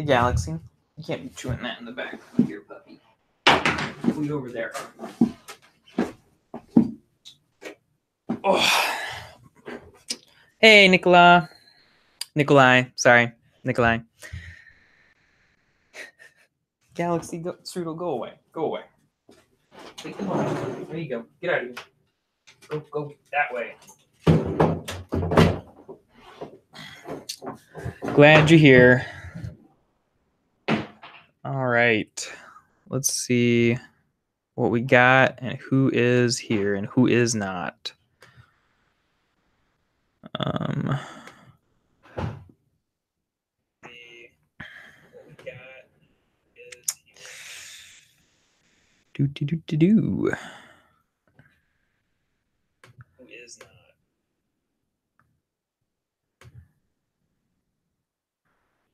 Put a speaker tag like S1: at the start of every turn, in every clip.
S1: The Galaxy. You can't be chewing that in the back of your puppy. Move over there. Oh. Hey, Nikolai. Sorry. Nikolai. Galaxy, Strudel, go away. Go away. There you go. Get out of here. Go that way. Glad you're here. All right. Let's see what we got and who is here and who is not. Do. Who is not?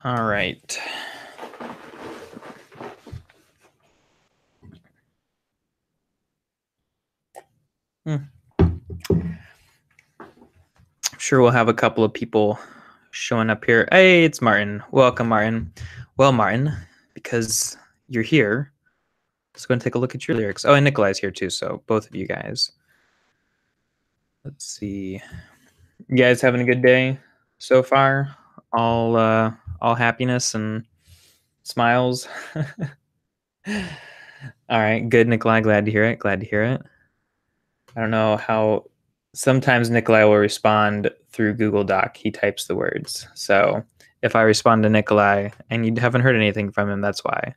S1: All right. I'm sure we'll have a couple of people showing up here. Hey, it's Martin. Welcome, Martin. Well, Martin, because you're here, let's go and take a look at your lyrics. Oh, and Nikolai's here too, so both of you guys. Let's see. You guys having a good day so far? All happiness and smiles. All right, good, Nikolai. Glad to hear it. I don't know how. Sometimes Nikolai will respond through Google Doc. He types the words. So if I respond to Nikolai and you haven't heard anything from him, that's why.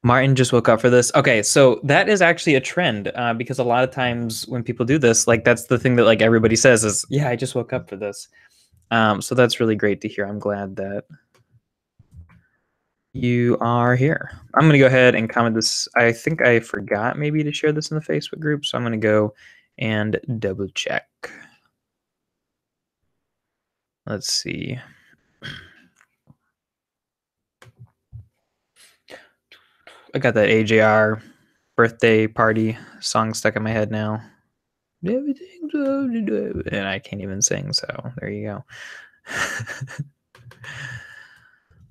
S1: Martin just woke up for this. Okay, so that is actually a trend because a lot of times when people do this, like that's the thing that like everybody says is, yeah, I just woke up for this. So that's really great to hear. I'm glad that you are here. I'm going to go ahead and comment this. I think I forgot maybe to share this in the Facebook group, so I'm going to go and double check. Let's see. I got that AJR birthday party song stuck in my head now. Everything's and I can't even sing, so there you go.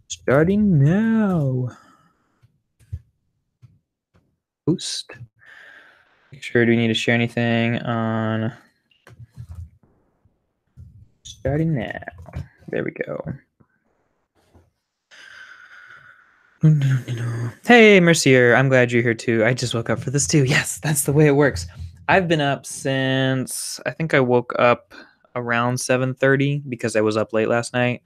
S1: Starting now. Post. Make sure, do we need to share anything on starting now? There we go. Hey, Mercier, I'm glad you're here too. I just woke up for this too. Yes, that's the way it works. I've been up since, I think I woke up around 7:30 because I was up late last night.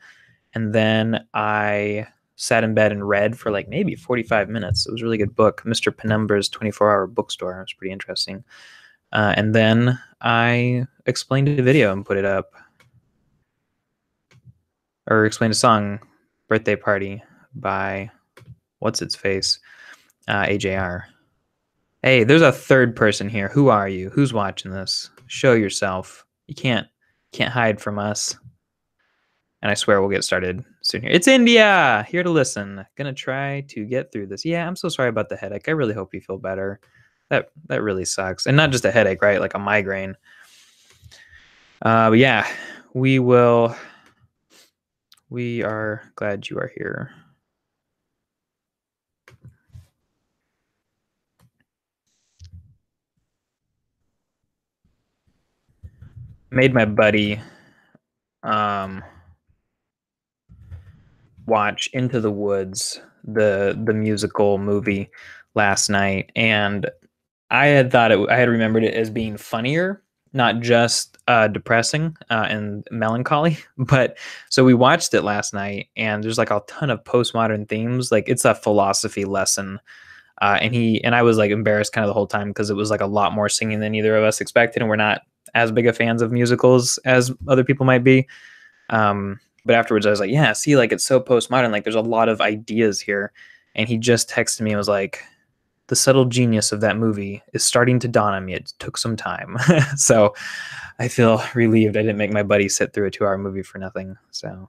S1: And then I sat in bed and read for like maybe 45 minutes. It was a really good book, Mr. Penumbra's 24-Hour Bookstore. It was pretty interesting. And then I explained a video and put it up. Or explained a song, Birthday Party by what's its face? AJR. Hey, there's a third person here. Who are you? Who's watching this? Show yourself. You can't hide from us. And I swear we'll get started soon here. It's India, here to listen. Gonna try to get through this. Yeah, I'm so sorry about the headache. I really hope you feel better. That really sucks. And not just a headache, right? Like a migraine. But yeah, we are glad you are here. Made my buddy watch Into the Woods, the musical movie last night, and I had thought I had remembered it as being funnier, not just depressing and melancholy. But so we watched it last night, and there's like a ton of postmodern themes. Like it's a philosophy lesson. And I was like embarrassed kind of the whole time because it was like a lot more singing than either of us expected, and we're not as big of fans of musicals as other people might be. But afterwards I was like, yeah, see, like it's so postmodern, like there's a lot of ideas here. And he just texted me and was like, the subtle genius of that movie is starting to dawn on me. It took some time. So I feel relieved I didn't make my buddy sit through a 2-hour movie for nothing. So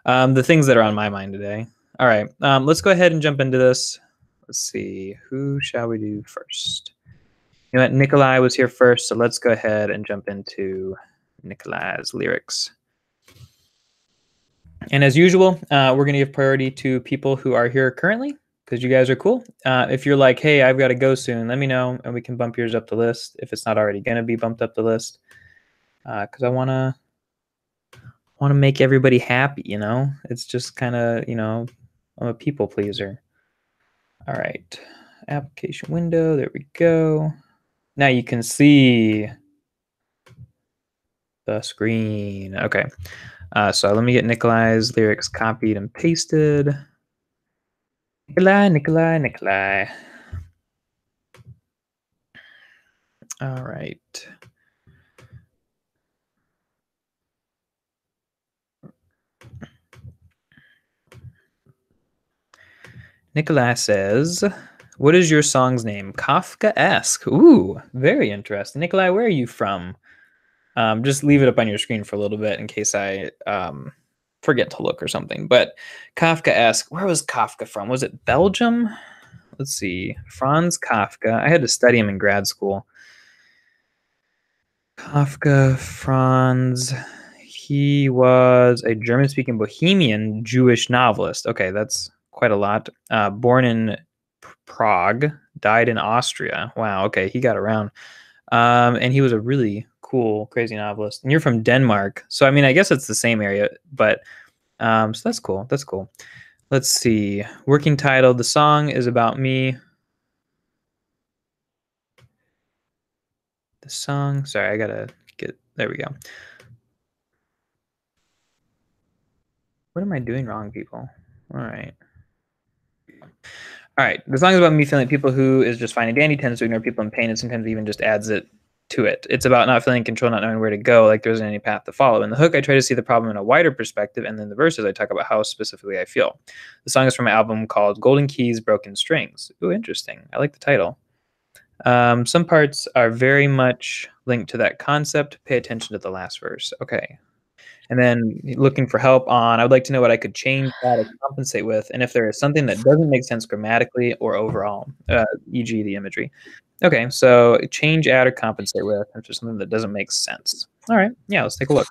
S1: the things that are on my mind today. All right, let's go ahead and jump into this. Let's see, who shall we do first? You know what, Nikolai was here first, so let's go ahead and jump into Nikolai's lyrics. And as usual, we're going to give priority to people who are here currently because you guys are cool. If you're like, hey, I've got to go soon, let me know and we can bump yours up the list if it's not already going to be bumped up the list. Because I want to make everybody happy, you know? It's just kind of, you know, I'm a people pleaser. All right. Application window. There we go. Now you can see the screen. Okay. So let me get Nikolai's lyrics copied and pasted. Nikolai. All right. Nikolai says, what is your song's name? Kafka-esque. Ooh, very interesting. Nikolai, where are you from? Just leave it up on your screen for a little bit in case I forget to look or something. But Kafka-esque, where was Kafka from? Was it Belgium? Let's see. Franz Kafka. I had to study him in grad school. Kafka, Franz. He was a German-speaking Bohemian Jewish novelist. Okay, that's quite a lot. Born in Prague, died in Austria. Wow, okay, he got around. And he was a really cool, crazy novelist. And you're from Denmark. So, I mean, I guess it's the same area, but so that's cool. That's cool. Let's see. Working title. The song is about me. The song. Sorry, I gotta get. There we go. What am I doing wrong, people? All right. All right. The song is about me feeling people who is just fine and dandy, tends to ignore people in pain, and sometimes even just adds it to it. It's about not feeling in control, not knowing where to go, like there isn't any path to follow. In the hook, I try to see the problem in a wider perspective, and then the verses, I talk about how specifically I feel. The song is from an album called Golden Keys, Broken Strings. Ooh, interesting. I like the title. Some parts are very much linked to that concept. Pay attention to the last verse. Okay. And then looking for help on, I would like to know what I could change, add, or compensate with, and if there is something that doesn't make sense grammatically or overall, e.g. the imagery. Okay, so change, add, or compensate with, if there's something that doesn't make sense. All right, yeah, let's take a look.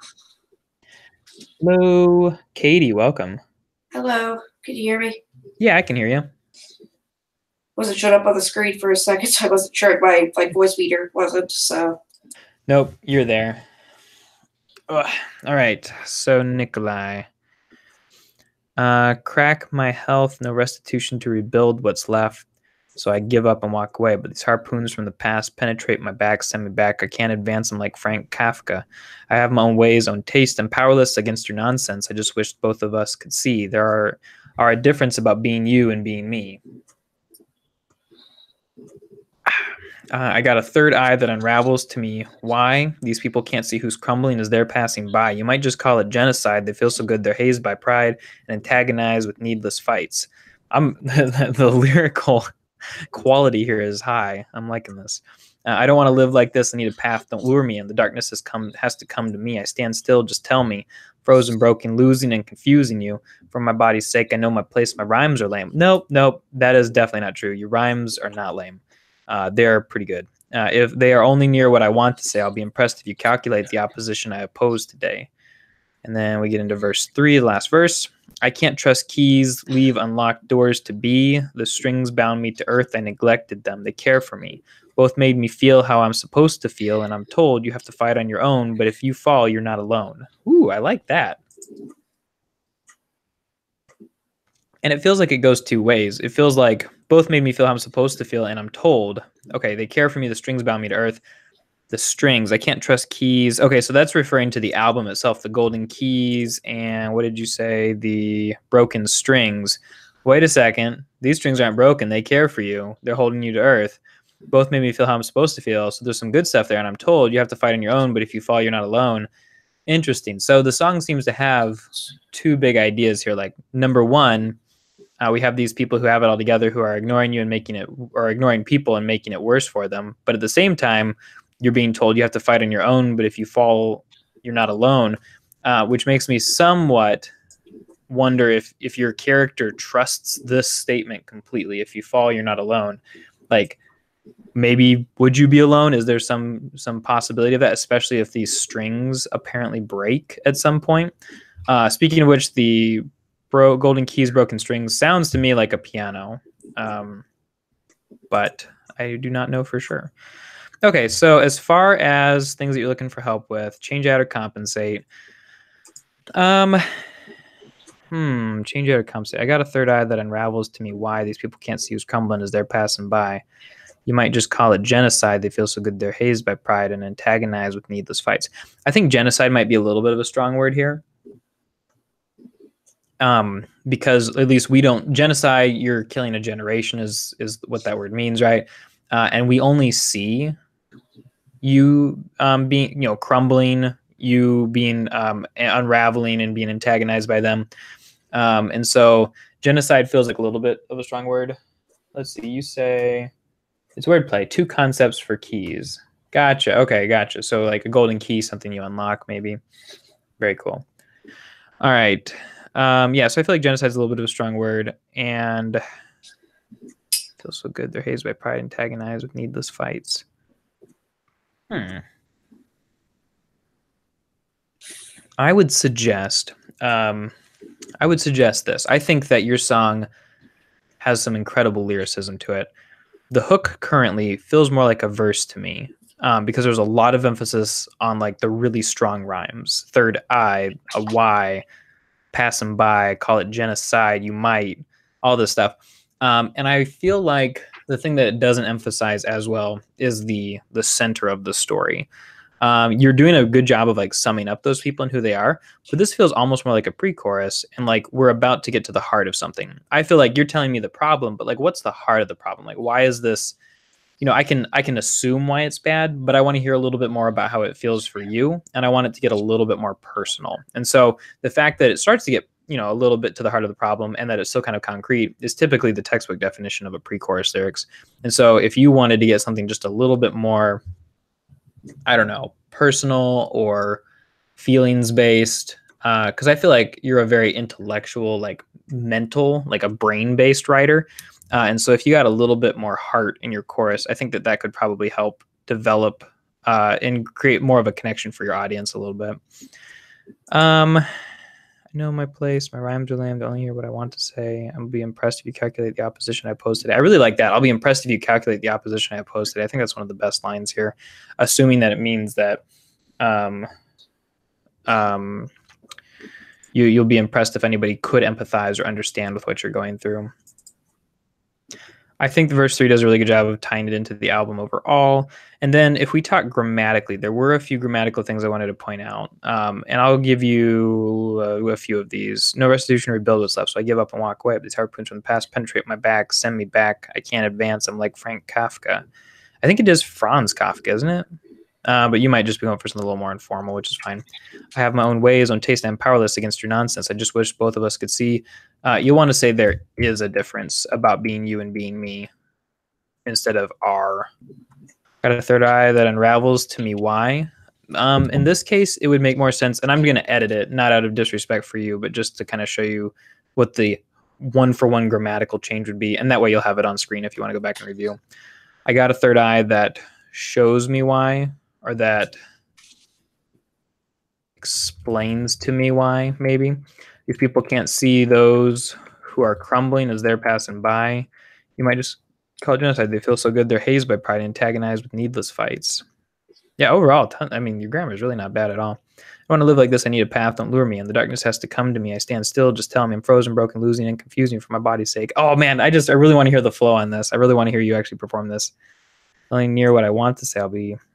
S1: Hello, Katie, welcome.
S2: Hello, can you hear me?
S1: Yeah, I can hear you.
S2: Wasn't showing up on the screen for a second, so I wasn't sure if my voice meter wasn't, so.
S1: Nope, you're there. Ugh. All right, so Nikolai. Crack my health, no restitution to rebuild what's left. So I give up and walk away. But these harpoons from the past penetrate my back, send me back. I can't advance them like Frank Kafka. I have my own ways, own taste. I'm powerless against your nonsense. I just wish both of us could see. There are a difference about being you and being me. I got a third eye that unravels to me. Why? These people can't see who's crumbling as they're passing by. You might just call it genocide. They feel so good they're hazed by pride and antagonized with needless fights. The lyrical quality here is high. I'm liking this. I don't want to live like this. I need a path. Don't lure me in. The darkness has to come to me. I stand still. Just tell me. Frozen, broken, losing, and confusing you. For my body's sake, I know my place. My rhymes are lame. Nope. That is definitely not true. Your rhymes are not lame. They're pretty good. If they are only near what I want to say, I'll be impressed if you calculate the opposition I oppose today. And then we get into verse 3, the last verse. I can't trust keys, leave unlocked doors to be. The strings bound me to earth. I neglected them. They care for me. Both made me feel how I'm supposed to feel, and I'm told you have to fight on your own, but if you fall, you're not alone. Ooh, I like that. And it feels like it goes two ways. It feels like both made me feel how I'm supposed to feel, and I'm told, okay, they care for me, the strings bound me to earth. The strings, I can't trust keys. Okay, so that's referring to the album itself, the Golden Keys, and what did you say? The broken strings. Wait a second. These strings aren't broken. They care for you. They're holding you to earth. Both made me feel how I'm supposed to feel. So there's some good stuff there, and I'm told you have to fight on your own, but if you fall, you're not alone. Interesting. So the song seems to have two big ideas here. Like, number one, we have these people who have it all together who are ignoring you and making it, or ignoring people and making it worse for them. But at the same time, you're being told you have to fight on your own, but if you fall, you're not alone, which makes me somewhat wonder if your character trusts this statement completely. If you fall, you're not alone. Like, maybe would you be alone? Is there some possibility of that, especially if these strings apparently break at some point? Speaking of which, the golden keys, broken strings sounds to me like a piano, but I do not know for sure. Okay, so as far as things that you're looking for help with, change out or compensate. Change out or compensate. I got a third eye that unravels to me why these people can't see who's crumbling as they're passing by. You might just call it genocide. They feel so good they're hazed by pride and antagonized with needless fights. I think genocide might be a little bit of a strong word here. Because at least we don't genocide, you're killing a generation is what that word means, right? And we only see you being, crumbling, you being unraveling and being antagonized by them. And so genocide feels like a little bit of a strong word. Let's see, you say it's wordplay. 2 concepts for keys. Gotcha. Okay, gotcha. So like a golden key, something you unlock, maybe. Very cool. All right. Yeah, so I feel like genocide is a little bit of a strong word, and feels so good they're hazed by pride, antagonized with needless fights. I would suggest this. I think that your song has some incredible lyricism to it. The hook currently feels more like a verse to me, because there's a lot of emphasis on like the really strong rhymes. Third eye, a Y, passing by, call it genocide, you might, all this stuff. And I feel like the thing that it doesn't emphasize as well is the center of the story. You're doing a good job of like summing up those people and who they are, but this feels almost more like a pre-chorus, and like we're about to get to the heart of something. I feel like you're telling me the problem, but like what's the heart of the problem? Like why is this, I can assume why it's bad, but I want to hear a little bit more about how it feels for you, and I want it to get a little bit more personal. And so the fact that it starts to get a little bit to the heart of the problem and that it's still kind of concrete is typically the textbook definition of a pre-chorus lyrics. And so if you wanted to get something just a little bit more, I don't know, personal or feelings based, because I feel like you're a very intellectual, like mental, like a brain based writer. And so if you got a little bit more heart in your chorus, I think that could probably help develop and create more of a connection for your audience a little bit. I know my place, my rhymes are lame, to only hear what I want to say. I'll be impressed if you calculate the opposition I pose today. I really like that. I'll be impressed if you calculate the opposition I pose today. I think that's one of the best lines here, assuming that it means that you'll be impressed if anybody could empathize or understand with what you're going through. I think the verse 3 does a really good job of tying it into the album overall. And then if we talk grammatically, there were a few grammatical things I wanted to point out. And I'll give you a few of these. No restitution or rebuild what's left, so I give up and walk away. But these harpoons from the past penetrate my back, send me back. I can't advance. I'm like Frank Kafka. I think it is Franz Kafka, isn't it? But you might just be going for something a little more informal, which is fine. I have my own ways, own taste, and I'm powerless against your nonsense. I just wish both of us could see. You'll want to say there is a difference about being you and being me instead of are. Got a third eye that unravels to me why. In this case, it would make more sense, and I'm going to edit it, not out of disrespect for you, but just to kind of show you what the one-for-one grammatical change would be, and that way you'll have it on screen if you want to go back and review. I got a third eye that shows me why, or that explains to me why, maybe. These people can't see those who are crumbling as they're passing by. You might just call it genocide. They feel so good they're hazed by pride, antagonized with needless fights. Yeah, overall, your grammar is really not bad at all. I want to live like this. I need a path. Don't lure me. And the darkness has to come to me. I stand still. Just tell me I'm frozen, broken, losing, and confusing for my body's sake. Oh, man, I really want to hear the flow on this. I really want to hear you actually perform this. Only near what I want to say.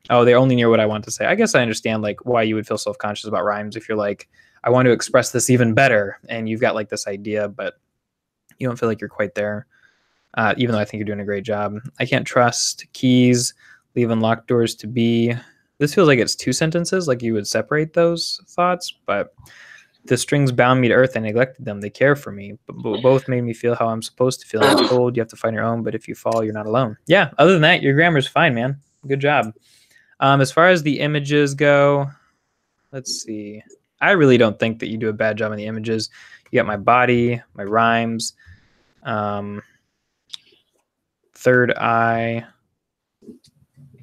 S1: They're only near what I want to say. I guess I understand like why you would feel self-conscious about rhymes if you're like, I want to express this even better, and you've got like this idea, but you don't feel like you're quite there. Even though I think you're doing a great job. I can't trust keys, leave unlocked doors to be. This feels like it's 2 sentences, like you would separate those thoughts, but the strings bound me to earth. I neglected them. They care for me, but both made me feel how I'm supposed to feel. I'm told you have to find your own, but if you fall, you're not alone. Yeah, other than that, your grammar's fine, man. Good job. As far as the images go, let's see. I really don't think that you do a bad job on the images. You got my body, my rhymes, third eye,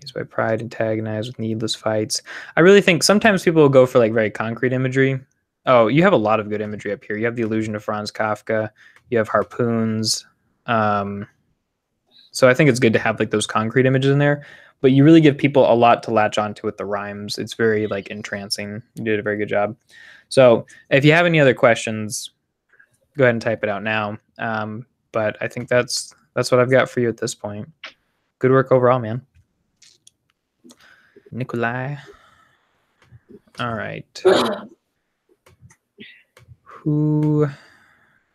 S1: is by pride, antagonized with needless fights. I really think sometimes people will go for like very concrete imagery. Oh, you have a lot of good imagery up here. You have the illusion of Franz Kafka. You have harpoons. So I think it's good to have like those concrete images in there. But you really give people a lot to latch onto with the rhymes. It's very like entrancing. You did a very good job. So if you have any other questions, go ahead and type it out now. But I think that's what I've got for you at this point. Good work overall, man. Nikolai. All right. Who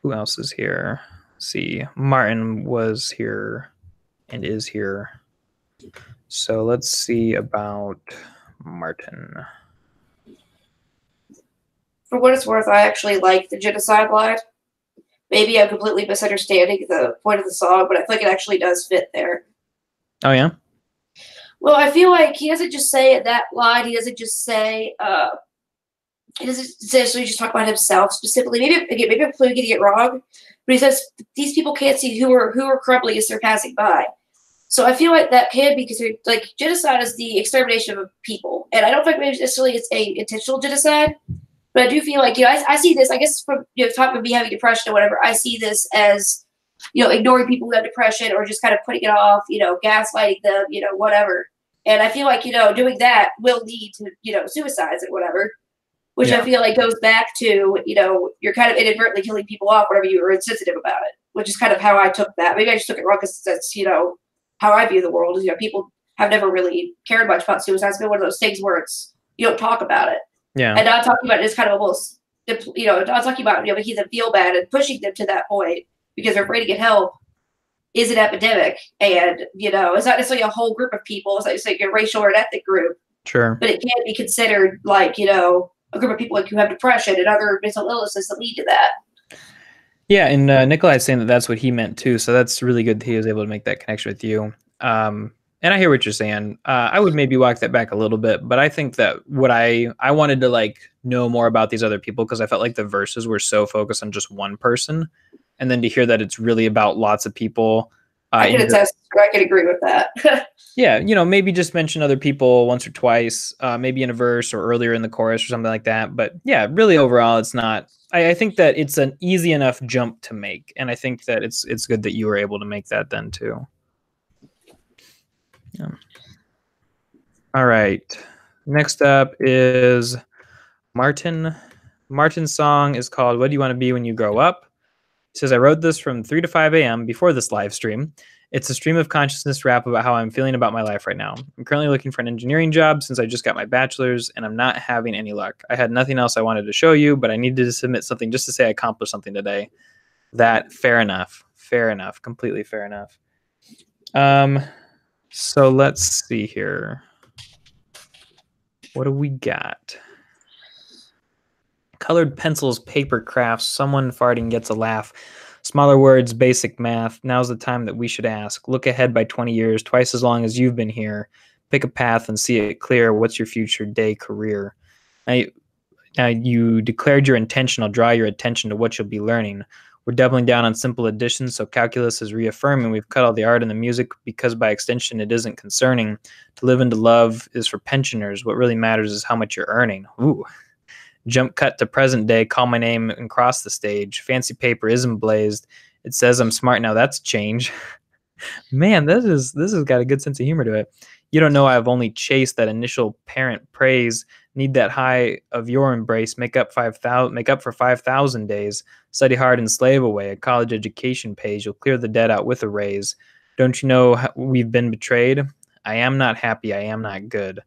S1: else is here? Let's see. Martin was here and is here. So let's see about Martin.
S2: For what it's worth, I actually like the genocide line. Maybe I'm completely misunderstanding the point of the song, but I feel like it actually does fit there.
S1: Oh, yeah?
S2: Well, I feel like he doesn't just say it that line. He doesn't just say, he doesn't necessarily just talk about himself specifically. Maybe I'm getting it wrong, but he says these people can't see who are crumbling as they're passing by. So I feel like that can be considered, like, genocide is the extermination of people, and I don't think maybe necessarily it's a intentional genocide. But I do feel like, I see this, I guess, from, talking about me having depression or whatever, I see this as, ignoring people who have depression or just kind of putting it off, gaslighting them, whatever. And I feel like, doing that will lead to, suicides and whatever, which I feel like goes back to, you're kind of inadvertently killing people off whenever you were insensitive about it, which is kind of how I took that. Maybe I just took it wrong because that's, how I view the world is, people have never really cared much about suicide. It's been one of those things where you don't talk about it.
S1: Yeah.
S2: And not talking about it is kind of almost, not talking about, making them feel bad and pushing them to that point because they're afraid to get help is an epidemic. And, it's not necessarily a whole group of people. It's like a racial or an ethnic group.
S1: Sure.
S2: But it can be considered like, a group of people like who have depression and other mental illnesses that lead to that.
S1: Yeah, and Nikolai's saying that that's what he meant too. So that's really good that he was able to make that connection with you. And I hear what you're saying. I would maybe walk that back a little bit, but I think that what I wanted to like know more about these other people because I felt like the verses were so focused on just one person, and then to hear that it's really about lots of people.
S2: I can attest. I can agree with that.
S1: Yeah, maybe just mention other people once or twice, maybe in a verse or earlier in the chorus or something like that. But yeah, really overall, it's not. I think that it's an easy enough jump to make, and I think that it's good that you were able to make that then too. Yeah. All right. Next up is Martin. Martin's song is called "What Do You Want to Be When You Grow Up?" He says, I wrote this from 3 to 5 a.m. before this live stream. It's a stream of consciousness rap about how I'm feeling about my life right now. I'm currently looking for an engineering job since I just got my bachelor's, and I'm not having any luck. I had nothing else I wanted to show you, but I needed to submit something just to say I accomplished something today. That, fair enough. Fair enough. Completely fair enough. So let's see here. What do we got? Colored pencils, paper crafts, someone farting gets a laugh. Smaller words, basic math. Now's the time that we should ask. Look ahead by 20 years, twice as long as you've been here. Pick a path and see it clear. What's your future day career? Now you declared your intention. I'll draw your attention to what you'll be learning. We're doubling down on simple addition, so calculus is reaffirming we've cut all the art and the music because by extension it isn't concerning. To live and to love is for pensioners. What really matters is how much you're earning. Ooh. Jump cut to present day, call my name and cross the stage. Fancy paper isn't blazed. It says I'm smart now. That's change. Man, this has got a good sense of humor to it. You don't know I've only chased that initial parent praise. Need that high of your embrace. Make up for 5,000 days. Study hard and slave away. A college education pays. You'll clear the debt out with a raise. Don't you know we've been betrayed? I am not happy. I am not good.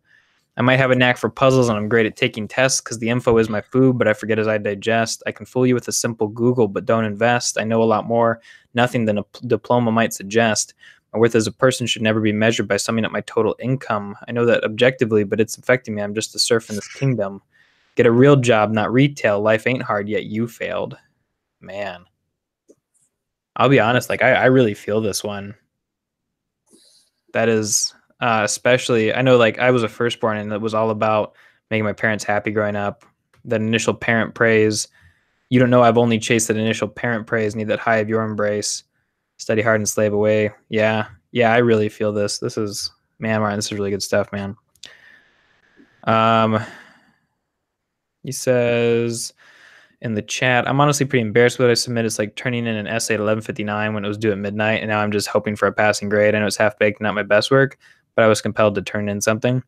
S1: I might have a knack for puzzles and I'm great at taking tests because the info is my food, but I forget as I digest. I can fool you with a simple Google, but don't invest. I know a lot more, nothing than a diploma might suggest. My worth as a person should never be measured by summing up my total income. I know that objectively, but it's affecting me. I'm just a serf in this kingdom. Get a real job, not retail. Life ain't hard, yet you failed. Man. I'll be honest, like I really feel this one. That is... especially, I know like I was a firstborn and it was all about making my parents happy growing up. That initial parent praise. You don't know I've only chased that initial parent praise. Need that high of your embrace. Study hard and slave away. Yeah, I really feel this. This is, man, Martin, this is really good stuff, man. He says, in the chat. I'm honestly pretty embarrassed with what I submitted. It's like turning in an essay at 11:59 when it was due at midnight, and now I'm just hoping for a passing grade. I know it's half-baked, not my best work, but I was compelled to turn in something.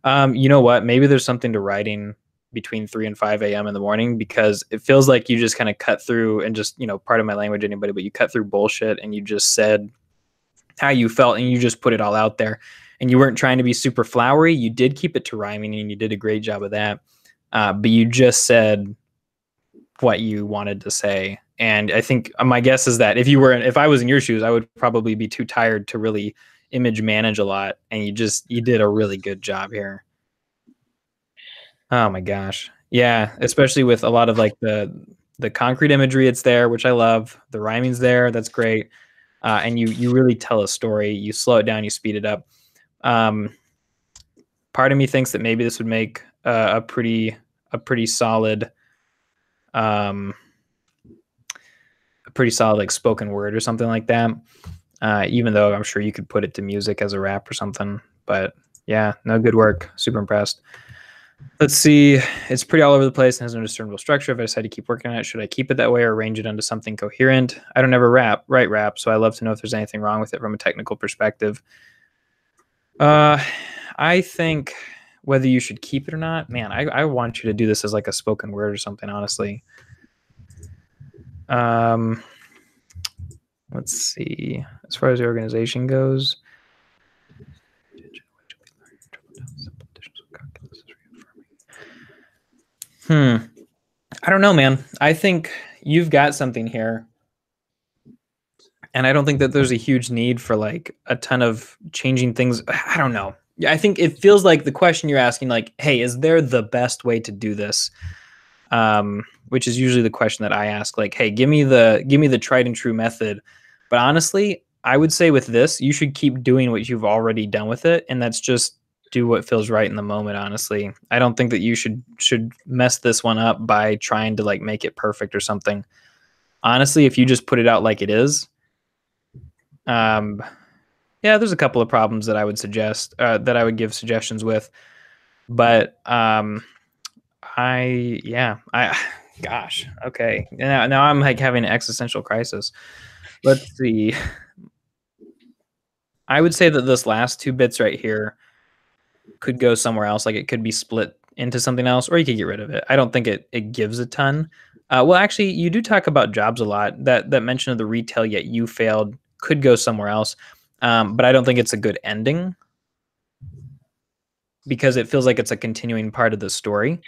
S1: You know what? Maybe there's something to writing between 3 and 5 a.m. in the morning, because it feels like you just kind of cut through and just, part of my language, anybody, but you cut through bullshit and you just said how you felt and you just put it all out there. And you weren't trying to be super flowery. You did keep it to rhyming and you did a great job of that. But you just said what you wanted to say. And I think my guess is that if I was in your shoes, I would probably be too tired to really image manage a lot. And you did a really good job here. Oh my gosh. Yeah. Especially with a lot of like the concrete imagery, it's there, which I love. The rhyming's there. That's great. And you really tell a story. You slow it down, you speed it up. Part of me thinks that maybe this would make a pretty solid, like spoken word or something like that. Even though I'm sure you could put it to music as a rap or something. But yeah, no, good work. Super impressed. Let's see. It's pretty all over the place and has no discernible structure. If I decide to keep working on it, should I keep it that way or arrange it into something coherent? I don't ever write rap, so I love to know if there's anything wrong with it from a technical perspective. I think whether you should keep it or not, man, I want you to do this as like a spoken word or something, honestly. Let's see. As far as the organization goes, I don't know, man. I think you've got something here. And I don't think that there's a huge need for like a ton of changing things. I don't know. Yeah, I think it feels like the question you're asking, like, hey, is there the best way to do this? Which is usually the question that I ask, like, hey, give me the tried and true method. But honestly, I would say with this, you should keep doing what you've already done with it. And that's just do what feels right in the moment, honestly. I don't think that you should mess this one up by trying to like make it perfect or something. Honestly, if you just put it out like it is, yeah, there's a couple of problems that I would suggest, that I would give suggestions with, but gosh, okay. Now I'm like having an existential crisis. Let's see. I would say that this last 2 bits right here could go somewhere else. Like it could be split into something else, or you could get rid of it. I don't think it gives a ton. Well, actually, you do talk about jobs a lot. That mention of the retail yet you failed could go somewhere else. But I don't think it's a good ending because it feels like it's a continuing part of the story.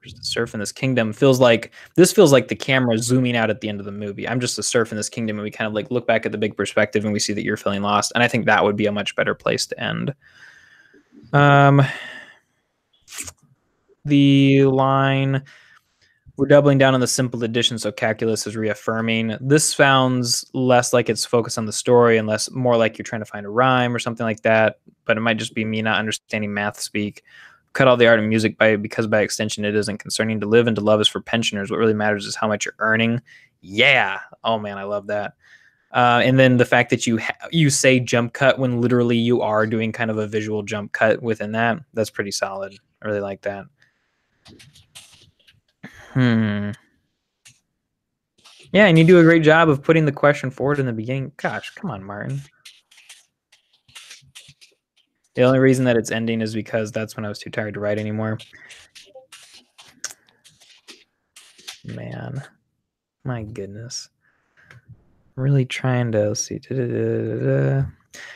S1: Just a serf in this kingdom feels like the camera zooming out at the end of the movie. I'm just a serf in this kingdom, and we kind of like look back at the big perspective and we see that you're feeling lost. And I think that would be a much better place to end. The line, we're doubling down on the simple addition, so calculus is reaffirming. This sounds less like it's focused on the story and more like you're trying to find a rhyme or something like that. But it might just be me not understanding math speak. Cut all the art and music because by extension it isn't concerning. To live and to love is for pensioners. What really matters is how much you're earning. Yeah. Oh man, I love that. And then the fact that you say jump cut when literally you are doing kind of a visual jump cut within that. That's pretty solid. I really like that. Yeah, and you do a great job of putting the question forward in the beginning. Gosh, come on, Martin. The only reason that it's ending is because that's when I was too tired to write anymore. Man, my goodness. Really trying to, let's see.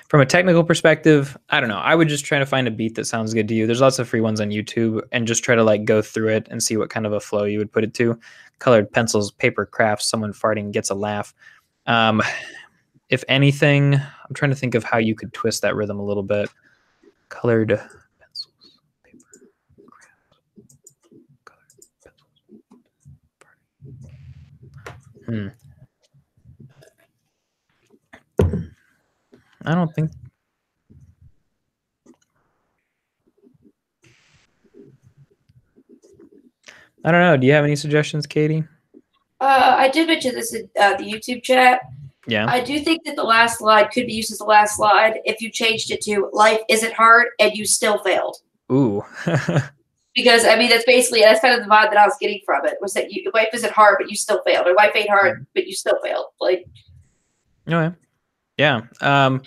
S1: From a technical perspective, I don't know. I would just try to find a beat that sounds good to you. There's lots of free ones on YouTube, and just try to like go through it and see what kind of a flow you would put it to. Colored pencils, paper crafts, someone farting gets a laugh. If anything, I'm trying to think of how you could twist that rhythm a little bit. Colored pencils, paper crafts, colored pencils. I don't think. I don't know. Do you have any suggestions, Katie?
S2: I did mention this in the YouTube chat.
S1: Yeah.
S2: I do think that the last slide could be used as the last slide if you changed it to "Life isn't hard" and you still failed.
S1: Ooh.
S2: Because I mean, that's kind of the vibe that I was getting from it, was that your life isn't hard, but you still failed, or life ain't hard, but you still failed. Like,
S1: Okay. Yeah.
S2: I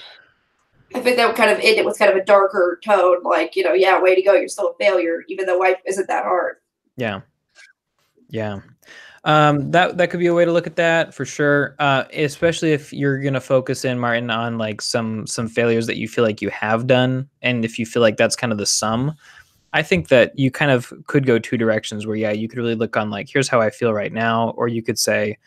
S2: think that would kind of end it with kind of a darker tone, like, yeah, way to go, you're still a failure, even though life isn't that hard.
S1: Yeah. Yeah. That could be a way to look at that for sure. Especially if you're gonna focus in, Martin, on like some failures that you feel like you have done, and if you feel like that's kind of the sum. I think that you kind of could go two directions where, yeah, you could really look on like, here's how I feel right now, or you could say,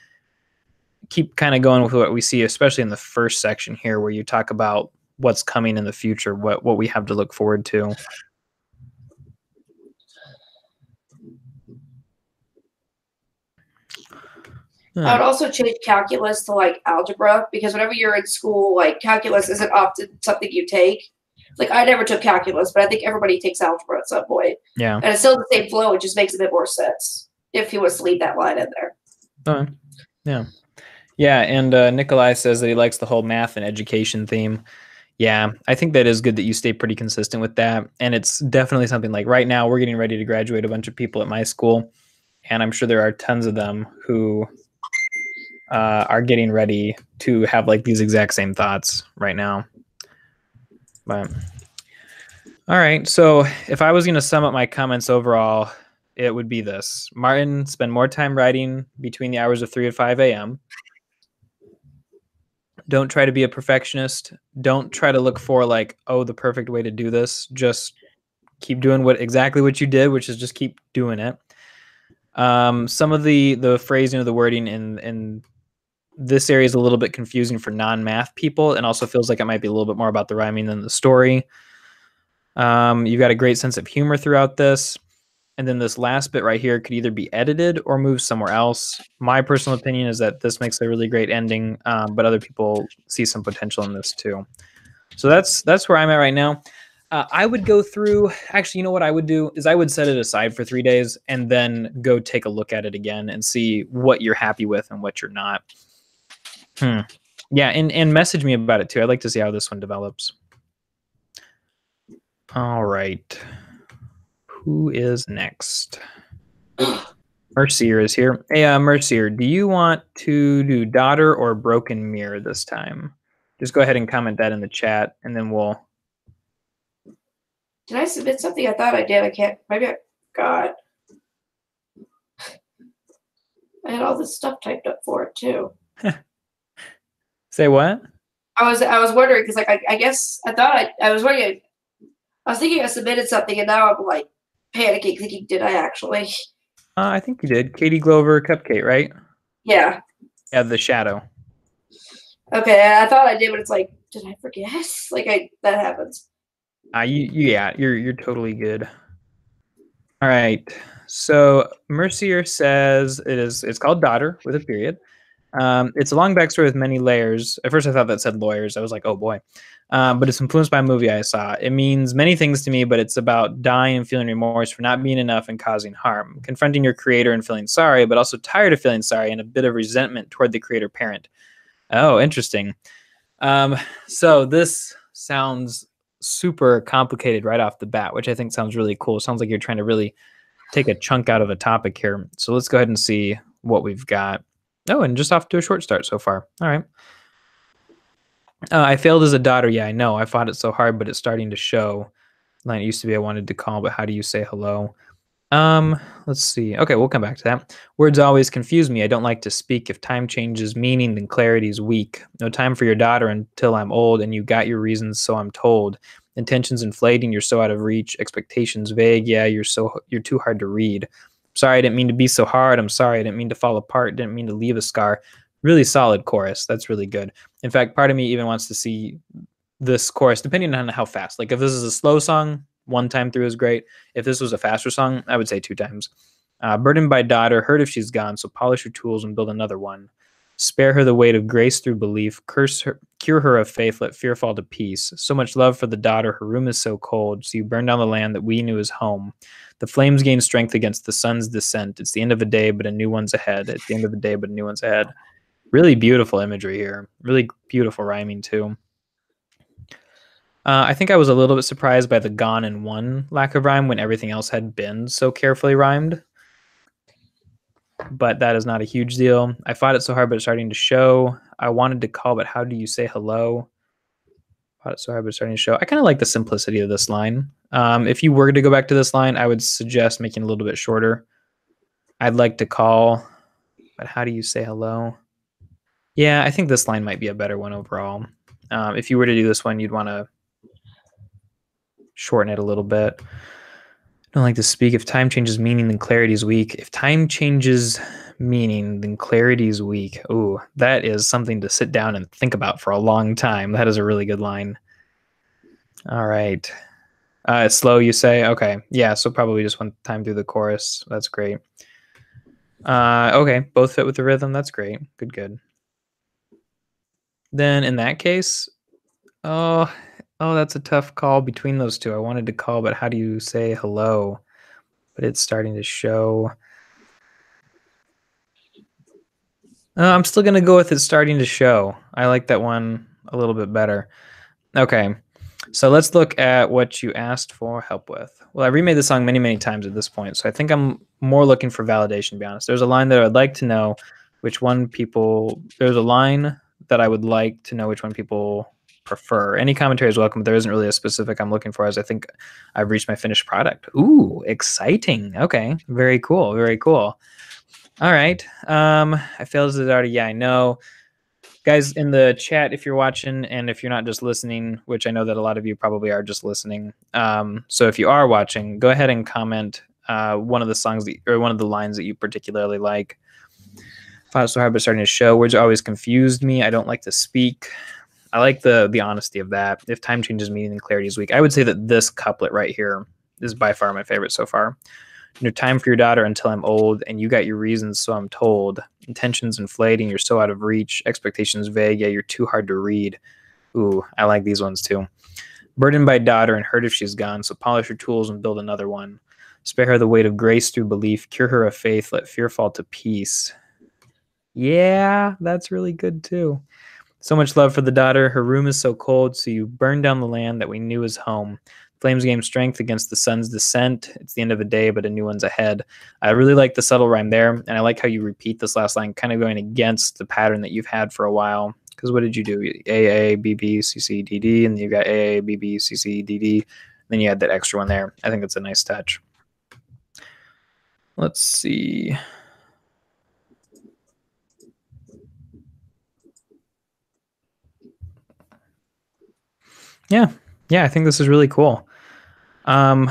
S1: keep kind of going with what we see, especially in the first section here, where you talk about what's coming in the future, what we have to look forward to.
S2: I would also change calculus to like algebra, because whenever you're in school, like calculus isn't often something you take. Like I never took calculus, but I think everybody takes algebra at some point.
S1: Yeah.
S2: And it's still the same flow. It just makes a bit more sense if he was to leave that line in there.
S1: Yeah. Yeah. And Nikolai says that he likes the whole math and education theme. Yeah, I think that is good that you stay pretty consistent with that. And it's definitely something like right now we're getting ready to graduate a bunch of people at my school. And I'm sure there are tons of them who are getting ready to have like these exact same thoughts right now. But all right, so if I was going to sum up my comments overall, it would be this. Martin, spend more time writing between the hours of 3 and 5 a.m. Don't try to be a perfectionist. Don't try to look for like, oh, the perfect way to do this. Just keep doing exactly what you did, which is just keep doing it. Some of the phrasing of the wording in this area is a little bit confusing for non-math people, and also feels like it might be a little bit more about the rhyming than the story. You've got a great sense of humor throughout this. And then this last bit right here could either be edited or moved somewhere else. My personal opinion is that this makes a really great ending, but other people see some potential in this too. So that's where I'm at right now. I would go through, actually, you know what I would do is I would set it aside for 3 days and then go take a look at it again and see what you're happy with and what you're not. Yeah, and message me about it too. I'd like to see how this one develops. All right. Who is next? Mercier is here. Hey, Mercier, do you want to do Daughter or Broken Mirror this time? Just go ahead and comment that in the chat, and then we'll...
S2: Did I submit something? I thought I did. I can't. Maybe I got. I had all this stuff typed up for it too.
S1: Say what?
S2: I was wondering because like I guess I thought I was wondering. I was thinking I submitted something, and now I'm like panicking, thinking, did I actually?
S1: I think you did. Katie Glover Cupcake, right?
S2: Yeah.
S1: Yeah, The Shadow.
S2: Okay, I thought I did, but it's like, did I forget? Like that happens.
S1: You're totally good. All right. So Mercier says it's called Daughter with a period. It's a long backstory with many layers. At first I thought that said lawyers. I was like, oh boy. But it's influenced by a movie I saw. It means many things to me, but it's about dying and feeling remorse for not being enough and causing harm. Confronting your creator and feeling sorry, but also tired of feeling sorry and a bit of resentment toward the creator parent. Oh, interesting. So this sounds super complicated right off the bat, which I think sounds really cool. It sounds like you're trying to really take a chunk out of a topic here. So let's go ahead and see what we've got. Oh, and just off to a short start so far. All right. I failed as a daughter. Yeah, I know. I fought it so hard, but it's starting to show. Line it used to be I wanted to call, but how do you say hello? Let's see. Okay, we'll come back to that. Words always confuse me. I don't like to speak. If time changes meaning, then clarity is weak. No time for your daughter until I'm old, and you got your reasons, so I'm told. Intentions inflating, you're so out of reach. Expectations vague. Yeah, you're too hard to read. Sorry, I didn't mean to be so hard. I'm sorry, I didn't mean to fall apart. Didn't mean to leave a scar. Really solid chorus. That's really good. In fact, part of me even wants to see this chorus, depending on how fast. Like if this is a slow song, 1 time through is great. If this was a faster song, I would say 2 times. Burdened by daughter, hurt if she's gone, so polish your tools and build another one. Spare her the weight of grace through belief. Cure her of faith, let fear fall to peace. So much love for the daughter, her room is so cold, so you burn down the land that we knew as home. The flames gain strength against the sun's descent. It's the end of a day, but a new one's ahead. It's the end of a day, but a new one's ahead. Really beautiful imagery here. Really beautiful rhyming too. I think I was a little bit surprised by the gone in one lack of rhyme when everything else had been so carefully rhymed. But that is not a huge deal. I fought it so hard, but it's starting to show. I wanted to call, but how do you say hello? Fought it so hard, but it's starting to show. I kind of like the simplicity of this line. If you were to go back to this line, I would suggest making it a little bit shorter. I'd like to call, but how do you say hello? Yeah, I think this line might be a better one overall. If you were to do this one, you'd want to shorten it a little bit. I don't like to speak. If time changes meaning, then clarity is weak. If time changes meaning, then clarity is weak. Ooh, that is something to sit down and think about for a long time. That is a really good line. All right. It's slow, you say? Okay. Yeah, so probably just one time through the chorus. That's great. Okay, both fit with the rhythm. That's great. Good, good. Then in that case, oh, that's a tough call between those two. I wanted to call, but how do you say hello? But it's starting to show. I'm still going to go with it starting to show. I like that one a little bit better. Okay, so let's look at what you asked for help with. Well, I remade the song many, many times at this point, so I think I'm more looking for validation, to be honest. There's a line that I'd like to know which one people... There's a line that I would like to know which one people prefer. Any commentary is welcome, but there isn't really a specific I'm looking for, as I think I've reached my finished product. Ooh, exciting. Okay, very cool, very cool. All right. I failed as it already. Yeah, I know. Guys in the chat, if you're watching and if you're not just listening, which I know that a lot of you probably are just listening. So if you are watching, go ahead and comment one of the songs or one of the lines that you particularly like. Fought so hard but starting to show. Words always confused me. I don't like to speak. I like the honesty of that. If time changes meaning, then clarity is weak. I would say that this couplet right here is by far my favorite so far. No time for your daughter until I'm old, and you got your reasons, so I'm told. Intentions inflating, you're so out of reach. Expectations vague, yeah, you're too hard to read. Ooh, I like these ones too. Burdened by daughter and hurt if she's gone, so polish your tools and build another one. Spare her the weight of grace through belief. Cure her of faith, let fear fall to peace. Yeah, that's really good too. So much love for the daughter. Her room is so cold, so you burn down the land that we knew as home. Flames gain strength against the sun's descent. It's the end of a day, but a new one's ahead. I really like the subtle rhyme there, and I like how you repeat this last line, kind of going against the pattern that you've had for a while. Because what did you do? A, B, B, C, C, D, D, and you got A, B, B, C, C, D, D. Then you had that extra one there. I think it's a nice touch. Let's see. Yeah, I think this is really cool. Yeah,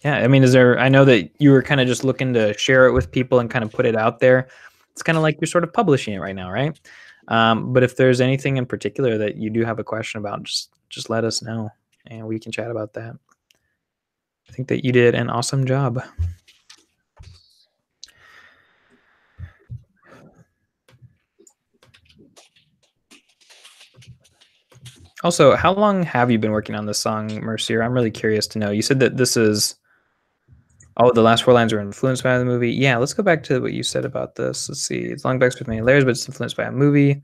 S1: I mean, I know that you were kind of just looking to share it with people and kind of put it out there. It's kind of like you're sort of publishing it right now, right? But if there's anything in particular that you do have a question about, just let us know and we can chat about that. I think that you did an awesome job. Also, how long have you been working on this song, Mercier? I'm really curious to know. You said that this is... Oh, the last 4 lines are influenced by the movie. Yeah, let's go back to what you said about this. Let's see. It's long backs with many layers, but it's influenced by a movie.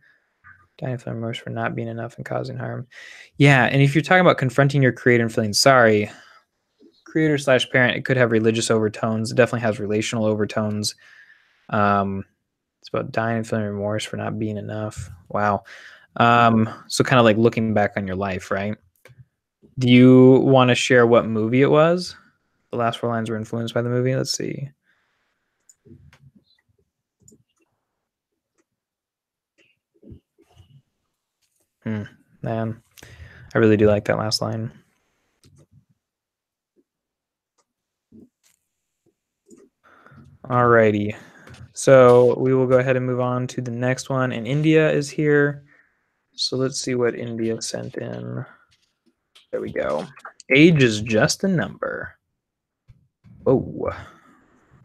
S1: Dying from remorse for not being enough and causing harm. Yeah, and if you're talking about confronting your creator and feeling sorry, creator / parent, it could have religious overtones. It definitely has relational overtones. It's about dying and feeling remorse for not being enough. Wow. So kind of like looking back on your life, right? Do you want to share what movie it was? The last 4 lines were influenced by the movie. Let's see. Man, I really do like that last line. Alrighty. So we will go ahead and move on to the next one. And India is here. So let's see what India sent in. There we go. Age is just a number. Oh,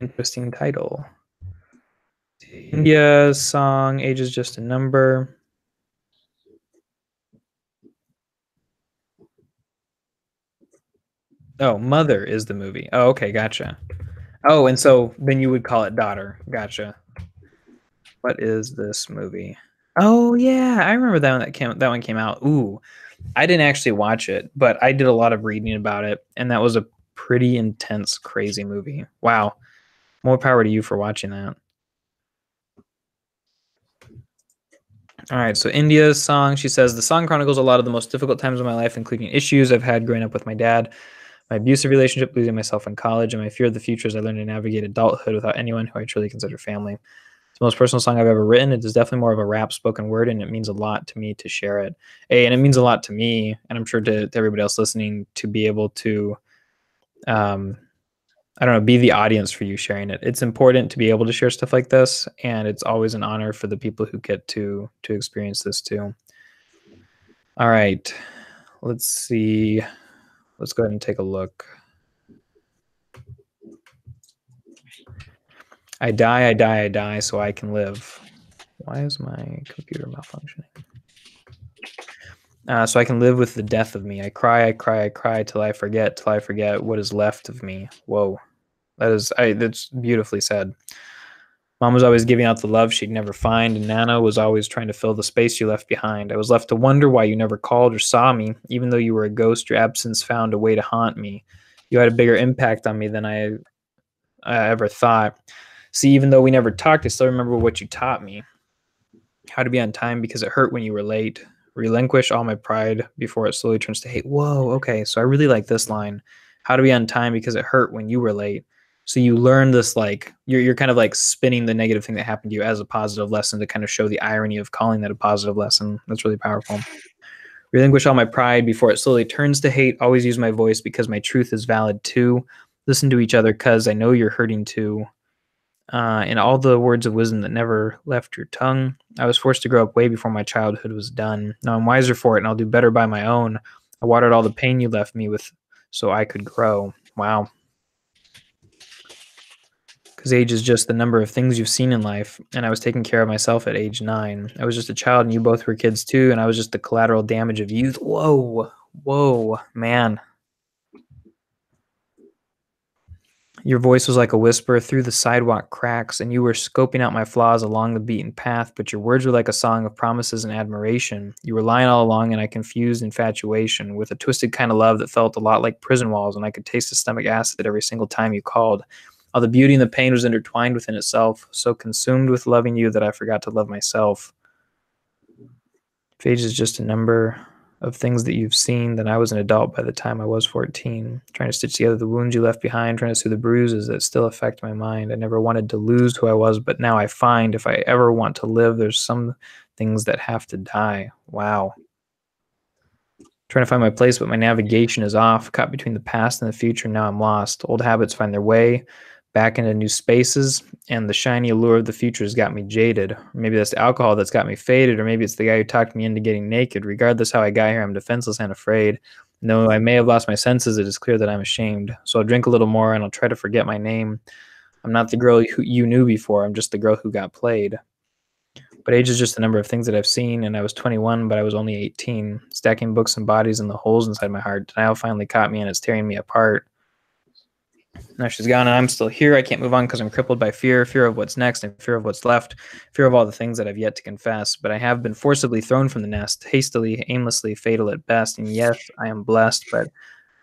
S1: interesting title. India's song, Age is just a number. Oh, Mother is the movie. Oh, okay, gotcha. Oh, and so then you would call it Daughter. Gotcha. What is this movie? Oh yeah, I remember that one came out. Ooh, I didn't actually watch it, but I did a lot of reading about it, and that was a pretty intense, crazy movie. Wow. More power to you for watching that. All right, so India's song, she says, the song chronicles a lot of the most difficult times of my life, including issues I've had growing up with my dad, my abusive relationship, losing myself in college, and my fear of the future as I learned to navigate adulthood without anyone who I truly consider family. It's the most personal song I've ever written. It is definitely more of a rap spoken word, and it means a lot to me to share it. Hey, and it means a lot to me, and I'm sure to everybody else listening, to be able to I don't know, be the audience for you sharing it. It's important to be able to share stuff like this, and it's always an honor for the people who get to experience this too. All right, let's see. Let's go ahead and take a look. I die, so I can live. Why is my computer malfunctioning? So I can live with the death of me. I cry till I forget what is left of me. Whoa, that's beautifully said. Mom was always giving out the love she'd never find, and Nana was always trying to fill the space you left behind. I was left to wonder why you never called or saw me. Even though you were a ghost, your absence found a way to haunt me. You had a bigger impact on me than I ever thought. See, even though we never talked, I still remember what you taught me. How to be on time because it hurt when you were late. Relinquish all my pride before it slowly turns to hate. Whoa, okay, so I really like this line. How to be on time because it hurt when you were late. So you learn this, like, you're kind of like spinning the negative thing that happened to you as a positive lesson to kind of show the irony of calling that a positive lesson. That's really powerful. Relinquish all my pride before it slowly turns to hate. Always use my voice because my truth is valid too. Listen to each other because I know you're hurting too. And all the words of wisdom that never left your tongue. I was forced to grow up way before my childhood was done. Now I'm wiser for it, and I'll do better by my own. I watered all the pain you left me with so I could grow. Wow. Because age is just the number of things you've seen in life, and I was taking care of myself at age 9. I was just a child, and you both were kids too, and I was just the collateral damage of youth. Whoa, man. Your voice was like a whisper through the sidewalk cracks, and you were scoping out my flaws along the beaten path, but your words were like a song of promises and admiration. You were lying all along, and I confused infatuation with a twisted kind of love that felt a lot like prison walls, and I could taste the stomach acid every single time you called. All the beauty and the pain was intertwined within itself, so consumed with loving you that I forgot to love myself. If age is just a number of things that you've seen, then I was an adult by the time I was 14, trying to stitch together the wounds you left behind, trying to soothe the bruises that still affect my mind. I never wanted to lose who I was, but now I find if I ever want to live, there's some things that have to die. Wow. Trying to find my place, but my navigation is off, caught between the past and the future. Now I'm lost. Old habits find their way back into new spaces, and the shiny allure of the future has got me jaded. Maybe that's the alcohol that's got me faded, or maybe it's the guy who talked me into getting naked. Regardless how I got here, I'm defenseless and afraid. Though I may have lost my senses, it is clear that I'm ashamed. So I'll drink a little more, and I'll try to forget my name. I'm not the girl who you knew before. I'm just the girl who got played. But age is just the number of things that I've seen, and I was 21, but I was only 18. Stacking books and bodies in the holes inside my heart. Denial finally caught me, and it's tearing me apart. Now she's gone and I'm still here. I can't move on because I'm crippled by fear of what's next and fear of what's left, fear of all the things that I've yet to confess. But I have been forcibly thrown from the nest, hastily, aimlessly, fatal at best. And yes, I am blessed, but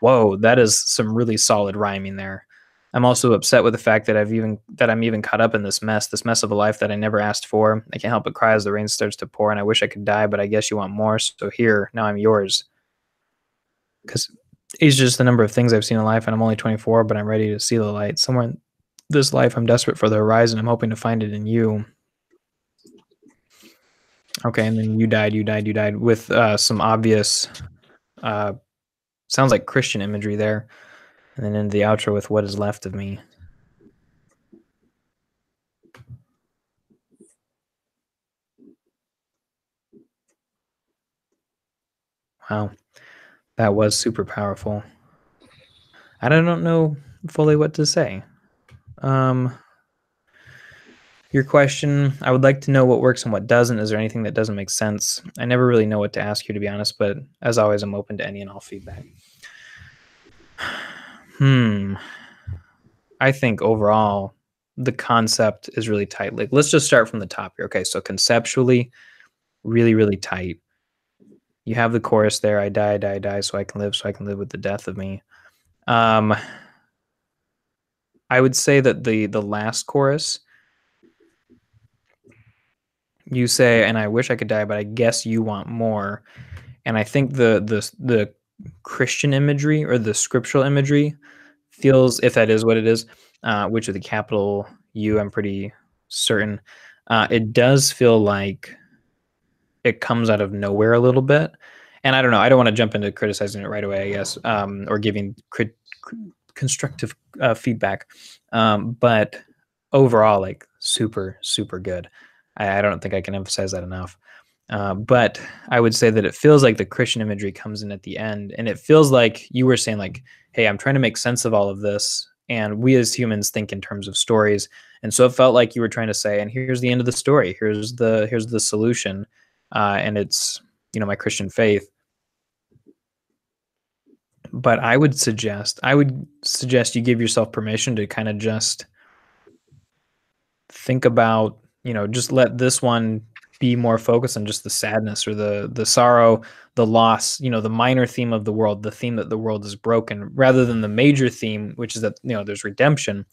S1: whoa, that is some really solid rhyming there. I'm also upset with the fact that I'm even caught up in this mess of a life that I never asked for. I can't help but cry as the rain starts to pour, and I wish I could die, but I guess you want more. So here, now I'm yours. Because age is just the number of things I've seen in life, and I'm only 24, but I'm ready to see the light. Somewhere in this life, I'm desperate for the horizon. I'm hoping to find it in you. Okay, and then you died with some obvious, sounds like Christian imagery there. And then into the outro with what is left of me. Wow, that was super powerful. I don't know fully what to say. Your question, I would like to know what works and what doesn't. Is there anything that doesn't make sense? I never really know what to ask you, to be honest, but as always, I'm open to any and all feedback. I think overall, the concept is really tight. Like, let's just start from the top here. Okay, so conceptually, really, really tight. You have the chorus there. I die, die, die, so I can live with the death of me. I would say that the last chorus, you say, and I wish I could die, but I guess you want more. And I think the Christian imagery or the scriptural imagery feels, if that is what it is, which with a capital U, I'm pretty certain, it does feel like it comes out of nowhere a little bit. And I don't know. I don't want to jump into criticizing it right away, I guess, or giving constructive feedback. But overall, like super, super good. I don't think I can emphasize that enough. But I would say that it feels like the Christian imagery comes in at the end, and it feels like you were saying, like, hey, I'm trying to make sense of all of this, and we as humans think in terms of stories, and so it felt like you were trying to say, and here's the end of the story, here's the solution, and it's, you know, my Christian faith. But I would suggest you give yourself permission to kind of just think about, you know, just let this one be more focused on just the sadness or the sorrow, the loss, you know, the minor theme of the world, the theme that the world is broken, rather than the major theme, which is that, you know, there's redemption.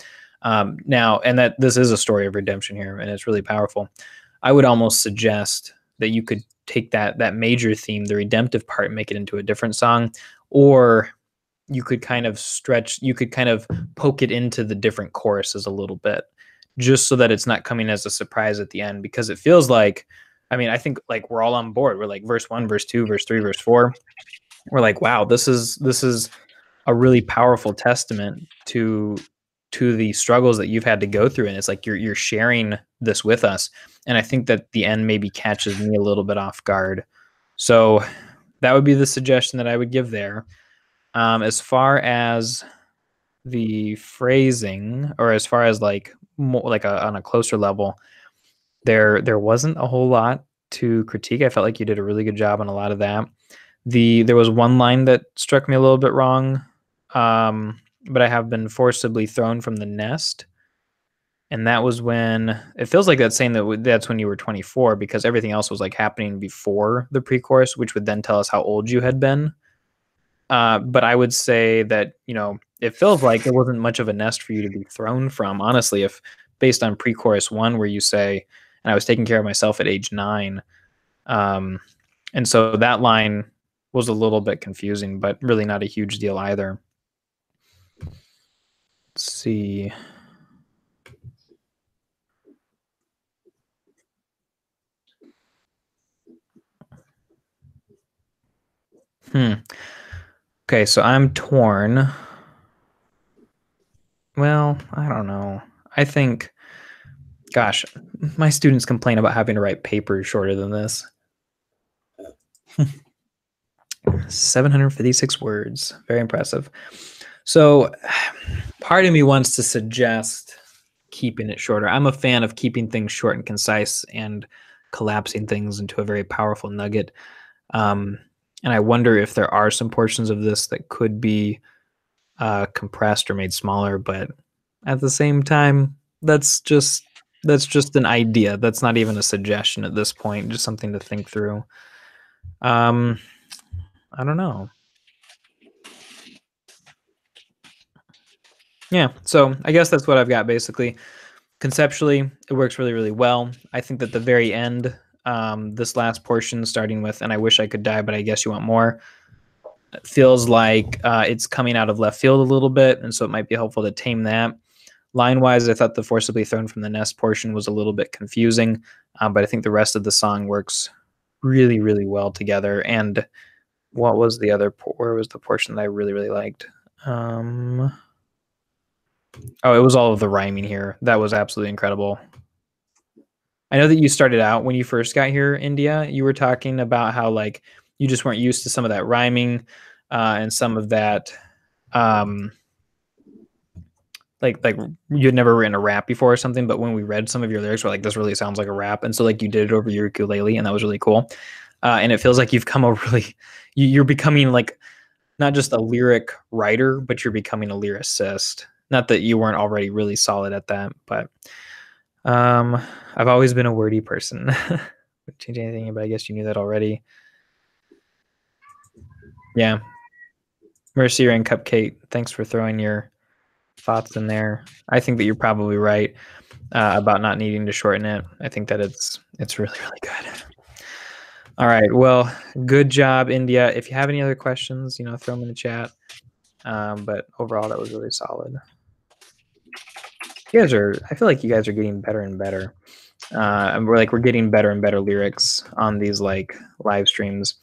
S1: Now, and that this is a story of redemption here, and it's really powerful. I would almost suggest that you could take that major theme, the redemptive part, and make it into a different song, or you could kind of poke it into the different choruses a little bit, just so that it's not coming as a surprise at the end, because it feels like, I mean, I think like we're all on board. We're like verse 1, verse 2, verse 3, verse 4. We're like, wow, this is a really powerful testament to the struggles that you've had to go through, and it's like you're sharing this with us. And I think that the end maybe catches me a little bit off guard. So that would be the suggestion that I would give there. As far as the phrasing, or as far as like more like on a closer level, there wasn't a whole lot to critique. I felt like you did a really good job on a lot of that. There was one line that struck me a little bit wrong, but I have been forcibly thrown from the nest, and that was when it feels like that's saying that's when you were 24, because everything else was like happening before the pre-chorus, which would then tell us how old you had been. But I would say that, you know, it feels like there wasn't much of a nest for you to be thrown from, honestly, if based on pre-chorus 1, where you say, and I was taking care of myself at age 9. And so that line was a little bit confusing, but really not a huge deal either. Let's see. Okay, so I'm torn. Well, I don't know. I think, gosh, my students complain about having to write papers shorter than this. 756 words. Very impressive. So part of me wants to suggest keeping it shorter. I'm a fan of keeping things short and concise and collapsing things into a very powerful nugget. And I wonder if there are some portions of this that could be compressed or made smaller, but at the same time, that's just an idea. That's not even a suggestion at this point, just something to think through. I don't know. Yeah, so I guess that's what I've got basically. Conceptually, it works really, really well. I think that the very end, this last portion, starting with, and I wish I could die, but I guess you want more, feels like it's coming out of left field a little bit, and so it might be helpful to tame that. Line-wise, I thought the forcibly thrown from the nest portion was a little bit confusing, but I think the rest of the song works really, really well together. And what was the other, where was the portion that I really, really liked? Oh, it was all of the rhyming here. That was absolutely incredible. I know that you started out when you first got here, India, you were talking about how like you just weren't used to some of that rhyming and some of that like you had never written a rap before or something, but when we read some of your lyrics, we're like, this really sounds like a rap. And so like you did it over your ukulele, and that was really cool. And it feels like you've come a really, you're becoming like not just a lyric writer, but you're becoming a lyricist. Not that you weren't already really solid at that, but I've always been a wordy person. Wouldn't change anything, but I guess you knew that already. Yeah. Mercier and Cupcake, thanks for throwing your thoughts in there. I think that you're probably right about not needing to shorten it. I think that it's really, really good. All right. Well, good job, India. If you have any other questions, throw them in the chat. But overall, that was really solid. I feel like you guys are getting better and better. And we're getting better and better lyrics on these live streams.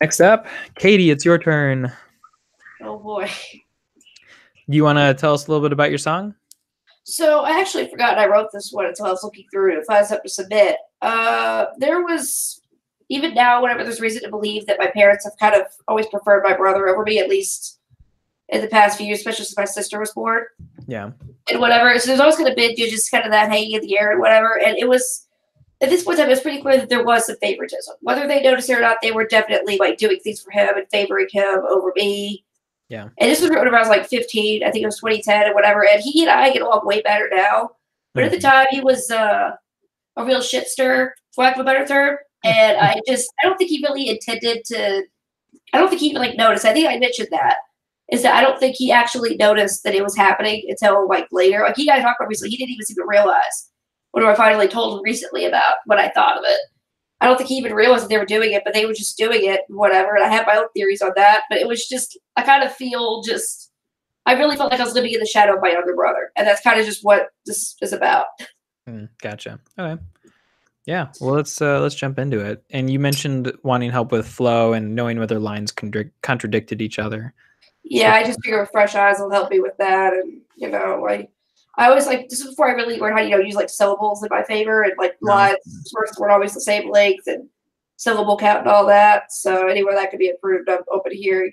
S1: Next up, Katie, it's your turn.
S2: Oh boy.
S1: Do you want to tell us a little bit about your song?
S2: So I actually forgot I wrote this one until I was looking through it if I was up to submit. There was, even now, whenever there's reason to believe that my parents have kind of always preferred my brother over me, at least in the past few years, especially since my sister was born.
S1: Yeah.
S2: And whatever. So there's always going to be just kind of that hanging in the air and whatever. And it was, at this point in time, it was pretty clear that there was some favoritism. Whether they noticed it or not, they were definitely doing things for him and favoring him over me.
S1: Yeah.
S2: And this was whenever I was 15. I think it was 2010 or whatever. And he and I get along way better now. But at the time, he was a real shitster, for lack of a better term. And I don't think he really intended to, I don't think he even noticed. I think I mentioned that. Is that I don't think he actually noticed that it was happening until later. He got talked about recently. He didn't even seem to realize when I finally told him recently about what I thought of it. I don't think he even realized that they were doing it, but they were just doing it, whatever. And I have my own theories on that. But it was just, I kind of feel I really felt like I was living in the shadow of my younger brother. And that's kind of just what this is about.
S1: Gotcha. Okay. Yeah. Well, let's jump into it. And you mentioned wanting help with flow and knowing whether lines contradicted each other.
S2: Yeah, I just figure fresh eyes will help me with that. And, I always this is before I really learned how to use syllables in my favor and lines weren't always the same length and syllable count and all that. So anywhere that could be improved, I'm open to hearing.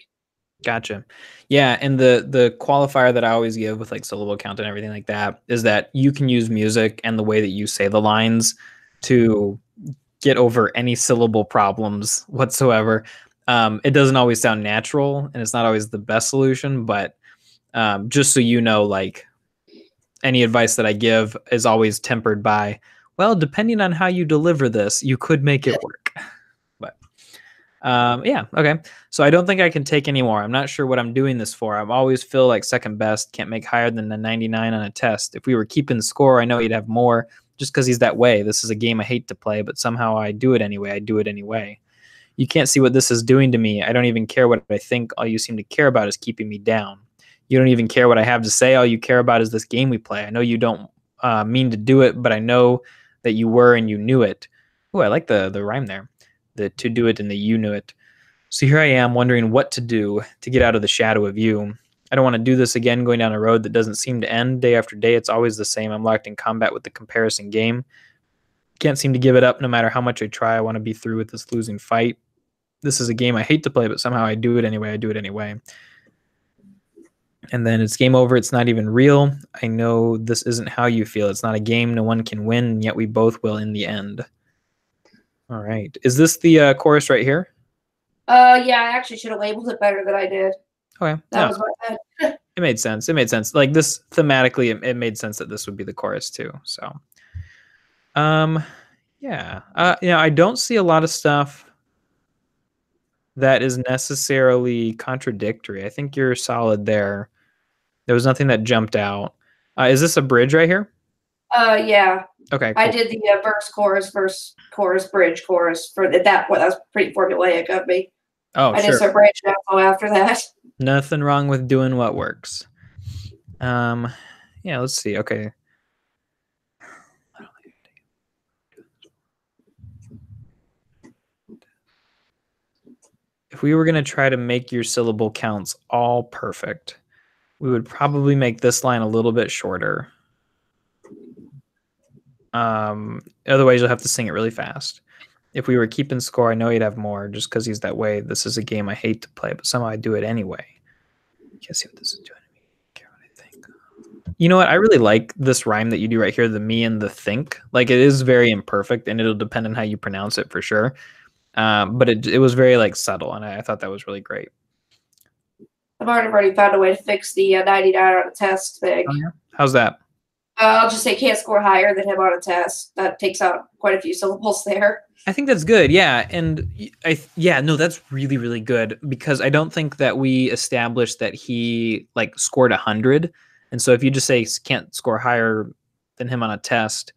S1: Gotcha. Yeah, and the qualifier that I always give with syllable count and everything like that is that you can use music and the way that you say the lines to get over any syllable problems whatsoever. It doesn't always sound natural and it's not always the best solution, but just so you know, any advice that I give is always tempered by, well, depending on how you deliver this, you could make it work. But yeah, okay. So I don't think I can take any more. I'm not sure what I'm doing this for. I always feel like second best, can't make higher than a 99 on a test. If we were keeping score, I know he'd have more just because he's that way. This is a game I hate to play, but somehow I do it anyway. I do it anyway. You can't see what this is doing to me. I don't even care what I think. All you seem to care about is keeping me down. You don't even care what I have to say. All you care about is this game we play. I know you don't mean to do it, but I know that you were and you knew it. Oh, I like the rhyme there. The to do it and the you knew it. So here I am wondering what to do to get out of the shadow of you. I don't want to do this again, going down a road that doesn't seem to end. Day after day, it's always the same. I'm locked in combat with the comparison game. Can't seem to give it up no matter how much I try. I want to be through with this losing fight. This is a game I hate to play, but somehow I do it anyway. I do it anyway. And then it's game over. It's not even real. I know this isn't how you feel. It's not a game. No one can win, and yet we both will in the end. All right. Is this the chorus right here?
S2: Yeah, I actually should have labeled it better than I did.
S1: Okay.
S2: That was my bad.
S1: It made sense. It made sense. This thematically, it made sense that this would be the chorus too. So, yeah. I don't see a lot of stuff that is necessarily contradictory. I think you're solid there. There was nothing that jumped out. Is this a bridge right here?
S2: Yeah.
S1: Okay. Cool.
S2: I did the verse, chorus, bridge, chorus for that. That was pretty formulaic of me.
S1: Oh,
S2: I did some branch out after that.
S1: Nothing wrong with doing what works. Yeah, let's see. Okay. If we were going to try to make your syllable counts all perfect, we would probably make this line a little bit shorter. Otherwise, you'll have to sing it really fast. If we were keeping score, I know he'd have more just because he's that way. This is a game I hate to play, but somehow I do it anyway. Can't see what this is doing to me. Care what I think. You know what? I really like this rhyme that you do right here, the me and the think. It is very imperfect, and it'll depend on how you pronounce it for sure. But it was very subtle, and I thought that was really great.
S2: I've already found a way to fix the 99 on a test thing.
S1: Oh, yeah? How's that?
S2: I'll just say can't score higher than him on a test. That takes out quite a few syllables there.
S1: I think that's good. Yeah. And no, that's really, really good because I don't think that we established that he like scored 100. And so if you just say can't score higher than him on a test,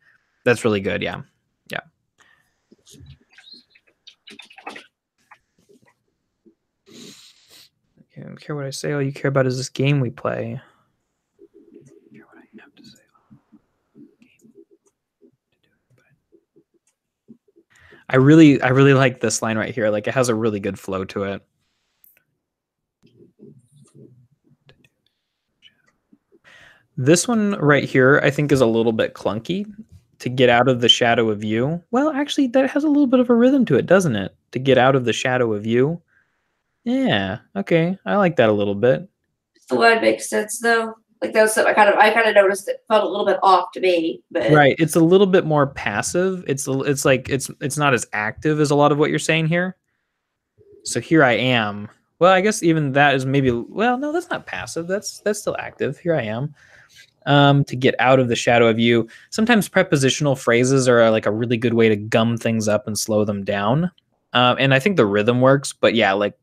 S1: that's really good. Yeah. Yeah. You don't care what I say. All you care about is this game we play. Care what I have to say. I really like this line right here. Like it has a really good flow to it. This one right here, I think, is a little bit clunky. To get out of the shadow of you. Well, actually, that has a little bit of a rhythm to it, doesn't it? To get out of the shadow of you. Yeah. Okay. I like that a little bit.
S2: The line makes sense though. Like that was I kind of noticed it felt a little bit off to me, but
S1: Right. It's a little bit more passive. It's like it's not as active as a lot of what you're saying here. So here I am. Well, I guess even that is maybe well, no, that's not passive. That's still active. Here I am. To get out of the shadow of you. Sometimes prepositional phrases are like a really good way to gum things up and slow them down. And I think the rhythm works, but yeah, like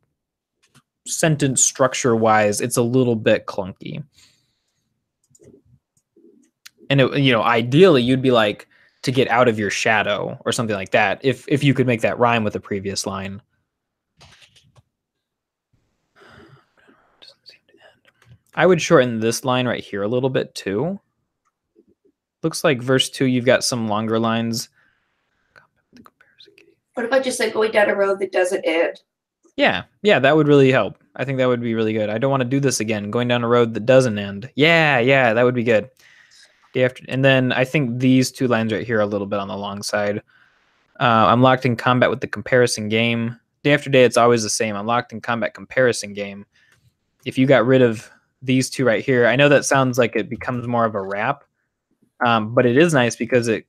S1: sentence structure wise, it's a little bit clunky. And ideally you'd be like to get out of your shadow or something like that. If you could make that rhyme with the previous line. I would shorten this line right here a little bit too. Looks like verse 2, you've got some longer lines.
S2: What if I just said going down a road that doesn't end?
S1: Yeah, that would really help. I think that would be really good. I don't want to do this again, going down a road that doesn't end. Yeah, that would be good. And then I think these two lines right here are a little bit on the long side. I'm locked in combat with the comparison game. Day after day, it's always the same. I'm locked in combat comparison game. If you got rid of these two right here, I know that sounds like it becomes more of a rap, but it is nice because it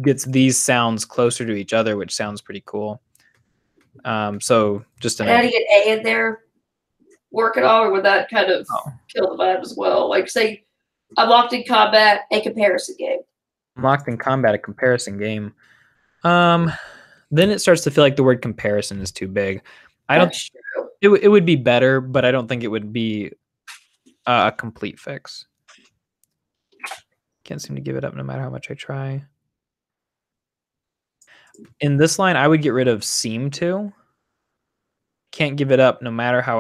S1: gets these sounds closer to each other, which sounds pretty cool. So just
S2: how to get A in there work at all, or would that kind of kill the vibe as well? Like say, I'm locked in combat, a comparison game.
S1: I'm locked in combat, a comparison game. Then it starts to feel like the word comparison is too big.
S2: That's true.
S1: It would be better, but I don't think it would be a complete fix. Can't seem to give it up no matter how much I try. In this line, I would get rid of seem to. Can't give it up no matter how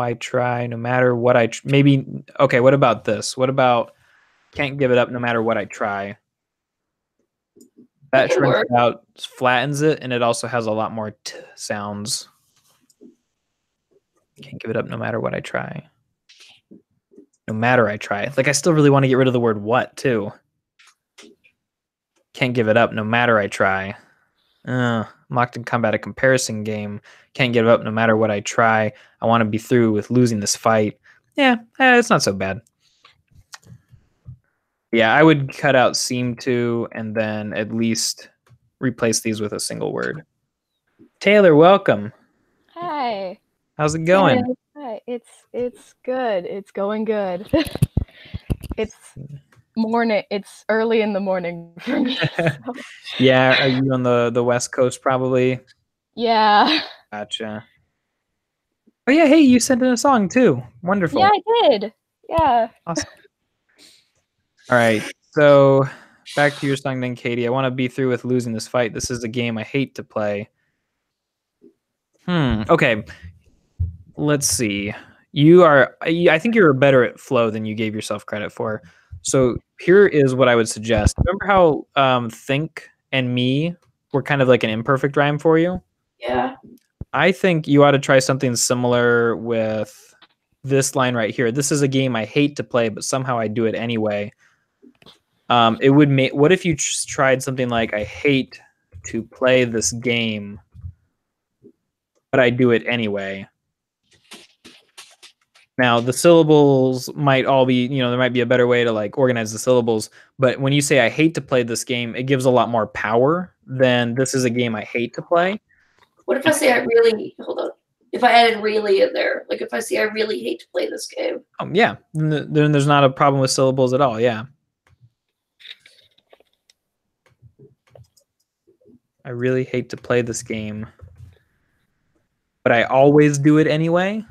S1: I try, no matter what I maybe okay, what about this? What about can't give it up no matter what I try? That turns out flattens it, and it also has a lot more t sounds. Can't give it up no matter what I try. No matter I try. Like I still really want to get rid of the word what too. Can't give it up no matter I try. I'm locked in combat, a comparison game. Can't give it up no matter what I try. I want to be through with losing this fight. Yeah, it's not so bad. Yeah, I would cut out seem to and then at least replace these with a single word. Taylor, welcome.
S3: Hi.
S1: How's it going?
S3: Hi. It's good. It's going good. It's morning. It's early in the morning for me. So.
S1: Yeah, are you on the West Coast probably?
S3: Yeah.
S1: Gotcha. Oh yeah, hey, you sent in a song too. Wonderful.
S3: Yeah, I did. Yeah.
S1: Awesome. All right, so back to your song then, Katie. I want to be through with losing this fight. This is a game I hate to play. Okay. Let's see. I think you're better at flow than you gave yourself credit for. So here is what I would suggest. Remember how think and me were kind of like an imperfect rhyme for you?
S2: Yeah.
S1: I think you ought to try something similar with this line right here. This is a game I hate to play, but somehow I do it anyway. It would make. What if you tried something like I hate to play this game, but I do it anyway? Now the syllables might all be, there might be a better way to like organize the syllables. But when you say I hate to play this game, it gives a lot more power than this is a game I hate to play.
S2: What if I say I really hold on? if I added really in there. Like if I say I really hate to play this game.
S1: Yeah, then there's not a problem with syllables at all. Yeah. I really hate to play this game, but I always do it anyway.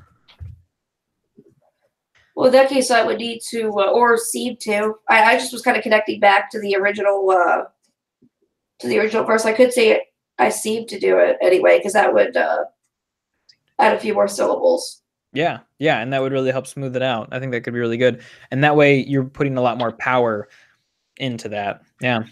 S2: Well, in that case, I would need to, or seem to. I just was kind of connecting back to the original verse. I could say I seem to do it anyway, because that would add a few more syllables.
S1: Yeah, and that would really help smooth it out. I think that could be really good, and that way you're putting a lot more power into that. Yeah.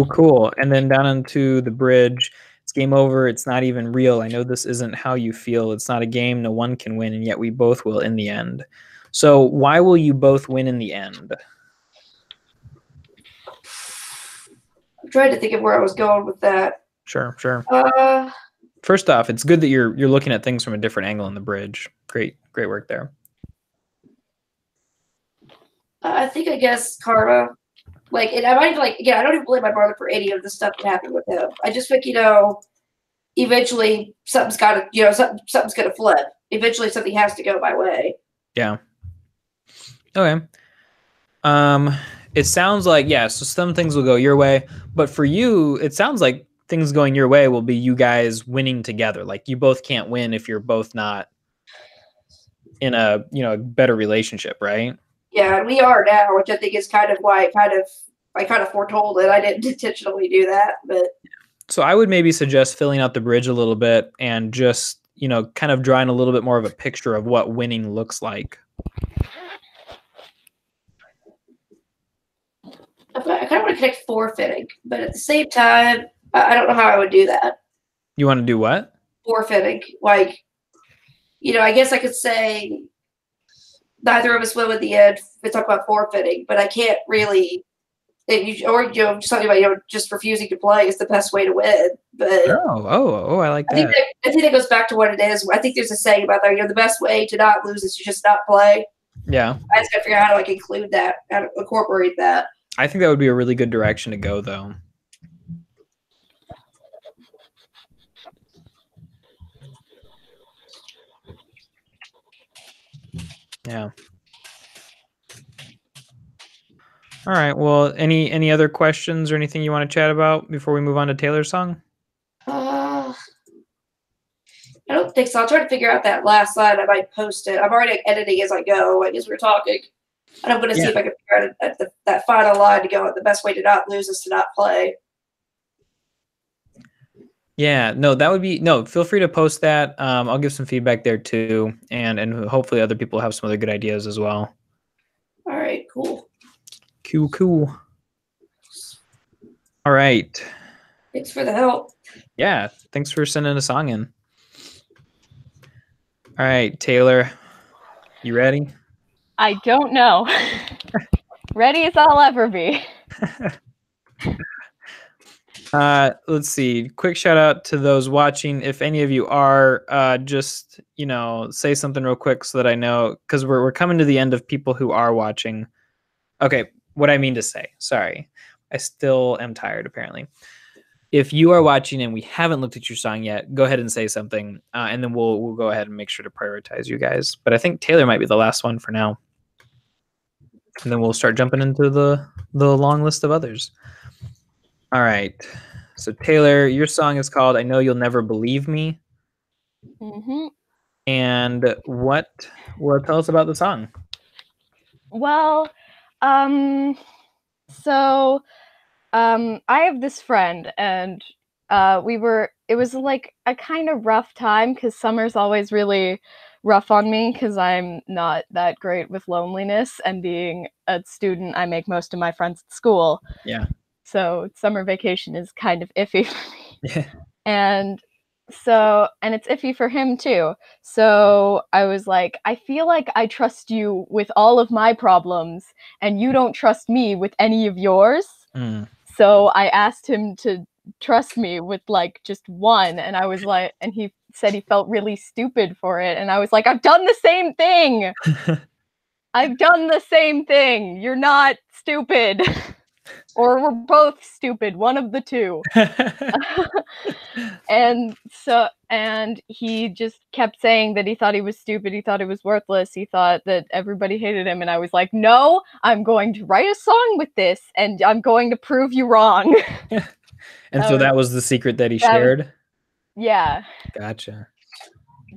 S1: Cool. And then down into the bridge. It's game over. It's not even real. I know this isn't how you feel. It's not a game. No one can win, and yet we both will in the end. So why will you both win in the end?
S2: I'm trying to think of where I was going with that.
S1: Sure. First off, it's good that you're looking at things from a different angle in the bridge. Great work there.
S2: I think, I guess, karma. Like, and I might even, like, again, I don't even blame my brother for any of the stuff that happened with him. I just think, eventually something's got to, something's going to flip. Eventually something has to go my way.
S1: Yeah. Okay. It sounds like, so some things will go your way, but for you, it sounds like things going your way will be you guys winning together. Like, you both can't win if you're both not in a, better relationship, right?
S2: Yeah, and we are now, which I think is kind of why I kind of foretold it. I didn't intentionally do that, but.
S1: So I would maybe suggest filling out the bridge a little bit and just, kind of drawing a little bit more of a picture of what winning looks like.
S2: I kind of want to connect forfeiting, but at the same time, I don't know how I would do that.
S1: You want to do what?
S2: Forfeiting. Like, I guess I could say neither of us win at the end. We talk about forfeiting, but I can't really. Something about just refusing to play is the best way to win. But
S1: I like that.
S2: I think that goes back to what it is. I think there's a saying about that. The best way to not lose is to just not play.
S1: Yeah.
S2: I just gotta figure out how to include that, how to incorporate that.
S1: I think that would be a really good direction to go, though. Yeah. All right. Well, any other questions or anything you want to chat about before we move on to Taylor's song?
S2: I don't think so. I'll try to figure out that last line. I might post it. I'm already editing as I go, as we're talking. And I'm going to see if I can figure out that final line to go. The best way to not lose is to not play.
S1: Yeah, no, that would be feel free to post that. I'll give some feedback there too, and hopefully other people have some other good ideas as well.
S2: All right, cool.
S1: Cool. All right.
S2: Thanks for the help.
S1: Yeah, thanks for sending a song in. All right, Taylor, you ready?
S3: I don't know. Ready as I'll ever be.
S1: Let's see. Quick shout out to those watching. If any of you are, just say something real quick so that I know, because we're coming to the end of people who are watching. Okay, what I mean to say. Sorry, I still am tired apparently. If you are watching and we haven't looked at your song yet, go ahead and say something, and then we'll go ahead and make sure to prioritize you guys. But I think Taylor might be the last one for now, and then we'll start jumping into the long list of others. All right. So Taylor, your song is called "I Know You'll Never Believe Me."
S3: Mm-hmm.
S1: And what will tell us about the song?
S3: Well, I have this friend, and it was like a kind of rough time because summer's always really rough on me because I'm not that great with loneliness, and being a student, I make most of my friends at school.
S1: Yeah.
S3: So summer vacation is kind of iffy for me.
S1: Yeah.
S3: And it's iffy for him too. So I was like, I feel like I trust you with all of my problems and you don't trust me with any of yours.
S1: Mm.
S3: So I asked him to trust me with like just one. And I was like, and he said he felt really stupid for it. And I was like, I've done the same thing. I've done the same thing. You're not stupid. or we're both stupid, one of the two. And he just kept saying that he thought he was stupid, he thought he was worthless, he thought that everybody hated him, and I was like, no, I'm going to write a song with this, and I'm going to prove you wrong.
S1: And so that was the secret that he
S3: that was-
S1: shared?
S3: Yeah.
S1: Gotcha.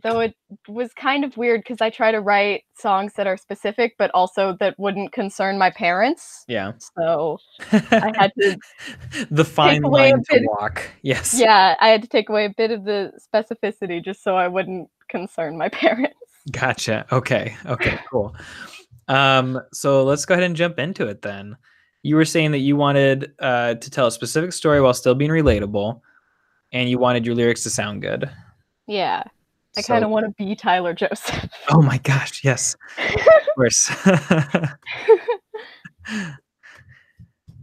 S3: Though it was kind of weird because I try to write songs that are specific, but also that wouldn't concern my parents.
S1: Yeah.
S3: So I had to
S1: the fine
S3: away
S1: line
S3: a
S1: to
S3: bit-
S1: walk. Yes.
S3: Yeah, I had to take away a bit of the specificity just so I wouldn't concern my parents.
S1: Gotcha. Okay. Okay, cool. So let's go ahead and jump into it then. You were saying that you wanted to tell a specific story while still being relatable, and you wanted your lyrics to sound good.
S3: Yeah. I
S1: So-
S3: kind of want to be Tyler Joseph.
S1: Oh my gosh, yes. Of course.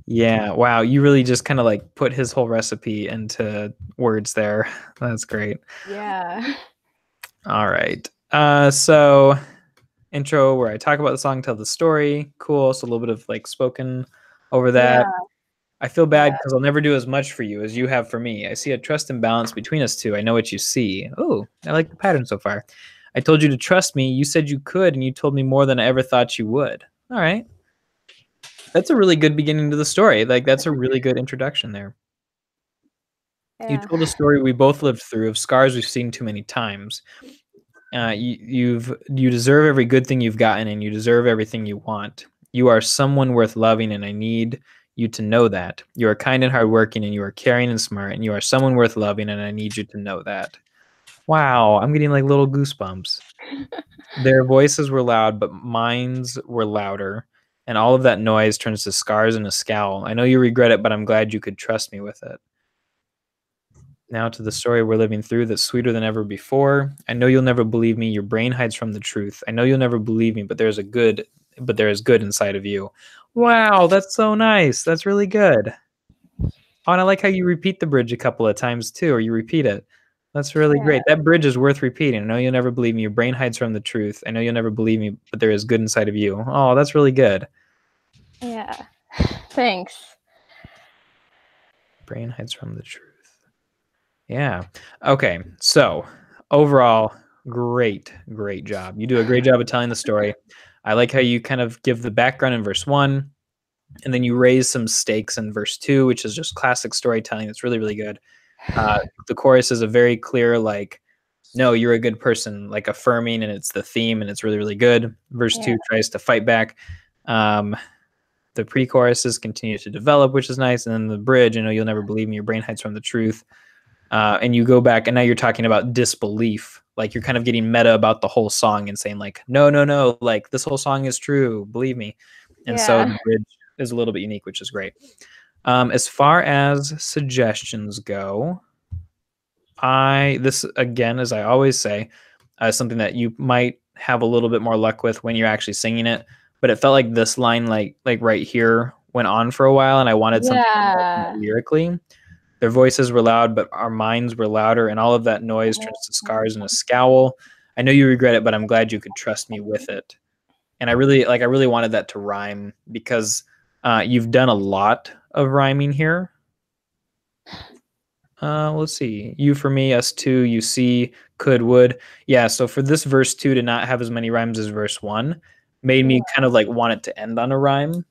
S1: Yeah, wow, you really just kind of like put his whole recipe into words there. That's great.
S3: Yeah.
S1: All right. So intro where I talk about the song, tell the story. Cool. So a little bit of like spoken over that.
S3: Yeah.
S1: I feel bad
S3: Yeah.
S1: because I'll never do as much for you as you have for me. I see a trust and balance between us two. I know what you see. Oh, I like the pattern so far. I told you to trust me. You said you could, and you told me more than I ever thought you would. All right. That's a really good beginning to the story. Like, that's a really good introduction there. You
S3: Yeah.
S1: told a story we both lived through of scars we've seen too many times. You deserve every good thing you've gotten, and you deserve everything you want. You are someone worth loving, and I need you to know that. You are kind and hardworking, and you are caring and smart, and you are someone worth loving, and I need you to know that. Wow, I'm getting like little goosebumps. Their voices were loud, but mine's were louder, and all of that noise turns to scars and a scowl. I know you regret it, but I'm glad you could trust me with it. Now to the story we're living through that's sweeter than ever before. I know you'll never believe me. Your brain hides from the truth. I know you'll never believe me, but there is good inside of you. Wow, that's so nice. That's really good. Oh, and I like how you repeat the bridge a couple of times too, or you repeat it. That's really great. That bridge is worth repeating. I know you'll never believe me. Your brain hides from the truth. I know you'll never believe me, but there is good inside of you. Oh, that's really good.
S3: Yeah. Thanks.
S1: Brain hides from the truth. Yeah. Okay. So overall, great job. You do a great job of telling the story. I like how you kind of give the background in verse 1, and then you raise some stakes in verse 2, which is just classic storytelling. It's really, really good. The chorus is a very clear, like, no, you're a good person, like affirming, and it's the theme, and it's really, really good. Verse 2 tries to fight back. The pre-choruses continue to develop, which is nice. And then the bridge, I know you'll never believe me. Your brain hides from the truth. And you go back, and now you're talking about disbelief. Like, you're kind of getting meta about the whole song and saying, like, no, like, this whole song is true. Believe me. And so the bridge is a little bit unique, which is great. As far as suggestions go, this, again, as I always say, something that you might have a little bit more luck with when you're actually singing it. But it felt like this line, like right here, went on for a while, and I wanted something more lyrically. Their voices were loud, but our minds were louder, and all of that noise turns to scars and a scowl. I know you regret it, but I'm glad you could trust me with it. And I really wanted that to rhyme because you've done a lot of rhyming here. Let's see. You for me, us two, you see, could, would. Yeah, so for this verse 2 to not have as many rhymes as verse 1 made me kind of like want it to end on a rhyme,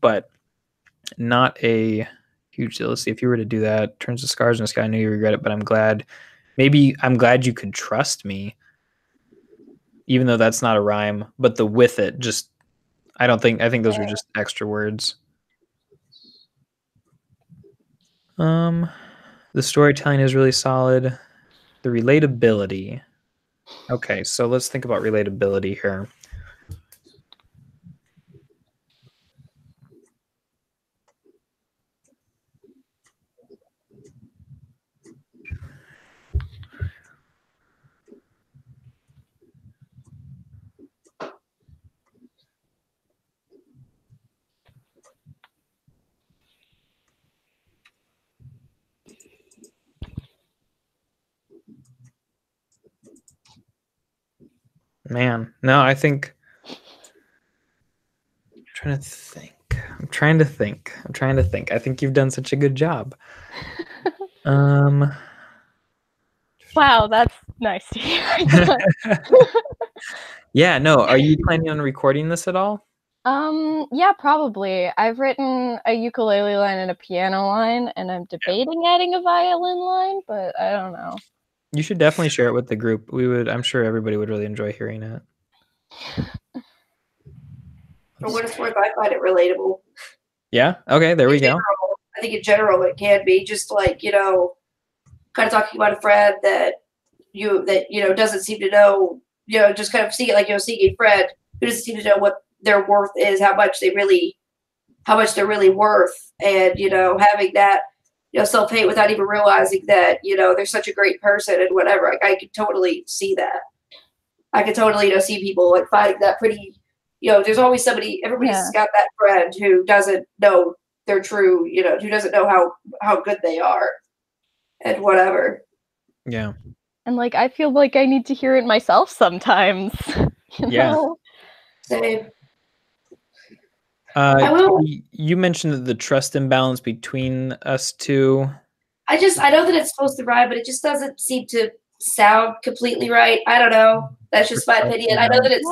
S1: but not a huge deal. Let's see, if you were to do that, turns to scars in the sky, I know you regret it, but I'm glad you could trust me, even though that's not a rhyme. But the with it, just I think those are just extra words. The storytelling is really solid. The relatability. Okay, so let's think about relatability here. Man, no, I think I'm trying to think. I'm trying to think. I think you've done such a good job.
S3: Wow, that's nice to hear.
S1: Yeah, no. Are you planning on recording this at all?
S3: Yeah, probably. I've written a ukulele line and a piano line, and I'm debating adding a violin line, but I don't know.
S1: You should definitely share it with the group. I'm sure everybody would really enjoy hearing it.
S2: For what it's worth, I find it relatable.
S1: Yeah. Okay. There we go.
S2: I think in general it can be just like, kind of talking about a friend that doesn't seem to know, just kind of seeing it like, seeing a friend who doesn't seem to know what their worth is, how much they're really worth, and having that self-hate without even realizing that they're such a great person and whatever. Like, I could totally see that. I could totally see people like finding that pretty. There's always everybody's got that friend who doesn't know their true, who doesn't know how good they are and whatever.
S1: Yeah.
S3: And like, I feel like I need to hear it myself sometimes.
S1: Yeah.
S2: Same.
S1: You mentioned the trust imbalance between us two.
S2: I know that it's supposed to rhyme, but it just doesn't seem to sound completely right. I don't know. That's just my opinion. I know that it's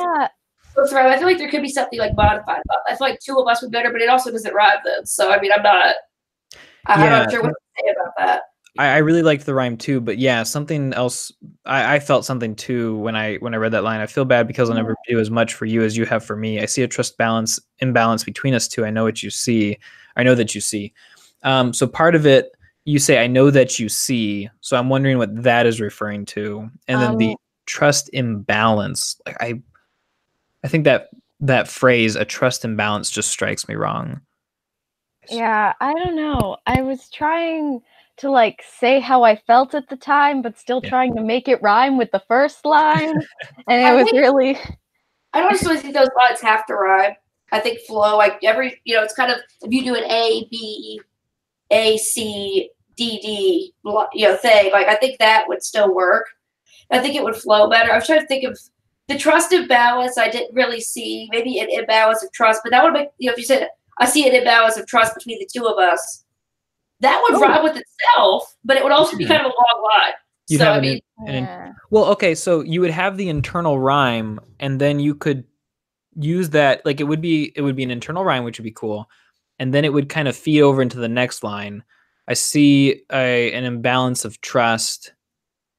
S2: supposed to rhyme. I feel like there could be something like modified about it. I feel like two of us would be better, but it also doesn't rhyme then. So I mean, I'm not sure what to say about that.
S1: I really liked the rhyme too, but yeah, something else. I felt something too when I read that line. I feel bad because I'll never do as much for you as you have for me. I see a trust imbalance between us two. I know what you see. I know that you see. So part of it, you say, I know that you see. So I'm wondering what that is referring to. And then the trust imbalance. Like I think that phrase, a trust imbalance, just strikes me wrong.
S3: Yeah, I don't know. I was trying to like say how I felt at the time, but still trying to make it rhyme with the first line. And it was really.
S2: I don't necessarily think those lines have to rhyme. I think flow, like it's kind of, if you do an A, B, A, C, D, D, thing, like I think that would still work. I think it would flow better. I was trying to think of the trust imbalance. I didn't really see maybe an imbalance of trust, but that would make, if you said, I see an imbalance of trust between the two of us, that would rhyme with itself, but it would also be kind of a long line.
S1: Well, okay, so you would have the internal rhyme, and then you could use that, like it would be an internal rhyme, which would be cool, and then it would kind of feed over into the next line. I see an imbalance of trust,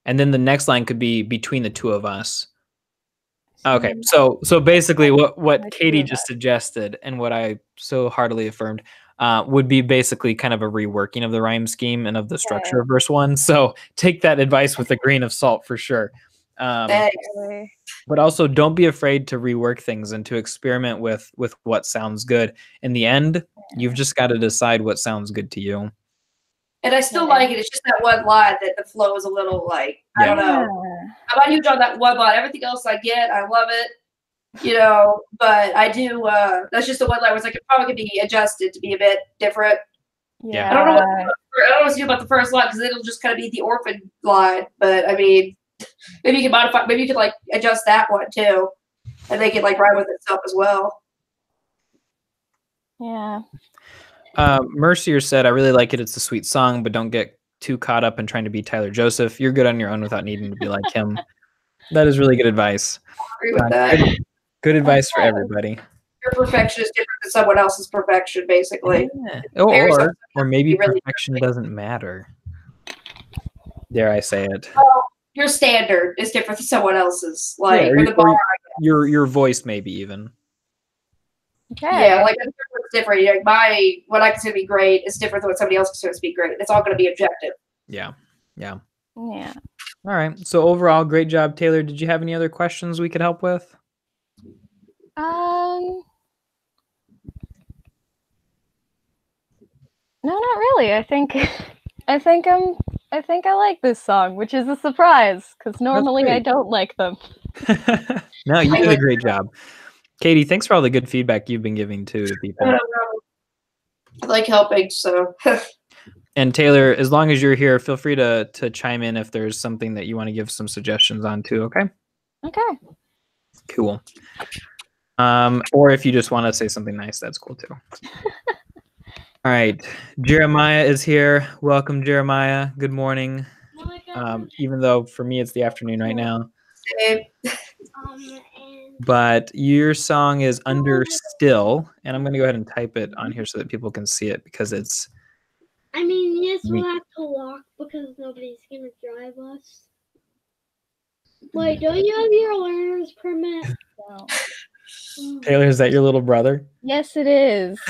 S1: and then the next line could be between the two of us. Okay, so basically what Katie just suggested and what I so heartily affirmed would be basically kind of a reworking of the rhyme scheme and of the structure of verse 1. So take that advice with a grain of salt for sure. But also don't be afraid to rework things and to experiment with what sounds good. In the end, you've just got to decide what sounds good to you.
S2: And I still like it. It's just that one line that the flow is a little like, I don't know. I'm not huge on that one line. Everything else I get, I love it. But I do, that's just the one line where it's like, it probably could be adjusted to be a bit different.
S3: Yeah.
S2: I don't know what to do about the first line because it'll just kind of be the orphan line. But I mean, maybe you can modify, maybe you could like adjust that one too and make it like rhyme with itself as well.
S3: Yeah.
S1: Mercier said, I really like it. It's a sweet song, but don't get too caught up in trying to be Tyler Joseph. You're good on your own without needing to be like him. That is really good advice.
S2: I agree with that.
S1: Good advice for everybody.
S2: Your perfection is different than someone else's perfection, basically.
S1: Yeah. Or maybe perfection doesn't matter. Dare I say it?
S2: Well, your standard is different than someone else's. Like
S1: your voice, maybe even.
S3: Okay.
S2: Yeah, like it's different. Like what I consider to be great is different than what somebody else considers to be great. It's all going to be objective.
S1: Yeah.
S3: All
S1: right. So overall, great job, Taylor. Did you have any other questions we could help with?
S3: No, not really. I think I like this song, which is a surprise because normally I don't like them.
S1: No, you did a great job. Katie, thanks for all the good feedback you've been giving to people.
S2: I like helping, so.
S1: And Taylor, as long as you're here, feel free to chime in if there's something that you want to give some suggestions on too, okay?
S3: Okay.
S1: Cool. Or if you just want to say something nice, that's cool too. All right, Jeremiah is here. Welcome, Jeremiah. Good morning. Even though for me it's the afternoon right now. But your song is Under Still, and I'm going to go ahead and type it on here so that people can see it because it's.
S4: I mean, yes, we'll have to walk because nobody's going to drive us. Wait, don't you have your learner's permit?
S3: No.
S1: Taylor, is that your little brother?
S3: Yes, it is.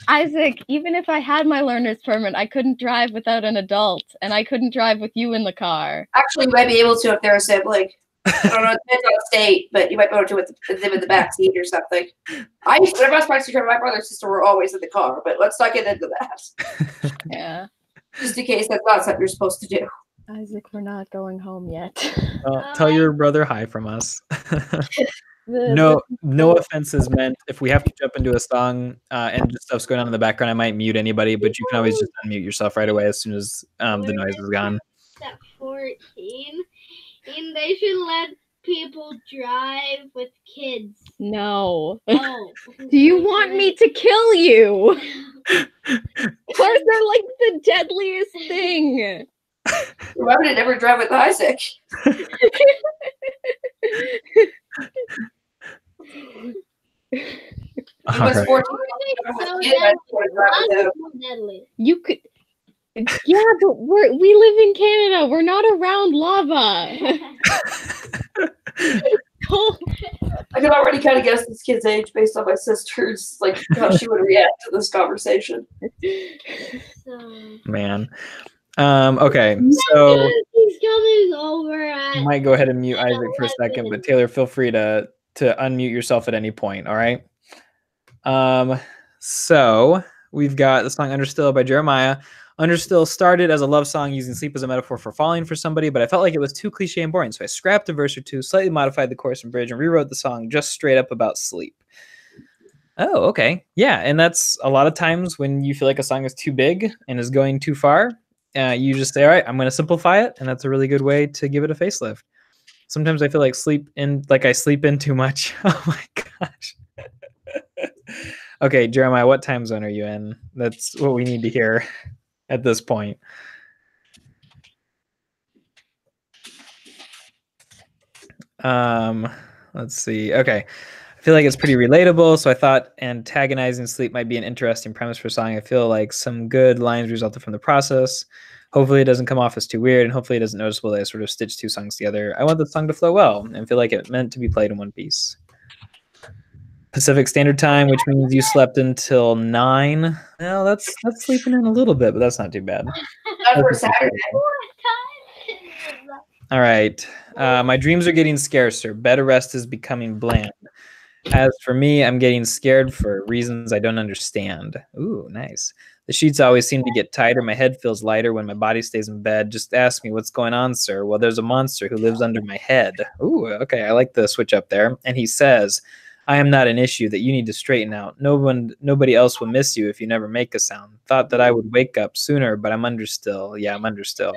S3: Isaac, even if I had my learner's permit, I couldn't drive without an adult, and I couldn't drive with you in the car.
S2: Actually, you might be able to if they're a sibling. I don't know, it depends on the state, but you might be able to with them in the back seat or something. Whenever I was practicing driving, my brother and sister were always in the car, but let's not get into that.
S3: Yeah.
S2: Just in case that's not something you're supposed to do.
S3: Isaac, we're not going home yet.
S1: Tell your brother hi from us. No offense is meant. If we have to jump into a song and just stuff's going on in the background, I might mute anybody, but you can always just unmute yourself right away as soon as the noise is gone.
S4: At 14, and they should let people drive with kids.
S3: No.
S4: Oh.
S3: Do you want me to kill you? Cars are like the deadliest thing.
S2: Why would I never drive with Isaac?
S1: All right.
S2: 14.
S4: Deadly.
S3: You could. Yeah, but we live in Canada. We're not around lava.
S2: I can already kind of guess this kid's age based on my sister's, like, how she would react to this conversation.
S1: Man. Okay, so
S4: He's coming over.
S1: I might go ahead and mute Isaac for a second, but Taylor, feel free to unmute yourself at any point, all right? So we've got the song Under Still by Jeremiah. Under Still started as a love song using sleep as a metaphor for falling for somebody, but I felt like it was too cliche and boring, so I scrapped a verse or two, slightly modified the chorus and bridge, and rewrote the song just straight up about sleep. Oh, okay. Yeah, and that's a lot of times when you feel like a song is too big and is going too far, you just say, all right, I'm going to simplify it, and that's a really good way to give it a facelift. Sometimes I feel like I sleep in too much. Oh my gosh. Okay, Jeremiah, what time zone are you in? That's what we need to hear at this point. Let's see. Okay. I feel like it's pretty relatable, so I thought antagonizing sleep might be an interesting premise for a song. I feel like some good lines resulted from the process. Hopefully it doesn't come off as too weird, and hopefully it isn't noticeable that I sort of stitched two songs together. I want the song to flow well and feel like it meant to be played in one piece. Pacific Standard Time, which means you slept until 9. Well, that's sleeping in a little bit, but that's not too bad.
S2: Not for Saturday.
S1: All right. My dreams are getting scarcer. Bed rest is becoming bland. As for me, I'm getting scared for reasons I don't understand. Ooh, nice. The sheets always seem to get tighter. My head feels lighter when my body stays in bed. Just ask me, what's going on, sir? Well, there's a monster who lives under my head. Ooh, okay. I like the switch up there. And he says, I am not an issue that you need to straighten out. Nobody else will miss you if you never make a sound. Thought that I would wake up sooner, but I'm under still. Yeah, I'm under still.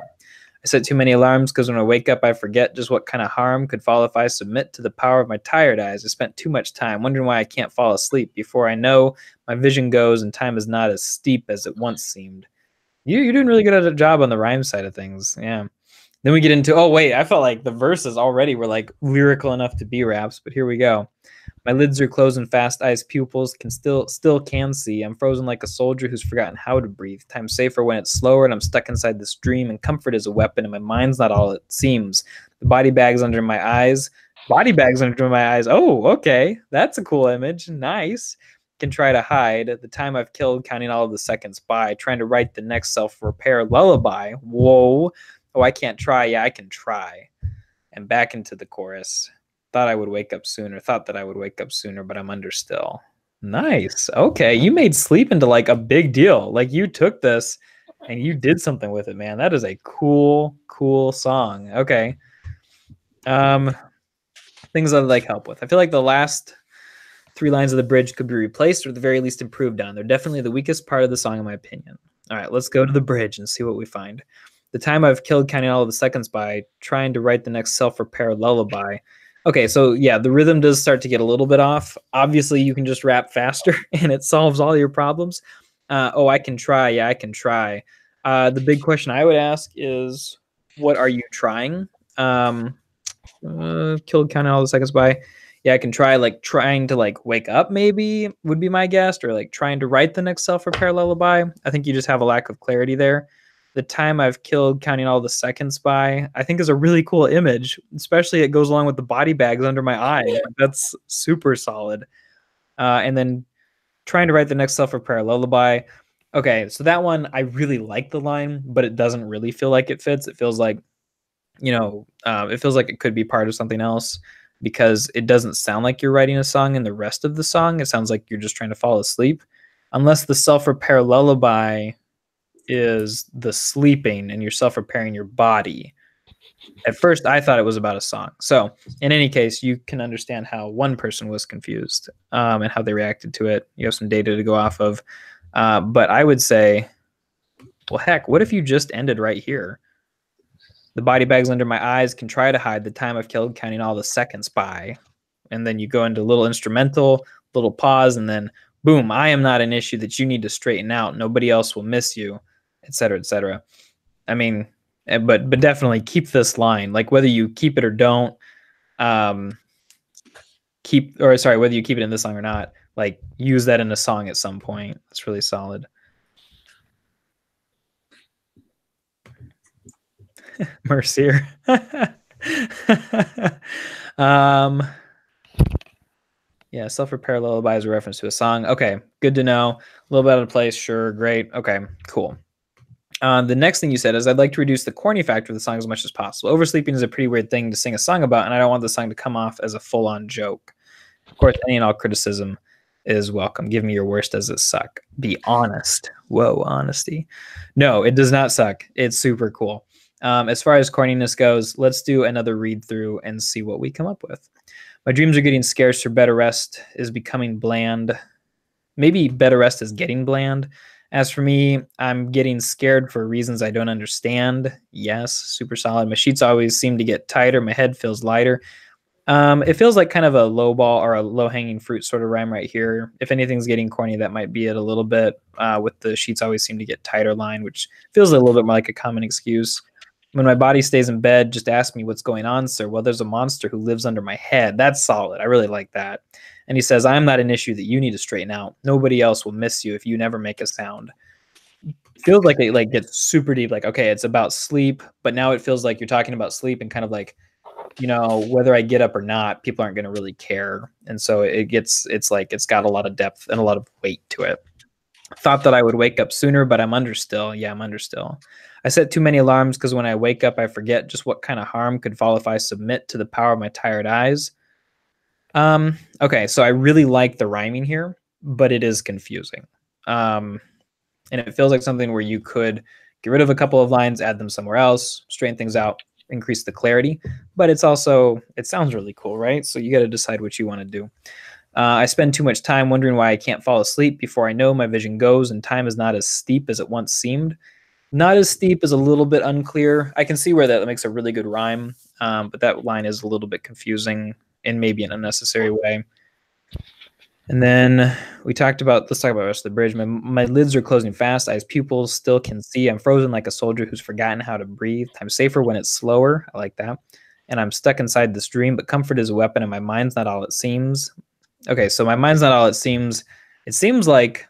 S1: I set too many alarms because when I wake up, I forget just what kind of harm could fall if I submit to the power of my tired eyes. I spent too much time wondering why I can't fall asleep. Before I know, my vision goes and time is not as steep as it once seemed. You're doing really good at a job on the rhyme side of things. Yeah. Then we get into, oh, wait, I felt like the verses already were like lyrical enough to be raps, but here we go. My lids are closing fast, eyes pupils can still can see. I'm frozen like a soldier who's forgotten how to breathe. Time's safer when it's slower, and I'm stuck inside this dream, and comfort is a weapon, and my mind's not all it seems. The body bags under my eyes. Body bags under my eyes. Oh, okay. That's a cool image. Nice. Can try to hide the time I've killed, counting all of the seconds by, trying to write the next self-repair lullaby. Whoa. Oh, I can't try. Yeah, I can try. And back into the chorus. Thought I would wake up sooner. Thought that I would wake up sooner, but I'm under still. Nice. Okay, you made sleep into like a big deal. Like you took this and you did something with it, man. That is a cool song. Okay. Things I'd like help with. I feel like the last 3 lines of the bridge could be replaced or at the very least improved on. They're definitely the weakest part of the song, in my opinion. All right, let's go to the bridge and see what we find. The time I've killed, counting all of the seconds by, trying to write the next self-repair lullaby. Okay, so yeah, the rhythm does start to get a little bit off. Obviously, you can just rap faster and it solves all your problems. Oh, I can try. Yeah, I can try. The big question I would ask is, what are you trying? Killed counting all the seconds by. Yeah, I can try like trying to like wake up maybe would be my guess, or like trying to write the next self-repair lullaby. I think you just have a lack of clarity there. The time I've killed counting all the seconds by, I think is a really cool image, especially it goes along with the body bags under my eye. That's super solid. And then trying to write the next self-repair lullaby. Okay, so that one I really like the line, but it doesn't really feel like it fits. It feels like, it feels like it could be part of something else because it doesn't sound like you're writing a song in the rest of the song. It sounds like you're just trying to fall asleep. Unless the self-repair lullaby is the sleeping and you're self-repairing your body. At first, I thought it was about a song. So in any case, you can understand how one person was confused and how they reacted to it. You have some data to go off of. But I would say, well, heck, what if you just ended right here? The body bags under my eyes can try to hide the time I've killed counting all the seconds by. And then you go into a little instrumental, little pause, and then boom, I am not an issue that you need to straighten out. Nobody else will miss you, et cetera, et cetera. I mean, but definitely keep this line, like whether you keep it or don't, whether you keep it in this song or not, like use that in a song at some point. That's really solid. Mercier. Yeah, self-repair lullaby is a reference to a song. Okay, good to know. A little bit out of place, sure, great. Okay, cool. The next thing you said is, I'd like to reduce the corny factor of the song as much as possible. Oversleeping is a pretty weird thing to sing a song about, and I don't want the song to come off as a full-on joke. Of course, any and all criticism is welcome. Give me your worst. Does it suck? Be honest. Whoa, honesty. No, it does not suck. It's super cool. As far as corniness goes, let's do another read through and see what we come up with. My dreams are getting scarcer. Better rest is becoming bland. Maybe better rest is getting bland. As for me, I'm getting scared for reasons I don't understand. Yes, super solid. My sheets always seem to get tighter. My head feels lighter. It feels like kind of a low ball or a low-hanging fruit sort of rhyme right here. If anything's getting corny, that might be it a little bit with the sheets always seem to get tighter line, which feels a little bit more like a common excuse. When my body stays in bed, just ask me what's going on, sir. Well, there's a monster who lives under my head. That's solid. I really like that. And he says, I'm not an issue that you need to straighten out. Nobody else will miss you if you never make a sound. Feels like it like gets super deep. Like, okay, it's about sleep, but now it feels like you're talking about sleep and kind of like, whether I get up or not, people aren't going to really care. And so it's like, it's got a lot of depth and a lot of weight to it. Thought that I would wake up sooner, but I'm under still. Yeah, I'm under still. I set too many alarms because when I wake up, I forget just what kind of harm could fall if I submit to the power of my tired eyes. Okay, so I really like the rhyming here, but it is confusing. And it feels like something where you could get rid of a couple of lines, add them somewhere else, straighten things out, increase the clarity. But it sounds really cool, right? So you got to decide what you want to do. I spend too much time wondering why I can't fall asleep. Before I know, my vision goes and time is not as steep as it once seemed. Not as steep is a little bit unclear. I can see where that makes a really good rhyme, but that line is a little bit confusing in maybe an unnecessary way. And then let's talk about the rest of the bridge. My lids are closing fast. Eyes pupils still can see. I'm frozen like a soldier who's forgotten how to breathe. Time's safer when it's slower. I like that. And I'm stuck inside this dream, but comfort is a weapon and my mind's not all it seems. Okay, so my mind's not all it seems. It seems like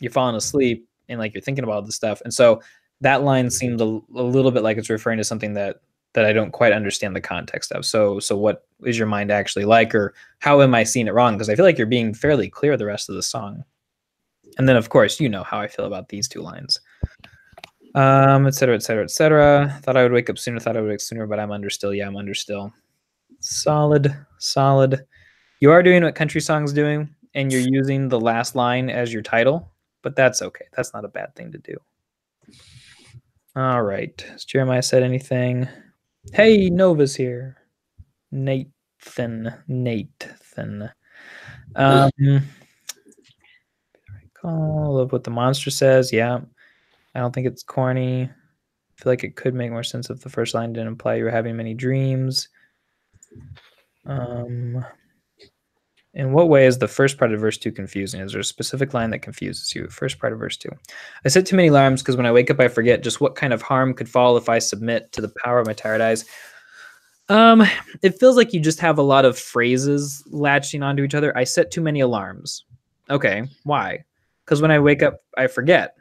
S1: you're falling asleep and like you're thinking about all this stuff. And so that line seemed a little bit like it's referring to something that I don't quite understand the context of. So what is your mind actually like, or how am I seeing it wrong? Because I feel like you're being fairly clear the rest of the song. And then, of course, you know how I feel about these two lines. Et cetera, et cetera, et cetera. Thought I would wake up sooner, but I'm under still. Yeah, I'm under still. Solid, solid. You are doing what country songs doing, and you're using the last line as your title, but that's okay. That's not a bad thing to do. All right. Has Jeremiah said anything? Hey, Nova's here. Nathan. Recall of what the monster says. Yeah. I don't think it's corny. I feel like it could make more sense if the first line didn't imply you were having many dreams. In what way is the first part of verse 2 confusing? Is there a specific line that confuses you? First part of verse 2. I set too many alarms because when I wake up, I forget just what kind of harm could fall if I submit to the power of my tired eyes. It feels like you just have a lot of phrases latching onto each other. I set too many alarms. Okay, why? Because when I wake up, I forget.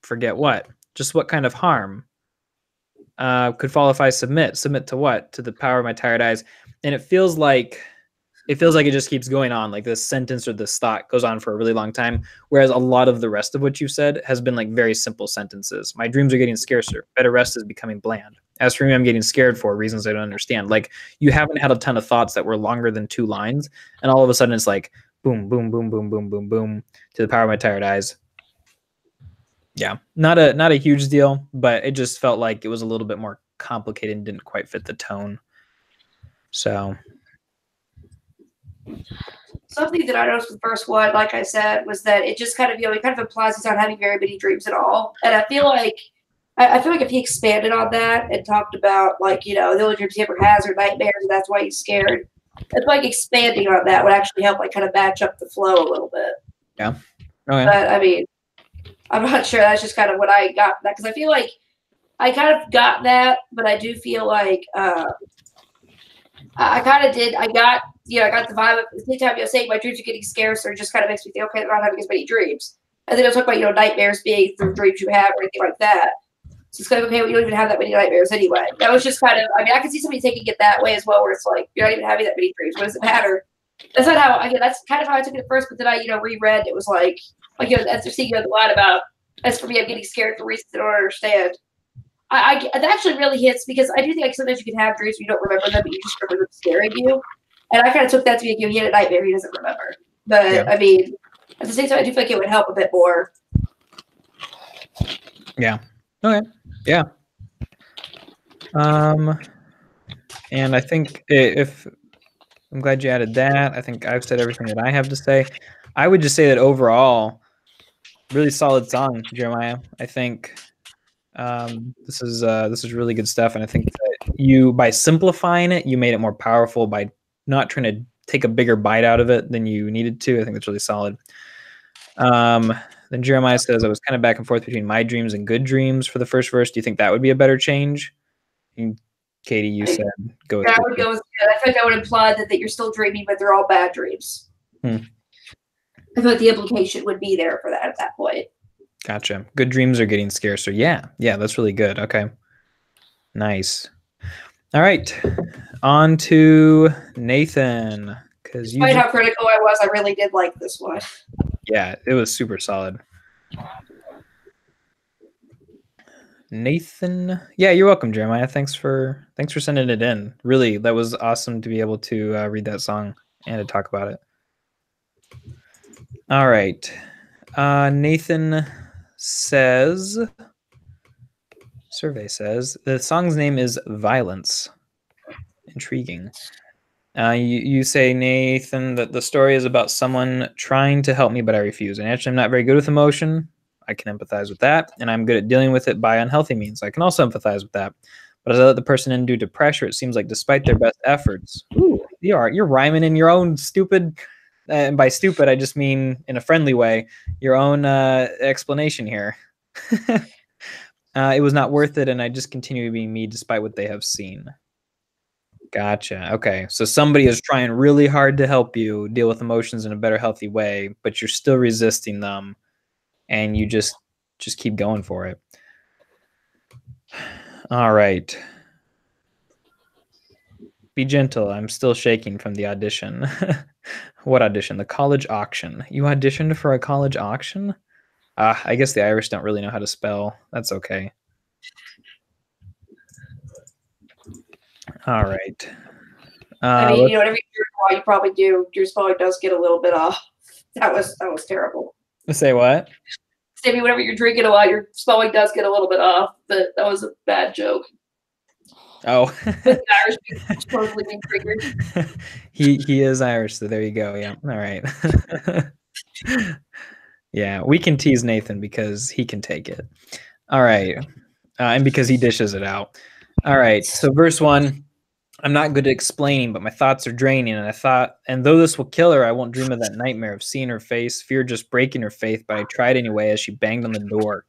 S1: Forget what? Just what kind of harm could fall if I submit. Submit to what? To the power of my tired eyes. And it feels like it just keeps going on. Like this sentence or this thought goes on for a really long time. Whereas a lot of the rest of what you said has been like very simple sentences. My dreams are getting scarcer. Better rest is becoming bland. As for me, I'm getting scared for reasons I don't understand. Like you haven't had a ton of thoughts that were longer than 2 lines. And all of a sudden it's like boom, boom, boom, boom, boom, boom, boom to the power of my tired eyes. Yeah, not a huge deal, but it just felt like it was a little bit more complicated and didn't quite fit the tone. So
S2: something that I noticed with the first one, like I said, was that it just kind of, it kind of implies he's not having very many dreams at all. And I feel like if he expanded on that and talked about like, the only dreams he ever has are nightmares and that's why he's scared. I feel like expanding on that would actually help like kind of match up the flow a little bit.
S1: Yeah. Oh, yeah.
S2: But I mean, I'm not sure. That's just kind of what I got that, because I feel like I kind of got that, but I do feel like I kind of did. I got the vibe of anytime you're saying my dreams are getting scarcer, it just kind of makes me think, okay, they're not having as many dreams. And then I was talking about nightmares being the dreams you have or anything like that. So it's kind of okay, well, you don't even have that many nightmares anyway. That was just kind of, I mean, I could see somebody taking it that way as well, where it's like you're not even having that many dreams. What does it matter? That's not how. That's kind of how I took it at first, but then I reread. It was like after seeing the line about, as for me, I'm getting scared for reasons I don't understand. That actually really hits, because I do think like sometimes you can have dreams where you don't remember them, but you just remember them scaring you. And I kind of took that to be he had a nightmare he doesn't remember. But yeah. I mean, at the same time, I do feel like it would help a bit more.
S1: Yeah. Okay. Yeah. And I think if I'm glad you added that. I think I've said everything that I have to say. I would just say that overall, really solid song, Jeremiah. I think this is really good stuff, and I think that you, by simplifying it, you made it more powerful by not trying to take a bigger bite out of it than you needed to. I think that's really solid. Then Jeremiah says, I was kind of back and forth between my dreams and good dreams for the first verse. Do you think that would be a better change? And Katie, you said go with
S2: I would go with that. I think that would imply that you're still dreaming, but they're all bad dreams. I feel like the implication would be there for that at that point.
S1: Gotcha. Good dreams are getting scarcer. Yeah, that's really good. Okay. Nice. All right. On to Nathan.
S2: Despite how critical I was, I really did like this one.
S1: Yeah, it was super solid. Nathan. Yeah, you're welcome, Jeremiah. Thanks for sending it in. Really, that was awesome to be able to read that song and to talk about it. All right. Nathan says, survey says, the song's name is Violence. Intriguing. You say, Nathan, that the story is about someone trying to help me, but I refuse. And actually, I'm not very good with emotion. I can empathize with that. And I'm good at dealing with it by unhealthy means. I can also empathize with that. But as I let the person in due to pressure, it seems like despite their best efforts, you're rhyming in your own stupid, and by stupid, I just mean in a friendly way, your own explanation here. It was not worth it, and I just continue being me despite what they have seen. Gotcha. Okay. So somebody is trying really hard to help you deal with emotions in a better, healthy way, but you're still resisting them, and you just keep going for it. All right. Be gentle. I'm still shaking from the audition. What audition? The college auction. You auditioned for a college auction? I guess the Irish don't really know how to spell. That's okay. All right.
S2: I mean, whatever you do, you probably do. Your spelling does get a little bit off. That was terrible.
S1: Say what?
S2: Maybe whenever you're drinking a lot, your spelling does get a little bit off. But that was a bad joke.
S1: Oh.
S2: With Irish people supposedly being triggered.
S1: He is Irish, so there you go. Yeah. All right. Yeah, we can tease Nathan because he can take it. All right. And because he dishes it out. All right. So verse 1. I'm not good at explaining, but my thoughts are draining. And though this will kill her, I won't dream of that nightmare of seeing her face, fear just breaking her faith. But I tried anyway as she banged on the door.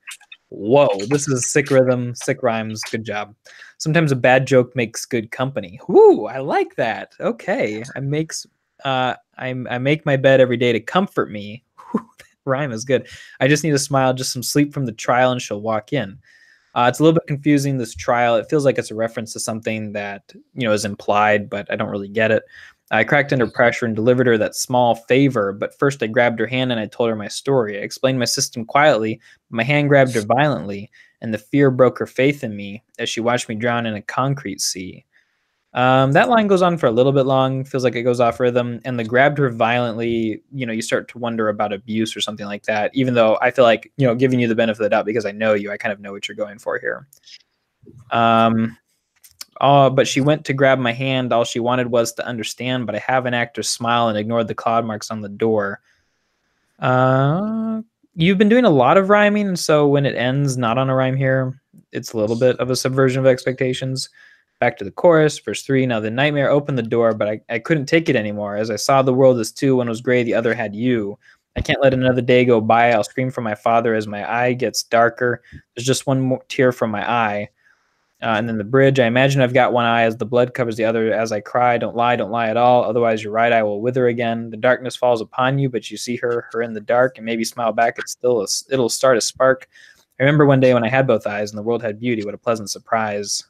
S1: Whoa, this is sick rhythm, sick rhymes. Good job. Sometimes a bad joke makes good company. Whoo, I like that. Okay, I make my bed every day to comfort me. Whew, that rhyme is good. I just need a smile, just some sleep from the trial, and she'll walk in. It's a little bit confusing, this trial. It feels like it's a reference to something that, is implied, but I don't really get it. I cracked under pressure and delivered her that small favor, but first I grabbed her hand and I told her my story. I explained my system quietly, but my hand grabbed her violently, and the fear broke her faith in me as she watched me drown in a concrete sea. That line goes on for a little bit long, feels like it goes off rhythm, and the grabbed her violently, you start to wonder about abuse or something like that, even though I feel like, giving you the benefit of the doubt because I know you, I kind of know what you're going for here. But she went to grab my hand. All she wanted was to understand, but I have an actor's smile and ignored the cloud marks on the door. You've been doing a lot of rhyming, so when it ends not on a rhyme here, it's a little bit of a subversion of expectations. Back to the chorus, verse 3. Now the nightmare opened the door, but I couldn't take it anymore. As I saw the world as two, one was gray, the other had you. I can't let another day go by. I'll scream for my father as my eye gets darker. There's just one more tear from my eye. And then the bridge. I imagine I've got one eye as the blood covers the other as I cry. Don't lie at all. Otherwise your right eye will wither again. The darkness falls upon you, but you see her in the dark, and maybe smile back. It'll start a spark. I remember one day when I had both eyes and the world had beauty. What a pleasant surprise.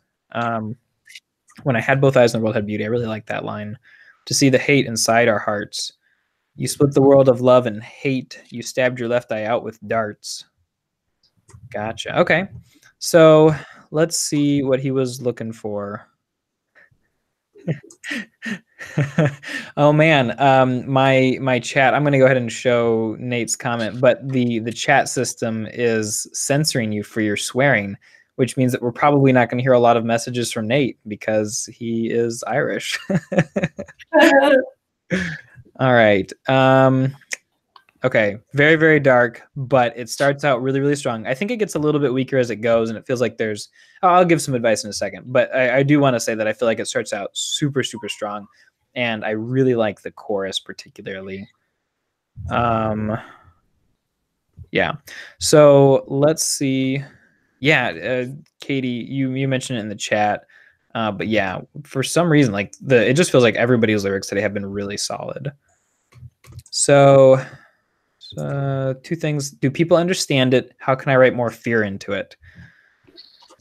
S1: When I had both eyes and the world had beauty. I really like that line. To see the hate inside our hearts. You split the world of love and hate. You stabbed your left eye out with darts. Gotcha. Okay. So let's see what he was looking for. Oh man, my chat. I'm gonna go ahead and show Nate's comment, but the chat system is censoring you for your swearing, which means that we're probably not going to hear a lot of messages from Nate because he is Irish. All right. Okay. Very, very dark, but it starts out really, really strong. I think it gets a little bit weaker as it goes, and it feels like I'll give some advice in a second, but I do want to say that I feel like it starts out super, super strong, and I really like the chorus particularly. Yeah. So let's see. Yeah, Katie, you mentioned it in the chat, but yeah, for some reason, like it just feels like everybody's lyrics today have been really solid. So, two things: do people understand it? How can I write more fear into it?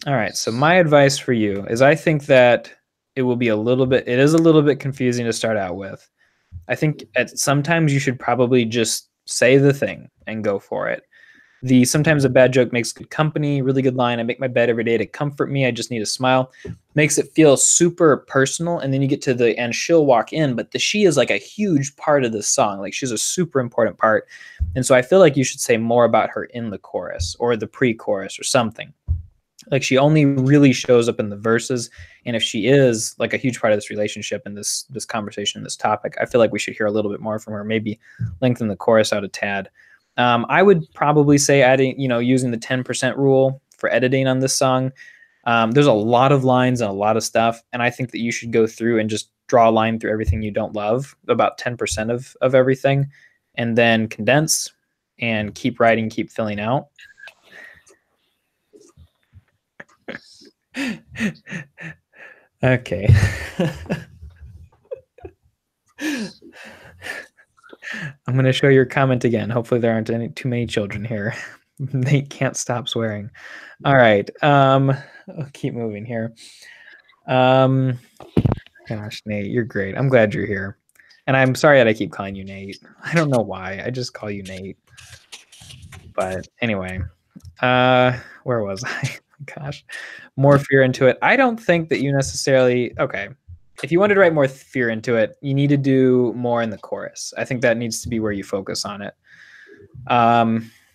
S1: All right. So my advice for you is, I think that it is a little bit confusing to start out with. I think sometimes you should probably just say the thing and go for it. Sometimes a bad joke makes good company, really good line. I make my bed every day to comfort me. I just need a smile. Makes it feel super personal. And then you get to the end, she'll walk in, but the she is like a huge part of this song. Like she's a super important part. And so I feel like you should say more about her in the chorus or the pre-chorus or something. Like she only really shows up in the verses. And if she is like a huge part of this relationship and this conversation, this topic, I feel like we should hear a little bit more from her, maybe lengthen the chorus out a tad. I would probably say adding, using the 10% rule for editing on this song. There's a lot of lines and a lot of stuff, and I think that you should go through and just draw a line through everything you don't love, about 10% of everything, and then condense and keep writing, keep filling out. Okay. I'm going to show your comment again. Hopefully there aren't too many children here. They can't stop swearing. All right. I'll keep moving here. Gosh, Nate, you're great. I'm glad you're here. And I'm sorry that I keep calling you Nate. I don't know why. I just call you Nate. But anyway, where was I? Gosh, more fear into it. I don't think that you necessarily, okay. If you wanted to write more fear into it, you need to do more in the chorus. I think that needs to be where you focus on it.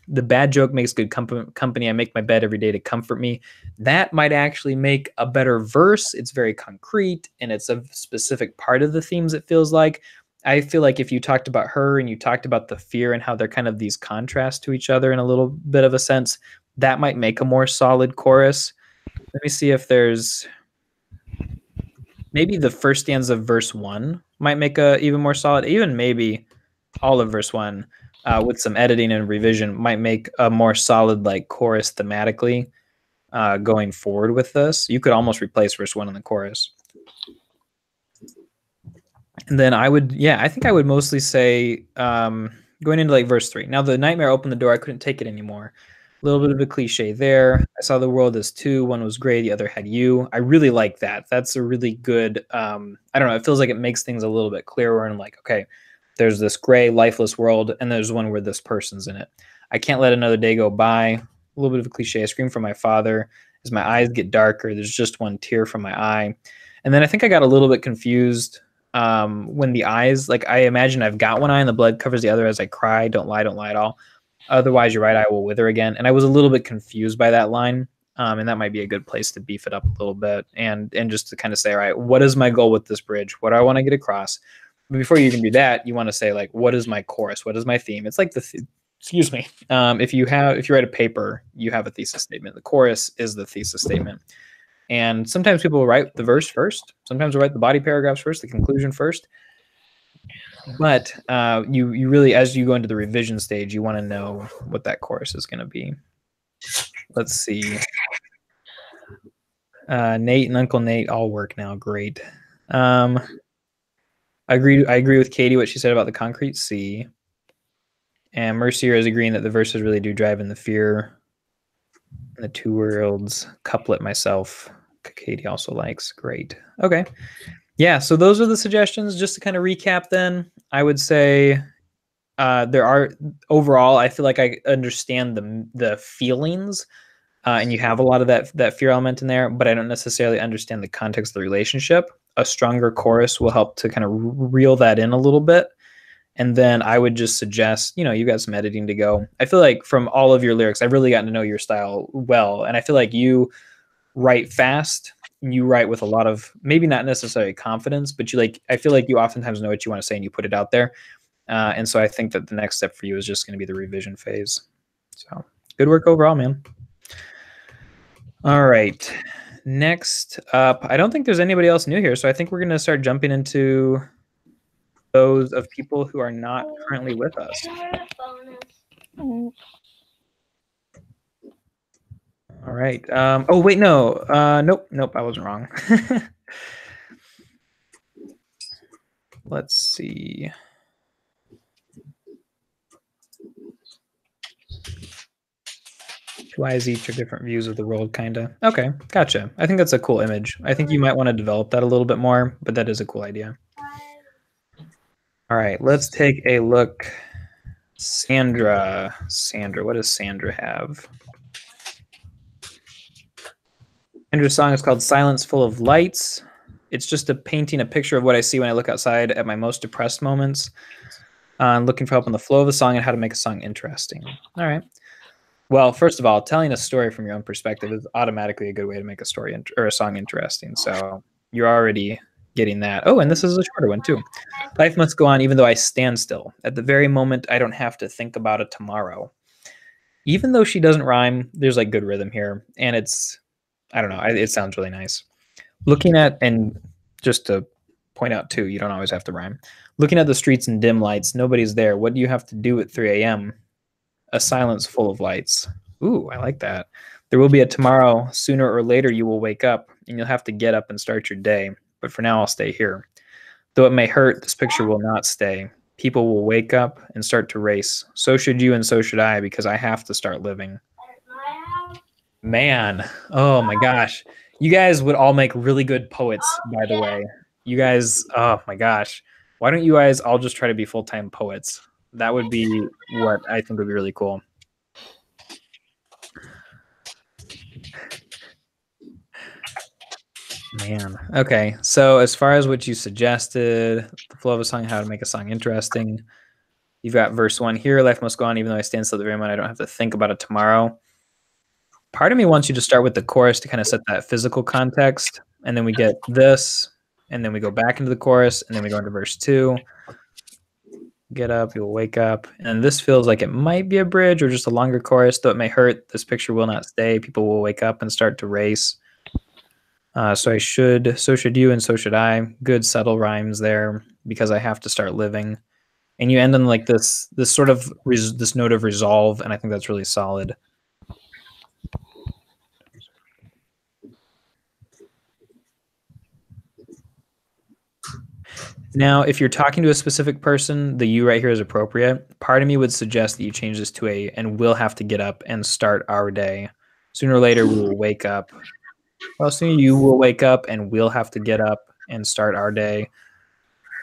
S1: The bad joke makes good company. I make my bed every day to comfort me. That might actually make a better verse. It's very concrete, and it's a specific part of the themes, it feels like. I feel like if you talked about her and you talked about the fear and how they're kind of these contrasts to each other in a little bit of a sense, that might make a more solid chorus. Let me see if there's... maybe the first stanza of verse 1 might make a even more solid, even maybe all of verse 1 with some editing and revision might make a more solid like chorus thematically going forward with this. You could almost replace verse 1 in the chorus. And then I think I would mostly say going into like verse 3. Now the nightmare opened the door, I couldn't take it anymore. A little bit of a cliche there. I saw the world as two. One was gray, the other had you. I really like that. That's a really good, I don't know, it feels like it makes things a little bit clearer and like, okay, there's this gray, lifeless world, and there's one where this person's in it. I can't let another day go by. A little bit of a cliche. I scream for my father as my eyes get darker. There's just one tear from my eye. And then I think I got a little bit confused when the eyes, like I imagine I've got one eye and the blood covers the other as I cry. Don't lie at all. Otherwise, your right eye will wither again. And I was a little bit confused by that line. And that might be a good place to beef it up a little bit and just to kind of say, all right, what is my goal with this bridge? What do I want to get across? But before you can do that, you want to say like, what is my chorus? What is my theme? It's like excuse me. If you write a paper, you have a thesis statement. The chorus is the thesis statement. And sometimes people will write the verse first. Sometimes they'll write the body paragraphs first, the conclusion first. But you really, as you go into the revision stage, you want to know what that chorus is going to be. Let's see. Nate and Uncle Nate all work now. Great. I agree with Katie, what she said about the concrete sea. And Mercier is agreeing that the verses really do drive in the fear. The two worlds couplet myself. Katie also likes. Great. Okay. Yeah, so those are the suggestions. Just to kind of recap then, I would say there are, overall, I feel like I understand the feelings and you have a lot of that fear element in there, but I don't necessarily understand the context of the relationship. A stronger chorus will help to kind of reel that in a little bit. And then I would just suggest, you got some editing to go. I feel like from all of your lyrics, I've really gotten to know your style well. And I feel like you write fast. You write with a lot of, maybe not necessarily confidence, but I feel like you oftentimes know what you want to say and you put it out there. And so I think that the next step for you is just going to be the revision phase. So good work overall, man. All right. Next up, I don't think there's anybody else new here. So I think we're going to start jumping into those of people who are not currently with us. All right. Oh, wait, no. Nope, I wasn't wrong. Let's see. Two eyes each are different views of the world, kind of. Okay, gotcha. I think that's a cool image. I think you might want to develop that a little bit more, but that is a cool idea. All right, let's take a look. Sandra, what does Sandra have? Sandra's song is called Silence Full of Lights. It's just painting a picture of what I see when I look outside at my most depressed moments. Looking for help in the flow of a song and how to make a song interesting. All right. Well, first of all, telling a story from your own perspective is automatically a good way to make a story or a song interesting. So you're already getting that. Oh, and this is a shorter one too. Life must go on even though I stand still. At the very moment, I don't have to think about it tomorrow. Even though she doesn't rhyme, there's like good rhythm here. And it's, I don't know, it sounds really nice. Looking at, and just to point out too, you don't always have to rhyme. Looking at the streets in dim lights, nobody's there. What do you have to do at 3 a.m.? A silence full of lights. Ooh, I like that. There will be a tomorrow. Sooner or later, you will wake up and you'll have to get up and start your day. But for now, I'll stay here. Though it may hurt, this picture will not stay. People will wake up and start to race. So should you and so should I, because I have to start living. Man, oh my gosh. You guys would all make really good poets, by the way. You guys, oh my gosh. Why don't you guys all just try to be full-time poets? That would be what I think would be really cool. Man. Okay. So as far as what you suggested, the flow of a song, how to make a song interesting. You've got verse 1 here. Life must go on even though I stand still at the very moment. I don't have to think about it tomorrow. Part of me wants you to start with the chorus to kind of set that physical context. And then we get this. And then we go back into the chorus. And then we go into verse 2. Get up, you'll wake up. And this feels like it might be a bridge or just a longer chorus, though it may hurt. This picture will not stay. People will wake up and start to race. So should you, and so should I. Good subtle rhymes there because I have to start living. And you end on like this sort of this note of resolve, and I think that's really solid. Now, if you're talking to a specific person, the you right here is appropriate. Part of me would suggest that you change this to a, and we'll have to get up and start our day. Sooner or later, we will wake up. Well, soon you will wake up and we'll have to get up and start our day.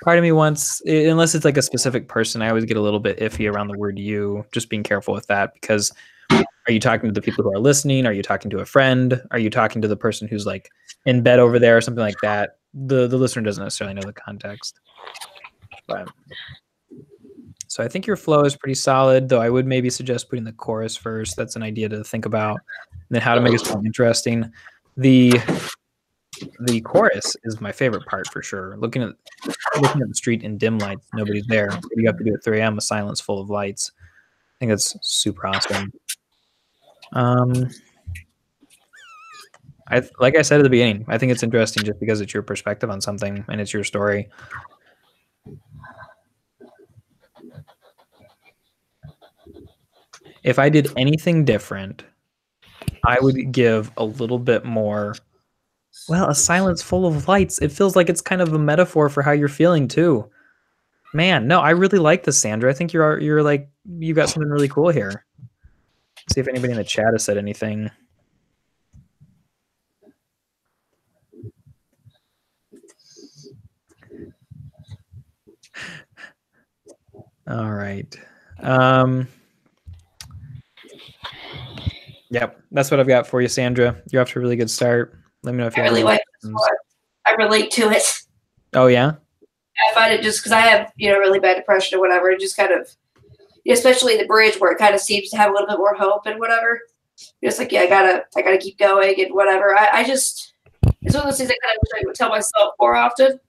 S1: Part of me wants, unless it's like a specific person, I always get a little bit iffy around the word you, just being careful with that, because are you talking to the people who are listening? Are you talking to a friend? Are you talking to the person who's like in bed over there or something like that? The listener doesn't necessarily know the context. But so I think your flow is pretty solid, though I would maybe suggest putting the chorus first. That's an idea to think about. And then how to make it sound interesting. The chorus is my favorite part for sure. Looking at the street in dim lights, nobody's there. You have to do at 3 a.m. A silence full of lights. I think that's super awesome. Like I said at the beginning, I think it's interesting just because it's your perspective on something and it's your story. If I did anything different, I would give a little bit more. Well, a silence full of lights. It feels like it's kind of a metaphor for how you're feeling too. Man, no, I really like this, Sandra. I think you're like, you got something really cool here. Let's see if anybody in the chat has said anything. All right. Yep, that's what I've got for you, Sandra. You're off to a really good start. Let me know if you
S2: really like this one. I relate to it.
S1: Oh yeah?
S2: I find it just because I have, really bad depression or whatever. It just kind of, especially the bridge where it kind of seems to have a little bit more hope and whatever. Just like, yeah, I gotta keep going and whatever. I just, it's one of those things I kind of wish I would tell myself more often.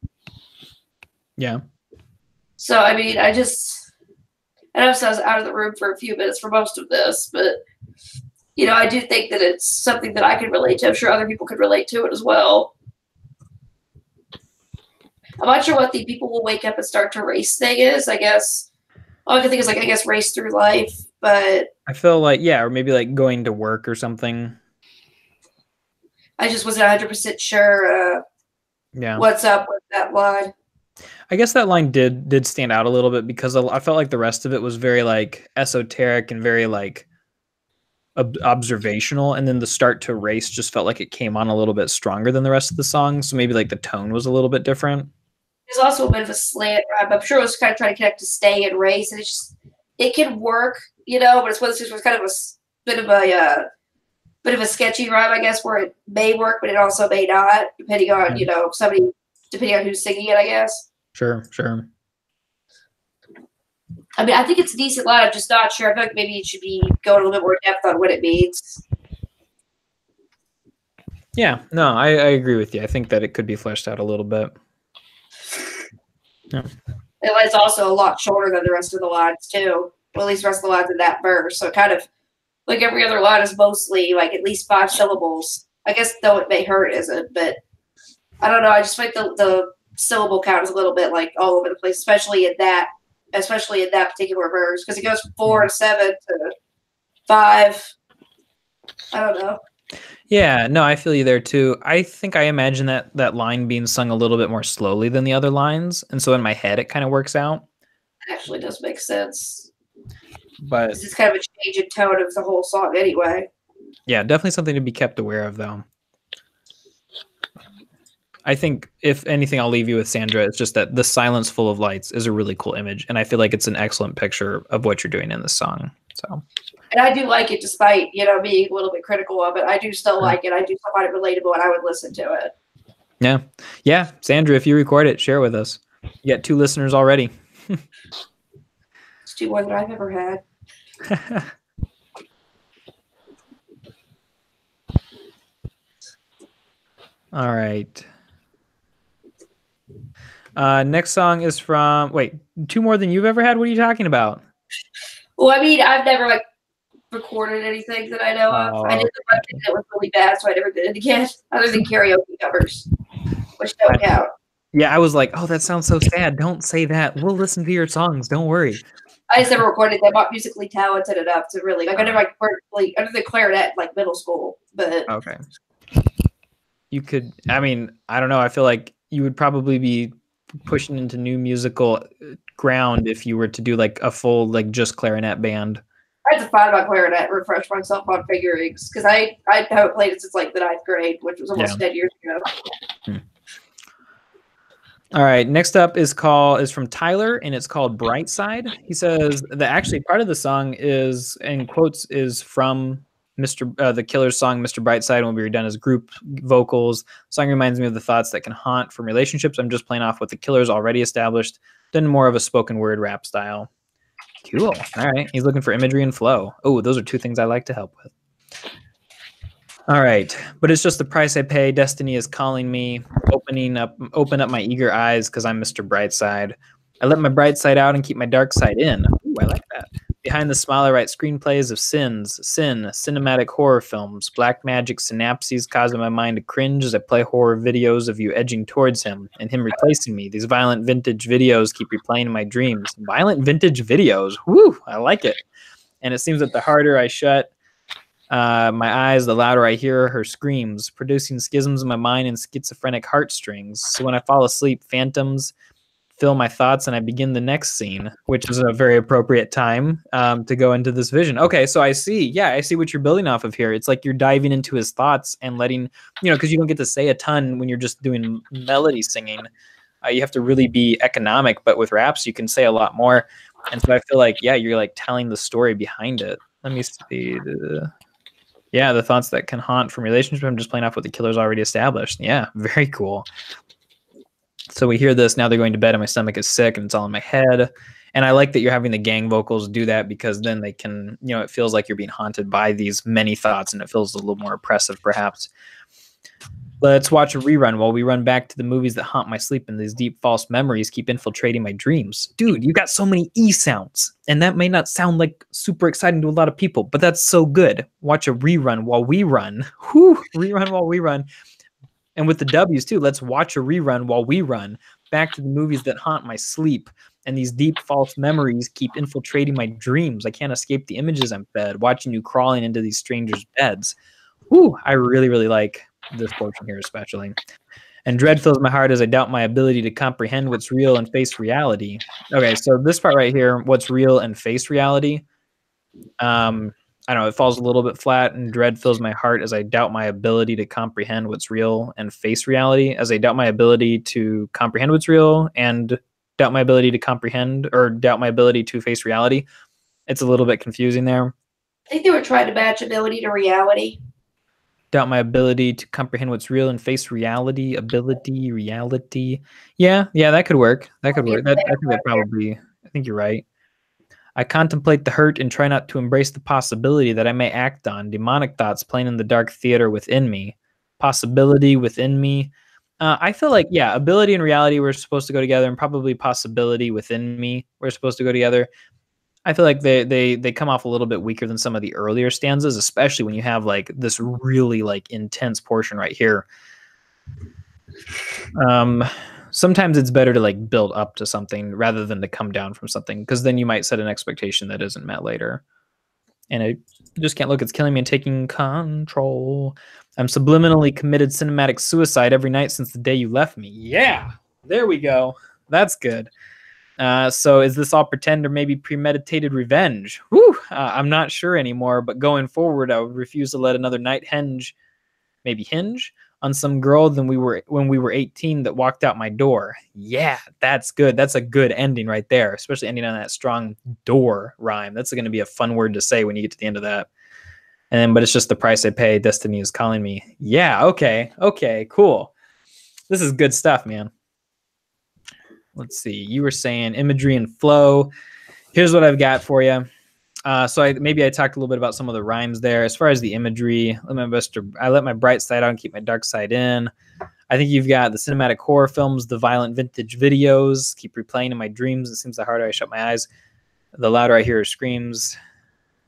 S1: Yeah.
S2: So I mean, I know I was out of the room for a few minutes for most of this, but I do think that it's something that I can relate to. I'm sure other people could relate to it as well. I'm not sure what the people will wake up and start to race thing is. I guess all I can think is race through life, but
S1: I feel like, yeah, or maybe like going to work or something.
S2: I just wasn't 100% sure what's up with that line.
S1: I guess that line did stand out a little bit because I felt like the rest of it was very like esoteric and very like observational, and then the start to race just felt like it came on a little bit stronger than the rest of the song, so maybe like the tone was a little bit different.
S2: There's also a bit of a slant rhyme. I'm sure it was kind of trying to connect to stay and race, and it can work, but it's one of those things where it's kind of a bit of a sketchy rhyme, I guess, where it may work, but it also may not, depending on depending on who's singing it, I guess.
S1: Sure.
S2: I mean, I think it's a decent line. I'm just not sure. I feel like maybe it should be going a little bit more depth on what it means.
S1: Yeah, no, I agree with you. I think that it could be fleshed out a little bit. Yeah.
S2: It's also a lot shorter than the rest of the lines, too. Well, at least the rest of the lines in that verse. So kind of like every other line is mostly like at least 5 syllables. I guess, though it may hurt, isn't, but I don't know. I just think the syllable count is a little bit like all over the place, especially in that particular verse, because it goes from 4 to 7 to 5. I don't know.
S1: Yeah, no, I feel you there too. I think I imagine that line being sung a little bit more slowly than the other lines, and so in my head it kind of works out.
S2: It actually does make sense.
S1: But
S2: it's kind of a change in tone of the whole song anyway.
S1: Yeah, definitely something to be kept aware of, though. I think, if anything, I'll leave you with, Sandra. It's just that the silence full of lights is a really cool image, and I feel like it's an excellent picture of what you're doing in this song. So,
S2: and I do like it, despite being a little bit critical of it. I do still like it. I do still find it relatable, and I would listen to it.
S1: Yeah, Sandra, if you record it, share with us. You got 2 listeners already.
S2: It's 2 more than I've ever had.
S1: All right. Next song is from, 2 more than you've ever had? What are you talking about?
S2: Well, I mean, I've never recorded anything that I know of.
S1: Oh,
S2: I did the one thing that was really bad, so I never did it again, other than karaoke covers, which don't count.
S1: Yeah, I was like, oh, that sounds so sad. Don't say that. We'll listen to your songs. Don't worry.
S2: I just never recorded them. I'm not musically talented enough to really I never like under the clarinet like middle school, but
S1: okay. You could. I mean, I don't know. I feel like you would probably be pushing into new musical ground if you were to do like a full like just clarinet band.
S2: I had to find my clarinet and refresh myself on figurings because I haven't played it since like the 9th grade, which was almost 10 years ago.
S1: All right, next up is from Tyler, and it's called Bright Side. He says that actually part of the song is, in quotes, is from the Killer's song Mr. Brightside when we were done as group vocals. The song reminds me of the thoughts that can haunt from relationships. I'm just playing off what the Killer's already established, done more of a spoken word rap style. Cool. All right, he's looking for imagery and flow. Oh, those are two things I like to help with. All right, but it's just the price I pay. Destiny is calling me, open up my eager eyes because I'm Mr. Brightside. I let my bright side out and keep my dark side in. Ooh, I like that. Behind the smile, I write screenplays of sin, cinematic horror films, black magic synapses causing my mind to cringe as I play horror videos of you edging towards him and him replacing me. These violent vintage videos keep replaying in my dreams. Violent vintage videos. Woo, I like it. And it seems that the harder I shut my eyes, the louder I hear her screams, producing schisms in my mind and schizophrenic heartstrings. So when I fall asleep, phantoms fill my thoughts and I begin the next scene, which is a very appropriate time to go into this vision. Okay, so I see what you're building off of here. It's like you're diving into his thoughts and letting, because you don't get to say a ton when you're just doing melody singing. You have to really be economic, but with raps, you can say a lot more. And so I feel like, you're like telling the story behind it. Let me see. The thoughts that can haunt from relationship. I'm just playing off what the Killer's already established. Yeah, very cool. So we hear this, now they're going to bed and my stomach is sick and it's all in my head. And I like that you're having the gang vocals do that because then they can, it feels like you're being haunted by these many thoughts and it feels a little more oppressive perhaps. Let's watch a rerun while we run back to the movies that haunt my sleep and these deep false memories keep infiltrating my dreams. Dude, you got so many E sounds and that may not sound like super exciting to a lot of people, but that's so good. Watch a rerun while we run. Whew, rerun while we run. And with the W's too, let's watch a rerun while we run back to the movies that haunt my sleep and these deep false memories keep infiltrating my dreams. I can't escape the images I'm fed, watching you crawling into these strangers' beds. Whew, I really, really like this portion here especially. And dread fills my heart as I doubt my ability to comprehend what's real and face reality. Okay, so this part right here, what's real and face reality. I don't know, it falls a little bit flat, and dread fills my heart as I doubt my ability to comprehend what's real and face reality, as I doubt my ability to comprehend what's real and doubt my ability to comprehend or doubt my ability to face reality. It's a little bit confusing there.
S2: I think they were trying to match ability to reality.
S1: Doubt my ability to comprehend what's real and face reality, reality. Yeah, that could work. That could work. I think you're right. I contemplate the hurt and try not to embrace the possibility that I may act on demonic thoughts playing in the dark theater within me. Possibility within me. I feel like, ability and reality were supposed to go together, and probably possibility within me were supposed to go together. I feel like they come off a little bit weaker than some of the earlier stanzas, especially when you have like this really like intense portion right here. Sometimes it's better to like build up to something rather than to come down from something, because then you might set an expectation that isn't met later. And I just can't look. It's killing me and taking control. I'm subliminally committed cinematic suicide every night since the day you left me. Yeah, there we go. That's good. So is this all pretend or maybe premeditated revenge? Whew, I'm not sure anymore, but going forward, I would refuse to let another night hinge on some girl when we were 18 that walked out my door. Yeah, that's good. That's a good ending right there, especially ending on that strong door rhyme. That's going to be a fun word to say when you get to the end of that. And then, but it's just the price I pay. Destiny is calling me. Yeah, okay, cool. This is good stuff, man. Let's see. You were saying imagery and flow. Here's what I've got for you. So I talked a little bit about some of the rhymes there. As far as the imagery, I let my bright side out and keep my dark side in. I think you've got the cinematic horror films, the violent vintage videos, keep replaying in my dreams. It seems the harder I shut my eyes, the louder I hear her screams.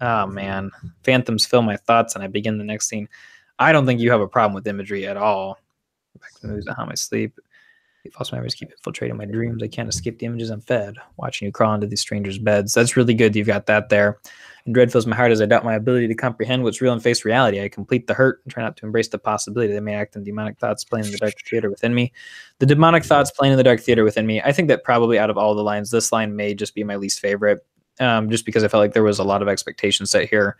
S1: Oh man, phantoms fill my thoughts, and I begin the next scene. I don't think you have a problem with imagery at all. Back to the movies, how I sleep. The false memories keep infiltrating my dreams. I can't escape the images I'm fed. Watching you crawl into these strangers' beds. That's really good. You've got that there. And dread fills my heart as I doubt my ability to comprehend what's real and face reality. I complete the hurt and try not to embrace the possibility that may act in demonic thoughts playing in the dark theater within me. The demonic thoughts playing in the dark theater within me. I think that probably out of all the lines, this line may just be my least favorite, just because I felt like there was a lot of expectation set here.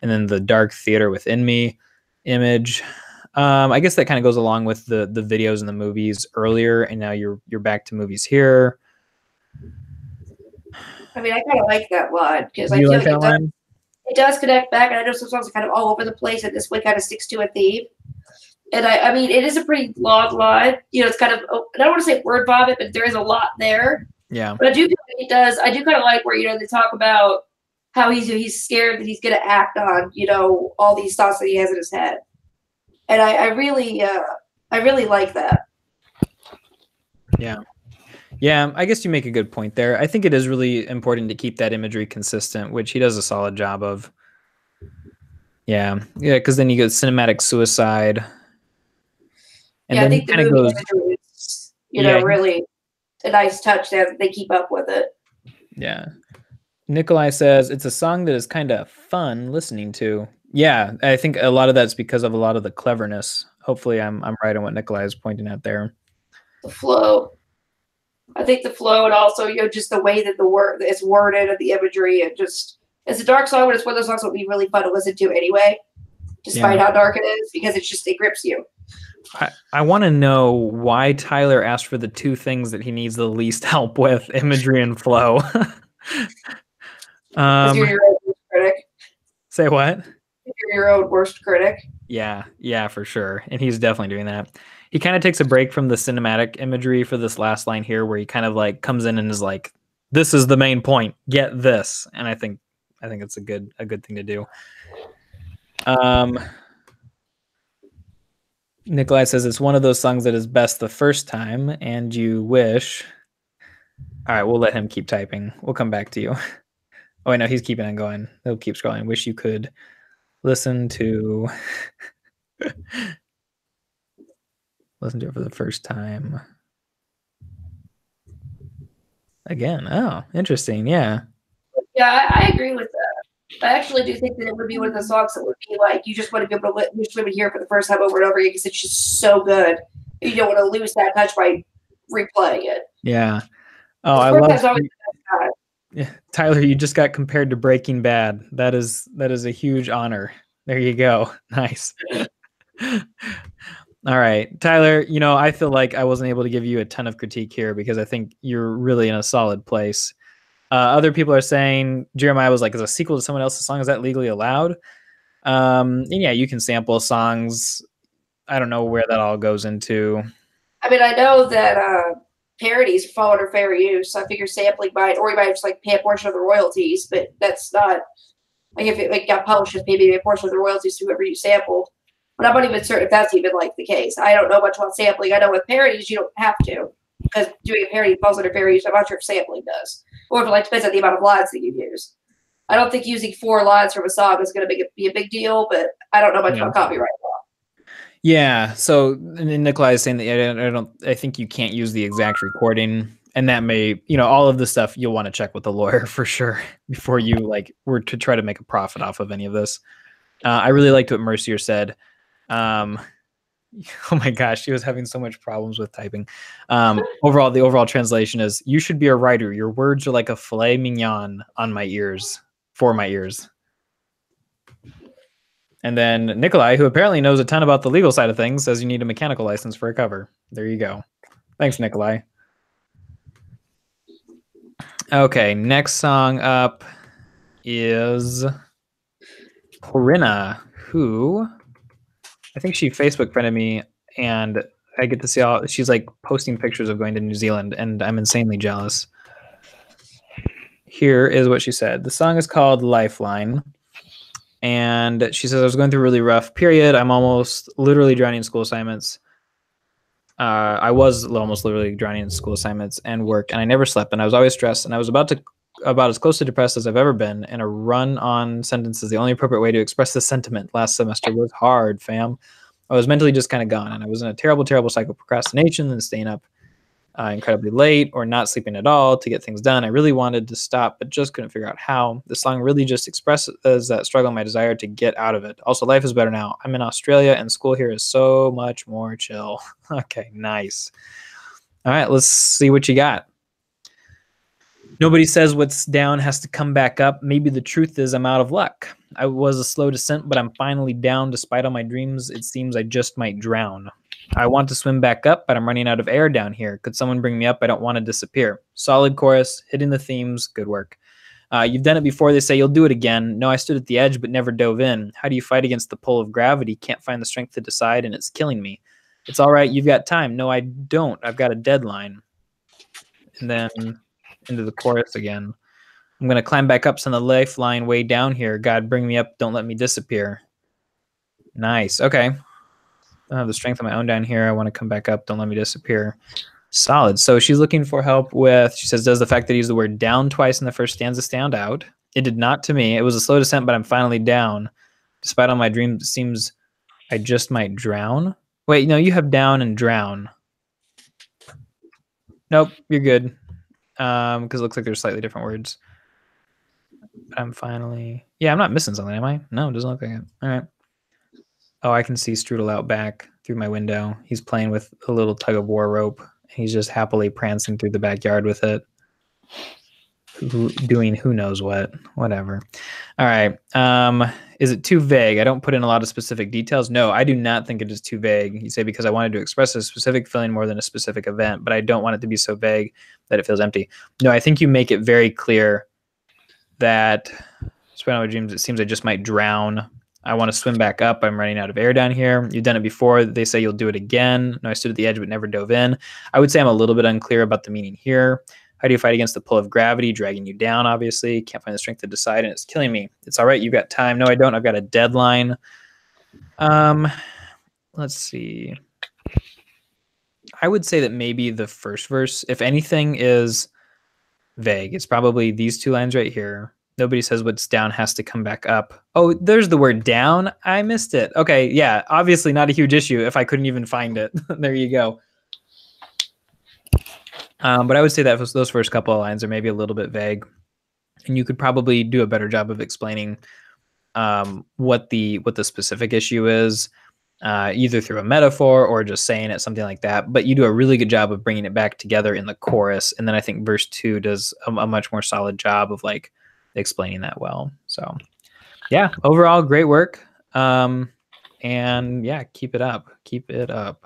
S1: And then the dark theater within me image. I guess that kind of goes along with the videos and the movies earlier, and now you're back to movies here.
S2: I mean, I kind of like that line because I
S1: You
S2: feel
S1: like
S2: like
S1: that line?
S2: it does connect back, and I know some songs are kind of all over the place, and this one kind of sticks to a theme. And I mean, it is a pretty long line. You know, it's kind of, I don't want to say word vomit, but there is a lot there.
S1: Yeah.
S2: But I do feel like it does. I do kind of like where, you know, they talk about how he's scared that he's going to act on, you know, all these thoughts that he has in his head. And I really like that.
S1: Yeah. Yeah, I guess you make a good point there. I think it is really important to keep that imagery consistent, which he does a solid job of. Yeah, because then you get cinematic suicide. And
S2: yeah,
S1: then
S2: I think the
S1: kind of
S2: movie
S1: goes,
S2: imagery is, you know, really a nice touch there that they keep up with it.
S1: Yeah. Nikolai says, it's a song that is kind of fun listening to. Yeah, I think a lot of that's because of a lot of the cleverness. Hopefully I'm right on what Nikolai is pointing out there.
S2: The flow. I think the flow, and also, you know, just the way that the word it's worded and the imagery, and just, it's a dark song, but it's one of those songs that would be really fun to listen to anyway, despite how dark it is, because it's just, it grips you.
S1: I want to know why Tyler asked for the two things that he needs the least help with, imagery and flow.
S2: You're your own worst critic.
S1: Say what?
S2: You're your own worst critic.
S1: Yeah, for sure. And he's definitely doing that. He kind of takes a break from the cinematic imagery for this last line here, where he kind of like comes in and is like, this is the main point, get this. And I think it's a good thing to do. Nikolai says it's one of those songs that is best the first time, and you wish. All right, we'll let him keep typing. We'll come back to you. Oh, wait, no, he's keeping on going. He'll keep scrolling. Wish you could listen to listen to it for the first time again. Oh, interesting. Yeah,
S2: I agree with that. I actually do think that it would be one of the songs that would be like, you just want to be able to hear it for the first time over and over again, because it's just so good. You don't want to lose that touch by replaying it.
S1: Yeah. Oh, I love. Yeah, Tyler, you just got compared to Breaking Bad. That is a huge honor. There you go. Nice. All right, Tyler, you know, I feel like I wasn't able to give you a ton of critique here because I think you're really in a solid place. Other people are saying Jeremiah was like, as a sequel to someone else's song, is that legally allowed? And yeah, you can sample songs. I don't know where that all goes into.
S2: I mean, I know that parodies fall under fair use. So I figure sampling might, or you might just like pay a portion of the royalties, but that's not, like, if it got published, maybe a portion of the royalties to whoever you sampled. But I'm not even certain if that's even like the case. I don't know much about sampling. I know with parodies you don't have to, because doing a parody falls under fair use. I'm not sure if sampling does, or if it like depends on the amount of lines that you use. I don't think using 4 lines from a song is going to be a big deal, but I don't know much about copyright law.
S1: Yeah, so Nikolai is saying that I think you can't use the exact recording, and that may, you know, all of the stuff you'll want to check with the lawyer for sure before you like were to try to make a profit off of any of this. I really liked what Mercier said. Oh my gosh, she was having so much problems with typing. The overall translation is, you should be a writer. Your words are like a filet mignon on my ears, for my ears. And then Nikolai, who apparently knows a ton about the legal side of things, says you need a mechanical license for a cover. There you go. Thanks, Nikolai. Okay, next song up is Corinna, who I think she Facebook friended me, and I get to see all, she's like posting pictures of going to New Zealand, and I'm insanely jealous. Here is what she said. The song is called Lifeline. And she says, I was going through a really rough period. I'm almost literally drowning in school assignments. I was almost literally drowning in school assignments and work, and I never slept, and I was always stressed, and I was about to about as close to depressed as I've ever been, and a run-on sentence is the only appropriate way to express this sentiment. Last semester was hard, fam. I was mentally just kind of gone, and I was in a terrible, terrible cycle of procrastination and staying up incredibly late or not sleeping at all to get things done. I really wanted to stop, but just couldn't figure out how. The song really just expresses that struggle and my desire to get out of it. Also, life is better now. I'm in Australia, and school here is so much more chill. Okay, nice. All right, let's see what you got. Nobody says what's down has to come back up. Maybe the truth is I'm out of luck. I was a slow descent, but I'm finally down. Despite all my dreams, it seems I just might drown. I want to swim back up, but I'm running out of air down here. Could someone bring me up? I don't want to disappear. Solid chorus, hitting the themes. Good work. You've done it before. They say you'll do it again. No, I stood at the edge, but never dove in. How do you fight against the pull of gravity? Can't find the strength to decide, and it's killing me. It's all right. You've got time. No, I don't. I've got a deadline. And then into the chorus again. I'm going to climb back up, send the lifeline way down here. God, bring me up. Don't let me disappear. Nice. Okay. I don't have the strength of my own down here. I want to come back up. Don't let me disappear. Solid. So she's looking for help with, she says, does the fact that he used the word down twice in the first stanza stand out? It did not to me. It was a slow descent, but I'm finally down. Despite all my dreams, it seems I just might drown. Wait, no, you have down and drown. Nope, you're good. Because it looks like there's slightly different words. But I'm finally... Yeah, I'm not missing something, am I? No, it doesn't look like it. All right. Oh, I can see Strudel out back through my window. He's playing with a little tug-of-war rope. He's just happily prancing through the backyard with it. Doing who knows what. Whatever. All right. Is it too vague? I don't put in a lot of specific details. No, I do not think it is too vague. You say because I wanted to express a specific feeling more than a specific event, but I don't want it to be so vague that it feels empty. No, I think you make it very clear that despite all my dreams, it seems I just might drown. I want to swim back up. I'm running out of air down here. You've done it before. They say you'll do it again. No, I stood at the edge but never dove in. I would say I'm a little bit unclear about the meaning here. How do you fight against the pull of gravity, dragging you down, obviously? Can't find the strength to decide, and it's killing me. It's all right. You've got time. No, I don't. I've got a deadline. Let's see. I would say that maybe the first verse, if anything, is vague. It's probably these two lines right here. Nobody says what's down has to come back up. Oh, there's the word down. I missed it. Okay, yeah, obviously not a huge issue if I couldn't even find it. There you go. But I would say that those first couple of lines are maybe a little bit vague. And you could probably do a better job of explaining what the specific issue is, either through a metaphor or just saying it, something like that. But you do a really good job of bringing it back together in the chorus. And then I think verse 2 does a much more solid job of like explaining that well. So yeah, overall great work. And yeah, keep it up. Keep it up.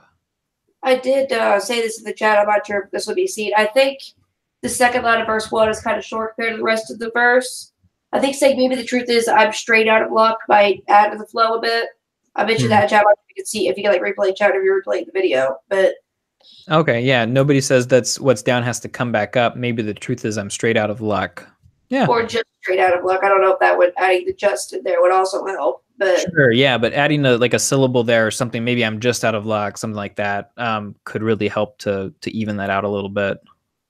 S2: I did say this in the chat. I'm not sure if this will be seen. I think the second line of verse 1 is kind of short compared to the rest of the verse. I think saying maybe the truth is I'm straight out of luck might add to the flow a bit. I mentioned that in chat. You can see if you can like replay chat if you're replaying the video. But
S1: okay, yeah. Nobody says that's what's down has to come back up. Maybe the truth is I'm straight out of luck. Yeah.
S2: Or just straight out of luck. I don't know if that would adding the just in there would also help. But
S1: sure, yeah, but adding a syllable there or something, maybe I'm just out of luck, something like that, could really help to even that out a little bit.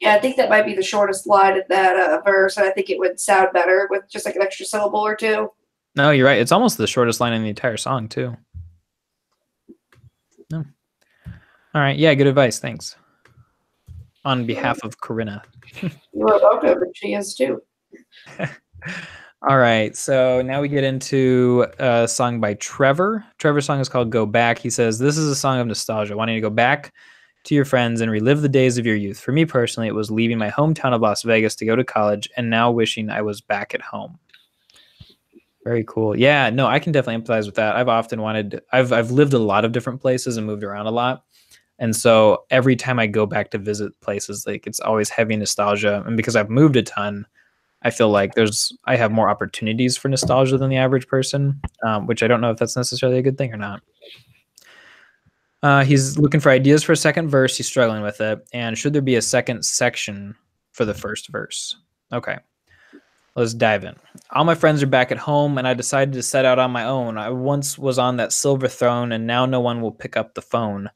S2: Yeah, I think that might be the shortest line of that verse, and I think it would sound better with just like an extra syllable or two.
S1: No, you're right. It's almost the shortest line in the entire song, too. No. All right. Yeah, good advice. Thanks. On behalf of Corinna.
S2: You are welcome, and she is too.
S1: All right. So now we get into a song by Trevor. Trevor's song is called Go Back. He says, this is a song of nostalgia, wanting to go back to your friends and relive the days of your youth. For me personally, it was leaving my hometown of Las Vegas to go to college and now wishing I was back at home. Very cool. Yeah, no, I can definitely empathize with that. I've often wanted, I've lived a lot of different places and moved around a lot. And so every time I go back to visit places, like it's always heavy nostalgia. And because I've moved a ton, I feel like I have more opportunities for nostalgia than the average person, which I don't know if that's necessarily a good thing or not. He's looking for ideas for a second verse. He's struggling with it. And should there be a second section for the first verse? Okay, let's dive in. All my friends are back at home, and I decided to set out on my own. I once was on that silver throne, and now no one will pick up the phone.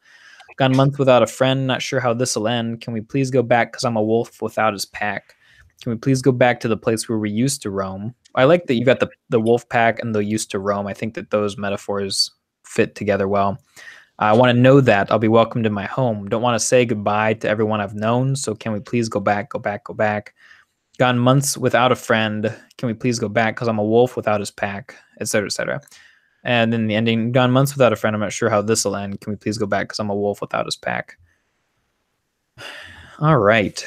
S1: Gone a month without a friend, not sure how this will end. Can we please go back because I'm a wolf without his pack? Can we please go back to the place where we used to roam? I like that you got the wolf pack and the used to roam. I think that those metaphors fit together well. I want to know that I'll be welcomed in my home. Don't want to say goodbye to everyone I've known. So can we please go back, go back, go back? Gone months without a friend. Can we please go back? Because I'm a wolf without his pack, etc., etc. And then the ending, gone months without a friend. I'm not sure how this will end. Can we please go back? Because I'm a wolf without his pack. All right.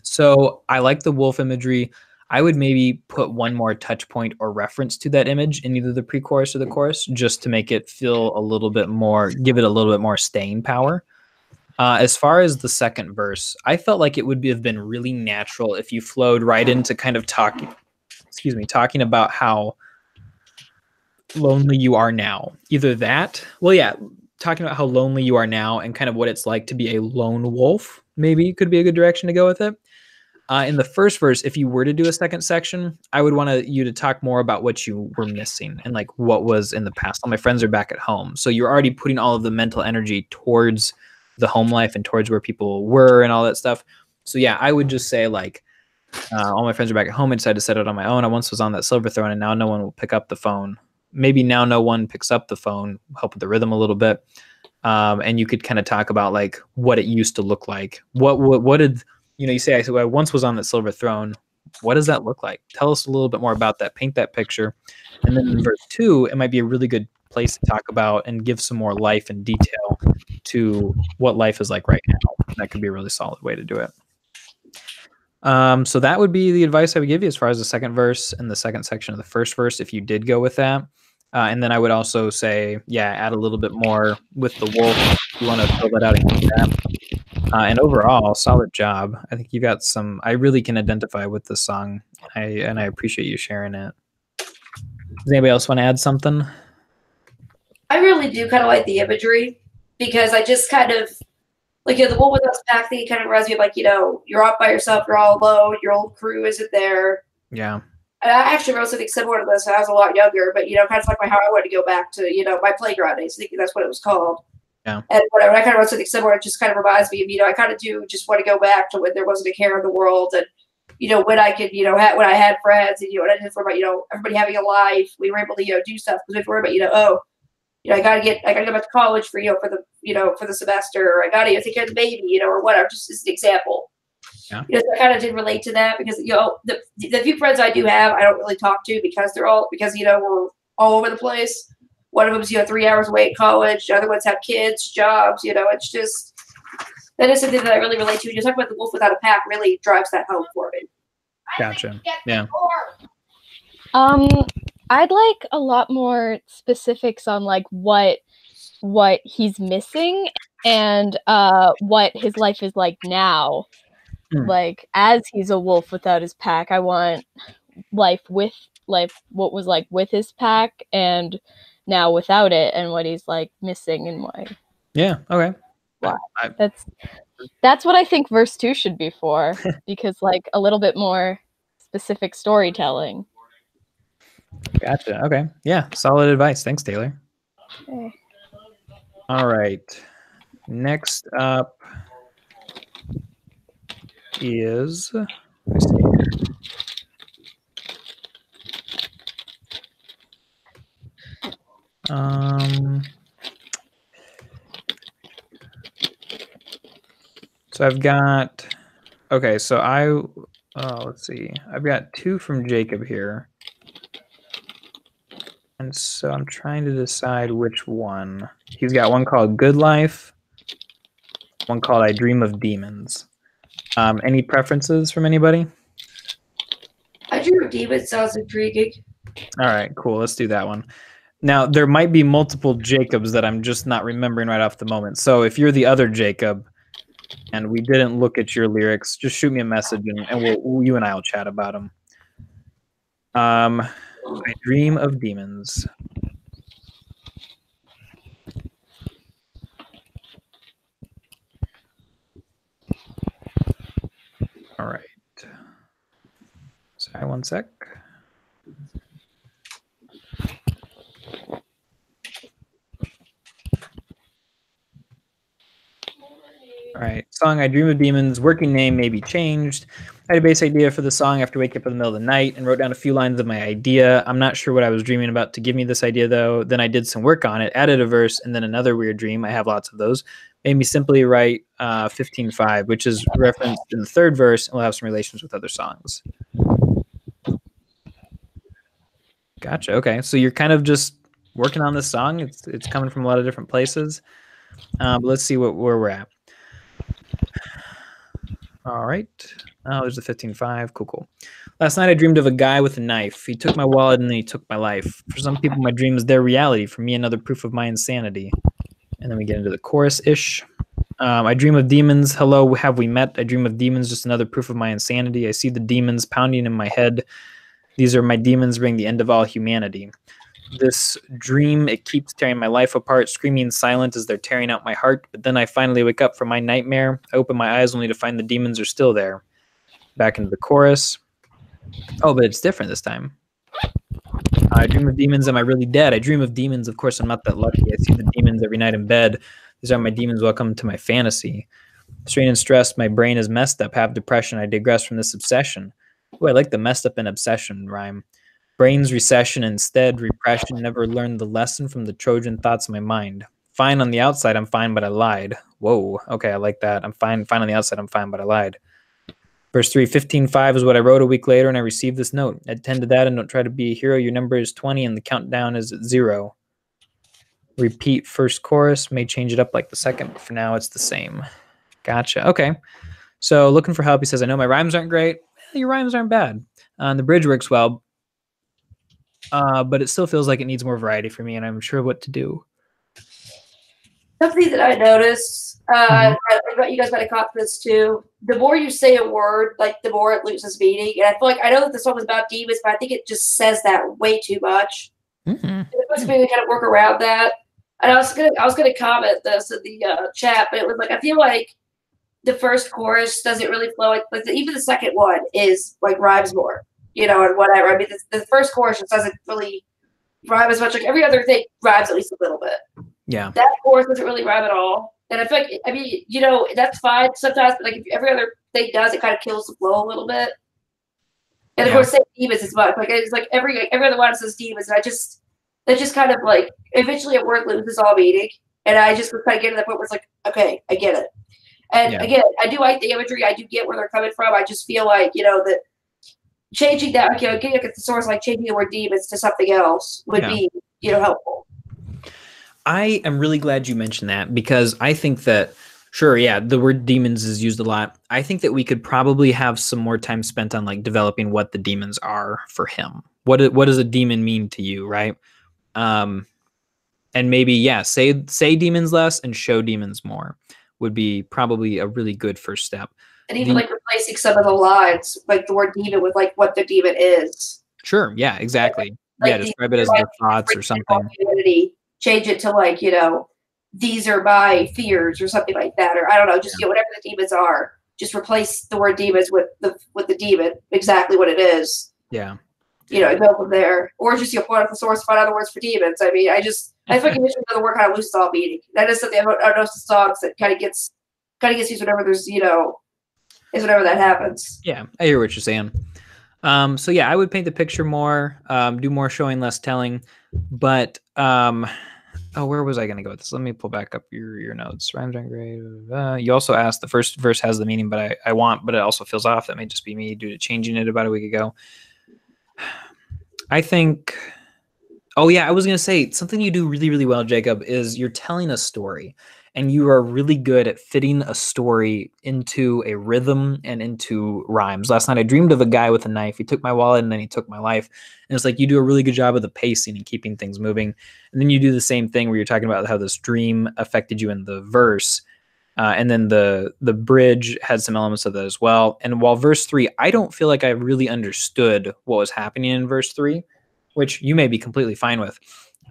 S1: So I like the wolf imagery. I would maybe put one more touch point or reference to that image in either the pre-chorus or the chorus, just to make it feel a little bit more, give it a little bit more staying power. As far as the second verse, I felt like it would have been really natural if you flowed right into kind of talking about how lonely you are now. Either that, well, yeah, talking about how lonely you are now and kind of what it's like to be a lone wolf, maybe could be a good direction to go with it. In the first verse, if you were to do a second section, I would want you to talk more about what you were missing and like what was in the past. All my friends are back at home. So you're already putting all of the mental energy towards the home life and towards where people were and all that stuff. So yeah, I would just say like, all my friends are back at home. I decided to set it on my own. I once was on that silver throne and now no one will pick up the phone. Maybe now no one picks up the phone, help with the rhythm a little bit. And you could kind of talk about like what it used to look like. What did, you say, I once was on that silver throne. What does that look like? Tell us a little bit more about that. Paint that picture. And then in verse 2, it might be a really good place to talk about and give some more life and detail to what life is like right now. That could be a really solid way to do it. So that would be the advice I would give you as far as the second verse and the second section of the first verse, if you did go with that. And then I would also say, yeah, add a little bit more with the wolf if you want to fill that out and keep that. And overall, solid job. I think you got some. I really can identify with this song, and I appreciate you sharing it. Does anybody else want to add something?
S2: I really do kind of like the imagery because I just kind of like the wolf without his pack thing kind of reminds me of like you're out by yourself, you're all alone, your old crew isn't there.
S1: Yeah.
S2: And I actually wrote something similar to this when I was a lot younger, but kind of like how I wanted to go back to my playground days. I think that's what it was called.
S1: Yeah.
S2: And whatever, I kind of wrote something similar. It just kind of reminds me of, I kind of do just want to go back to when there wasn't a care in the world and, when I could, when I had friends and, when I didn't worry about, everybody having a life, we were able to, do stuff because we didn't worry about, I gotta go back to college for, for the semester, or I gotta take care of the baby, or whatever, just as an example.
S1: Yeah.
S2: So I kind of did relate to that because, the few friends I do have, I don't really talk to because we're all over the place. One of them's, 3 hours away at college. The other ones have kids, jobs, it's just, that is something that I really relate to. Just talking about the wolf without a pack really drives that home for me.
S1: Gotcha. Yeah.
S3: I'd like a lot more specifics on like what he's missing and what his life is like now. Like as he's a wolf without his pack, I want what was like with his pack and now without it, and what he's like missing and why.
S1: Yeah. Okay.
S3: Wow. That's what I think verse 2 should be for, because like a little bit more specific storytelling.
S1: Gotcha. Okay. Yeah. Solid advice. Thanks, Taylor.
S3: Okay.
S1: All right. Next up is, let me see here. So I've got, okay, so let's see. I've got 2 from Jacob here. And so I'm trying to decide which one. He's got one called Good Life, one called I Dream of Demons. Any preferences from anybody?
S2: I Dream of Demons sounds intriguing.
S1: All right, cool. Let's do that one. Now, there might be multiple Jacobs that I'm just not remembering right off the moment. So if you're the other Jacob and we didn't look at your lyrics, just shoot me a message and you and I will chat about them. I Dream of Demons. All right. Sorry, one sec. All right, Song, I dream of demons. Working name may be changed. I had a base idea for the song after waking up in the middle of the night and wrote down a few lines of my idea. I'm not sure what I was dreaming about to give me this idea, though. Then I did some work on it, added a verse, and then another weird dream. I have lots of those. Made me simply write 15.5, which is referenced in the third verse and will have some relations with other songs. Gotcha. Okay. So you're kind of just working on this song. It's coming from a lot of different places. But let's see where we're at. All right. Oh, there's the 15.5. Cool. Last night I dreamed of a guy with a knife. He took my wallet and then he took my life. For some people, my dream is their reality. For me, another proof of my insanity. And then we get into the chorus-ish. I dream of demons. Hello, have we met? I dream of demons, just another proof of my insanity. I see the demons pounding in my head. These are my demons, bring the end of all humanity. This dream, it keeps tearing my life apart, screaming silent as they're tearing out my heart. But then I finally wake up from my nightmare. I open my eyes only to find the demons are still there. Back into the chorus. Oh, but it's different this time. I dream of demons. Am I really dead? I dream of demons. Of course, I'm not that lucky. I see the demons every night in bed. These are my demons. Welcome to my fantasy. Strained and stressed, my brain is messed up. Have depression. I digress from this obsession. Oh, I like the messed up and obsession rhyme. Brain's recession, instead repression. Never learned the lesson from the Trojan thoughts in my mind. Fine on the outside, I'm fine, but I lied. Whoa, okay, I like that. I'm fine on the outside, I'm fine, but I lied. Verse 3, 15.5 is what I wrote a week later, and I received this note. Attend to that and don't try to be a hero. Your number is 20, and the countdown is at 0. Repeat first chorus. May change it up like the second, but for now it's the same. Gotcha. Okay. So looking for help. He says, I know my rhymes aren't great. Well, your rhymes aren't bad. The bridge works well, but it still feels like it needs more variety for me, and I'm sure what to do.
S2: Something that I noticed, I bet you guys might have caught this too. The more you say a word, like the more it loses meaning. And I feel like I know that the song was about demons, but I think it just says that way too much. It was maybe kind of work around that. And I was gonna comment this in the chat, but it was like I feel like the first chorus doesn't really flow like even the second one is like rhymes more, and whatever. I mean, the first chorus just doesn't really rhyme as much. Like every other thing rhymes at least a little bit.
S1: Yeah.
S2: That chorus doesn't really rhyme at all. And I feel like, I mean, that's fine sometimes, but like if every other thing does, it kind of kills the flow a little bit. And of course, say demons as much. Like it's like every other one says demons, and that just kind of like eventually a word loses all meaning. And I just was kind of getting to the point where it's like, okay, I get it. And again, I do like the imagery. I do get where they're coming from. I just feel like, that changing that, getting at the source, like changing the word demons to something else would be, helpful.
S1: I am really glad you mentioned that because I think that, the word demons is used a lot. I think that we could probably have some more time spent on like developing what the demons are for him. What does a demon mean to you, right? And maybe, say demons less and show demons more would be probably a really good first step.
S2: And even like replacing some of the lines, like the word demon with like what the demon is.
S1: Sure. Yeah, exactly. Like describe it as their thoughts or something.
S2: Change it to like, these are my fears or something like that. Or I don't know, just whatever the demons are, just replace the word demons with the demon, exactly what it is.
S1: Yeah.
S2: Go from there. Or just point at the source, find other words for demons. I mean, I feel like eventually the word kind of loses all meaning. That is something I've noticed in songs that kind of gets used whenever there's, is whenever that happens.
S1: Yeah, I hear what you're saying. So I would paint the picture more, do more showing, less telling. But where was I going to go with this? Let me pull back up your notes. Rhymes aren't great. You also asked the first verse has the meaning, but I want, but it also feels off. That may just be me due to changing it about a week ago. I think. Oh yeah, I was going to say something you do really, really well, Jacob, is you're telling a story. And you are really good at fitting a story into a rhythm and into rhymes. Last night, I dreamed of a guy with a knife. He took my wallet and then he took my life. And it's like you do a really good job of the pacing and keeping things moving. And then you do the same thing where you're talking about how this dream affected you in the verse. And then the bridge had some elements of that as well. And while verse 3, I don't feel like I really understood what was happening in verse 3, which you may be completely fine with.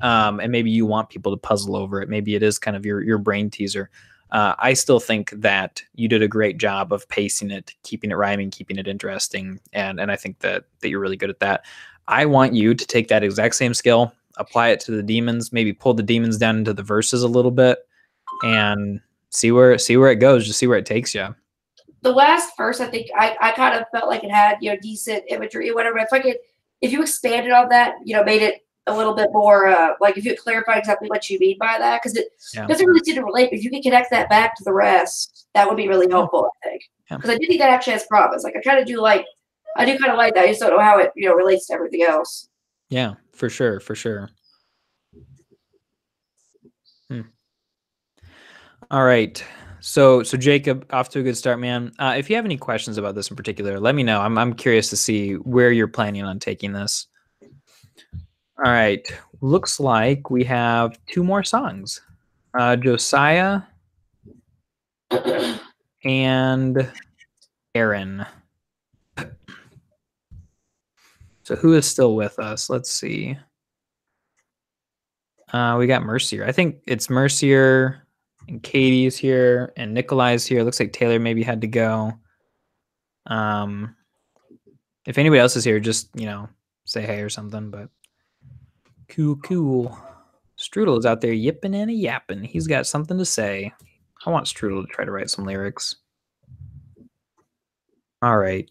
S1: And maybe you want people to puzzle over it. Maybe it is kind of your brain teaser. I still think that you did a great job of pacing it, keeping it rhyming, keeping it interesting. And I think that you're really good at that. I want you to take that exact same skill, apply it to the demons, maybe pull the demons down into the verses a little bit and see where it goes. Just see where it takes you.
S2: The last verse, I think I kind of felt like it had, you know, decent imagery or whatever. If you expanded on that, you know, made it a little bit more, like if you clarify exactly what you mean by that, because it doesn't really seem to relate, but if you can connect that back to the rest, that would be really helpful, I think. Because I do think that actually has promise. Like, I kind of do like that. I just don't know how it, you know, relates to everything else.
S1: Yeah, for sure. All right. So Jacob, off to a good start, man. If you have any questions about this in particular, let me know. I'm curious to see where you're planning on taking this. All right. Looks like we have 2 more songs. Josiah and Aaron. So who is still with us? Let's see. We got Mercier. I think it's Mercier and Katie's here and Nikolai's here. Looks like Taylor maybe had to go. If anybody else is here, just, you know, say hey or something, but cool. Strudel is out there yipping and a yapping. He's got something to say. I want Strudel to try to write some lyrics. All right.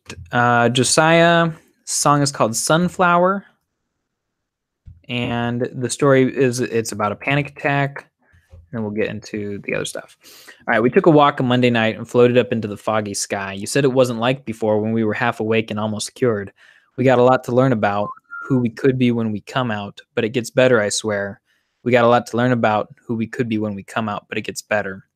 S1: Josiah, song is called Sunflower. And the story is, it's about a panic attack. And we'll get into the other stuff. All right. We took a walk on Monday night and floated up into the foggy sky. You said it wasn't like before when we were half awake and almost cured. We got a lot to learn about who we could be when we come out, but it gets better, I swear. We got a lot to learn about who we could be when we come out, but it gets better.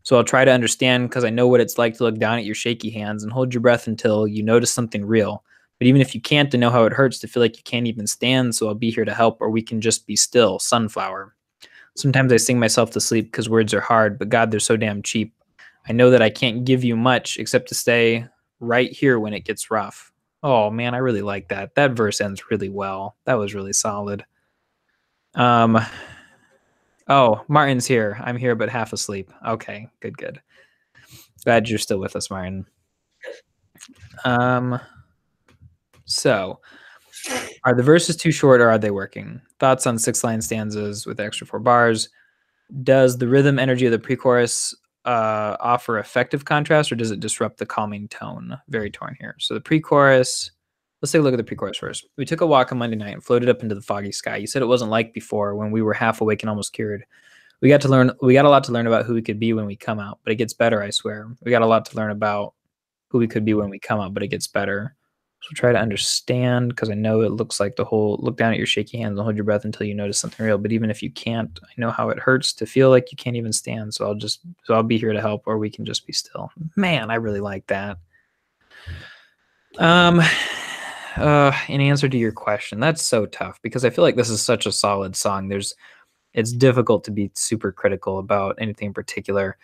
S1: So I'll try to understand because I know what it's like to look down at your shaky hands and hold your breath until you notice something real. But even if you can't, to know how it hurts to feel like you can't even stand, so I'll be here to help, or we can just be still. Sunflower. Sometimes I sing myself to sleep because words are hard, but God, they're so damn cheap. I know that I can't give you much except to stay right here when it gets rough. Oh, man, I really like that. That verse ends really well. That was really solid. Oh, Martin's here. I'm here, but half asleep. Okay, good. Glad you're still with us, Martin. So, are the verses too short or are they working? Thoughts on 6-line stanzas with extra 4 bars. Does the rhythm energy of the pre-chorus offer effective contrast, or does it disrupt the calming tone? Very torn here. So the pre-chorus, let's take a look at the pre-chorus first. We took a walk on Monday night and floated up into the foggy sky. You said it wasn't like before when we were half awake and almost cured. We got a lot to learn about who we could be when we come out, but it gets better, I swear. We got a lot to learn about who we could be when we come out, but it gets better. So try to understand, because I know it looks like the whole look down at your shaky hands and hold your breath until you notice something real. But even if you can't, I know how it hurts to feel like you can't even stand. So I'll be here to help, or we can just be still. Man, I really like that. In answer to your question, that's so tough because I feel like this is such a solid song. It's difficult to be super critical about anything in particular.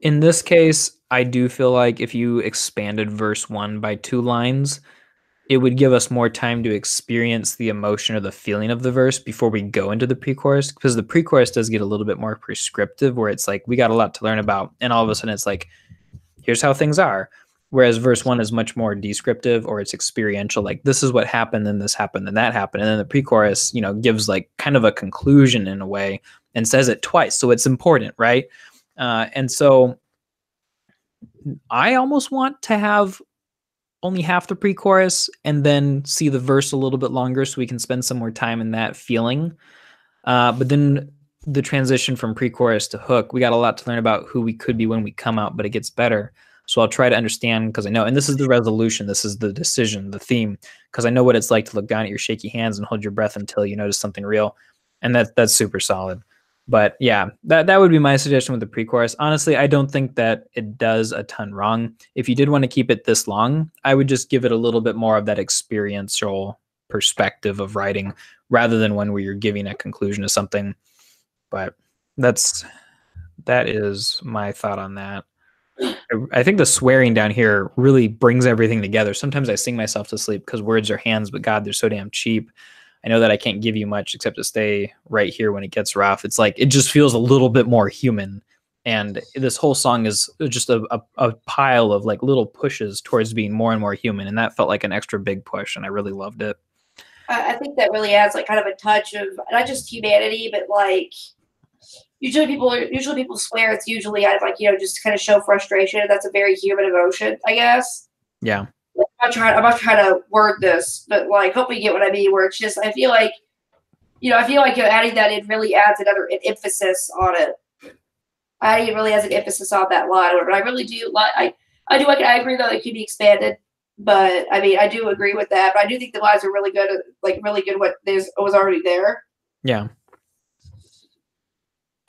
S1: In this case, I do feel like if you expanded verse 1 by 2 lines, it would give us more time to experience the emotion or the feeling of the verse before we go into the pre-chorus, because the pre-chorus does get a little bit more prescriptive, where it's like, we got a lot to learn about, and all of a sudden it's like, here's how things are. Whereas verse 1 is much more descriptive, or it's experiential, like this is what happened, then this happened, then that happened. And then the pre-chorus, you know, gives like kind of a conclusion in a way and says it twice. So it's important, right? And so I almost want to have only half the pre-chorus and then see the verse a little bit longer so we can spend some more time in that feeling. But then the transition from pre-chorus to hook, we got a lot to learn about who we could be when we come out, but it gets better. So I'll try to understand, because I know, and this is the resolution, this is the decision, the theme, because I know what it's like to look down at your shaky hands and hold your breath until you notice something real. And that's super solid. But yeah, that would be my suggestion with the pre-chorus. Honestly, I don't think that it does a ton wrong. If you did want to keep it this long, I would just give it a little bit more of that experiential perspective of writing rather than one where you're giving a conclusion to something. But that is my thought on that. I think the swearing down here really brings everything together. Sometimes I sing myself to sleep because words are hands, but God, they're so damn cheap. I know that I can't give you much except to stay right here when it gets rough. It's like, it just feels a little bit more human. And this whole song is just a pile of like little pushes towards being more and more human. And that felt like an extra big push. And I really loved it.
S2: I think that really adds like kind of a touch of not just humanity, but like usually people swear. It's usually out of like just to kind of show frustration. That's a very human emotion, I guess.
S1: Yeah.
S2: I'm not trying to word this, but like hopefully you get what I mean. Where it's just I feel like adding that in really adds an emphasis on it. I think it really has an emphasis on that line. But I really do like I agree that it could be expanded, but I mean I do agree with that. But I do think the lines are really good, really good. What was already there.
S1: Yeah.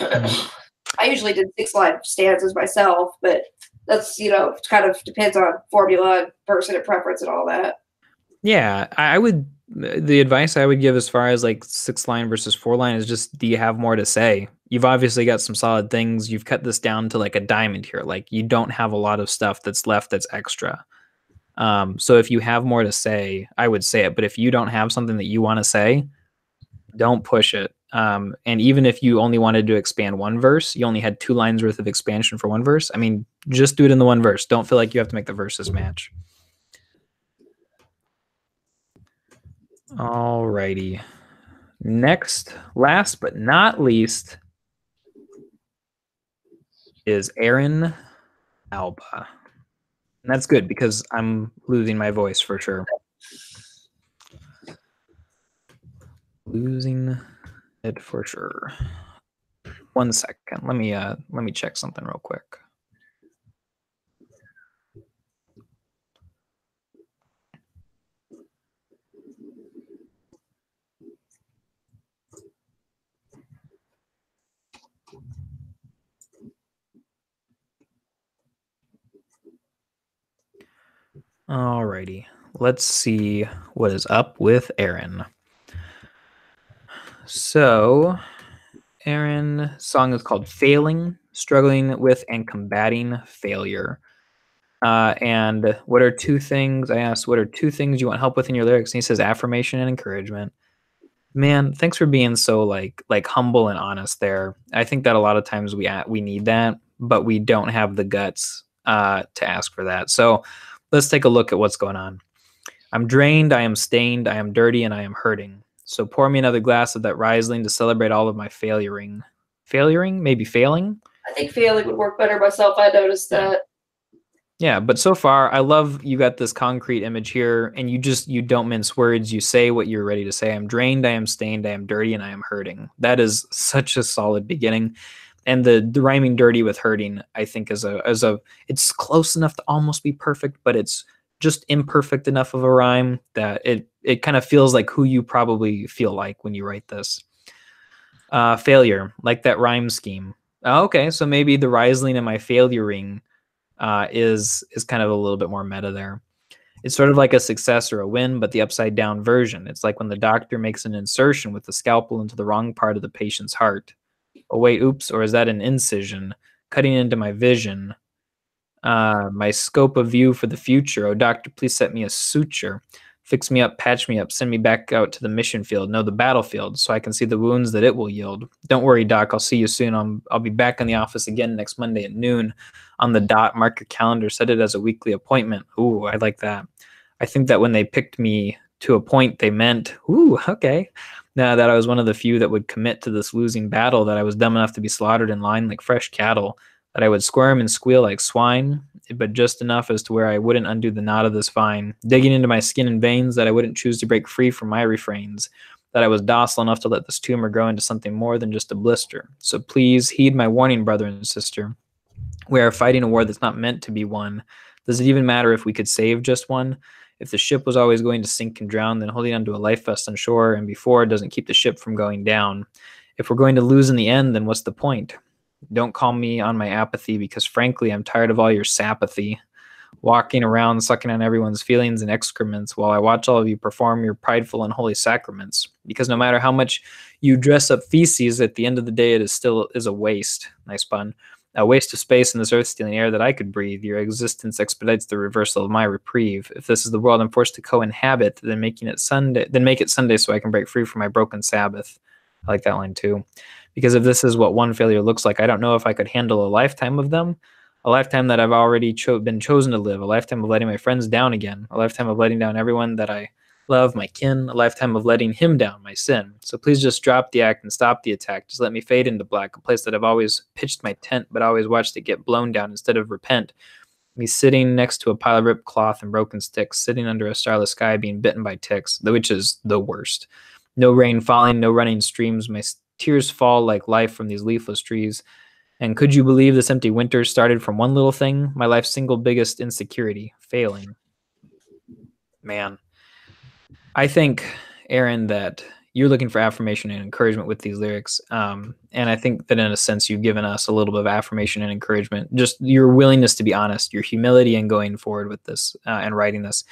S2: I usually did 6-line stanzas myself, but that's kind of depends on formula and person and preference and all that.
S1: Yeah, I would. The advice I would give as far as like 6-line versus 4-line is just, do you have more to say? You've obviously got some solid things. You've cut this down to like a diamond here. Like you don't have a lot of stuff that's left that's extra. So if you have more to say, I would say it. But if you don't have something that you want to say, don't push it. And even if you only wanted to expand one verse, you only had 2 lines worth of expansion for one verse. I mean, just do it in the one verse. Don't feel like you have to make the verses match. Alrighty. Next, last but not least, is Aaron Alba. And that's good because I'm losing my voice for sure. Losing it for sure. 1 second. Let me check something real quick. Alrighty, let's see what is up with Aaron. So, Aaron's song is called Failing, Struggling with and Combating Failure. And what are 2 things? I asked, what are 2 things you want help with in your lyrics? And he says affirmation and encouragement. Man, thanks for being so like humble and honest there. I think that a lot of times we need that, but we don't have the guts to ask for that. So let's take a look at what's going on. I'm drained, I am stained, I am dirty, and I am hurting. So pour me another glass of that Riesling to celebrate all of my failuring. Failuring? Maybe failing?
S2: I think failing would work better myself. I noticed that.
S1: Yeah, but so far, I love you got this concrete image here, and you don't mince words. You say what you're ready to say. I'm drained, I am stained, I am dirty, and I am hurting. That is such a solid beginning. And the rhyming dirty with hurting, I think, it's close enough to almost be perfect, but it's just imperfect enough of a rhyme that it kind of feels like who you probably feel like when you write this. Failure, like that rhyme scheme. Okay, so maybe the Riesling and my failuring is kind of a little bit more meta there. It's sort of like a success or a win, but the upside down version. It's like when the doctor makes an insertion with the scalpel into the wrong part of the patient's heart. Oh, wait, oops, or is that an incision? Cutting into my vision. My scope of view for the future. Oh, doctor, please set me a suture. Fix me up, patch me up, send me back out to the mission field, no, the battlefield, so I can see the wounds that it will yield. Don't worry, doc, I'll see you soon. I'll be back in the office again next Monday at noon. On the dot, mark your calendar, set it as a weekly appointment. Ooh, I like that. I think that when they picked me to a point, they meant, ooh, okay. Now that I was one of the few that would commit to this losing battle, that I was dumb enough to be slaughtered in line like fresh cattle, that I would squirm and squeal like swine, but just enough as to where I wouldn't undo the knot of this vine, digging into my skin and veins, that I wouldn't choose to break free from my refrains, that I was docile enough to let this tumor grow into something more than just a blister. So please heed my warning, brother and sister. We are fighting a war that's not meant to be won. Does it even matter if we could save just one? If the ship was always going to sink and drown, then holding onto a life vest on shore and before doesn't keep the ship from going down. If we're going to lose in the end, then what's the point? Don't call me on my apathy, because frankly, I'm tired of all your sapathy. Walking around sucking on everyone's feelings and excrements while I watch all of you perform your prideful and holy sacraments. Because no matter how much you dress up feces, at the end of the day, it is still a waste. Nice pun. A waste of space in this earth-stealing air that I could breathe. Your existence expedites the reversal of my reprieve. If this is the world I'm forced to co-inhabit, then make it Sunday so I can break free from my broken Sabbath. I like that line too. Because if this is what one failure looks like, I don't know if I could handle a lifetime of them. A lifetime that I've already been chosen to live. A lifetime of letting my friends down again. A lifetime of letting down everyone that I love, my kin, a lifetime of letting him down, my sin. So please just drop the act and stop the attack. Just let me fade into black, a place that I've always pitched my tent, but always watched it get blown down instead of repent. Me sitting next to a pile of ripped cloth and broken sticks, sitting under a starless sky, being bitten by ticks, which is the worst. No rain falling, no running streams. My tears fall like life from these leafless trees. And could you believe this empty winter started from one little thing? My life's single biggest insecurity, failing. Man, I think, Aaron, that you're looking for affirmation and encouragement with these lyrics. And I think that in a sense, you've given us a little bit of affirmation and encouragement. Just your willingness to be honest, your humility in going forward with this and writing this.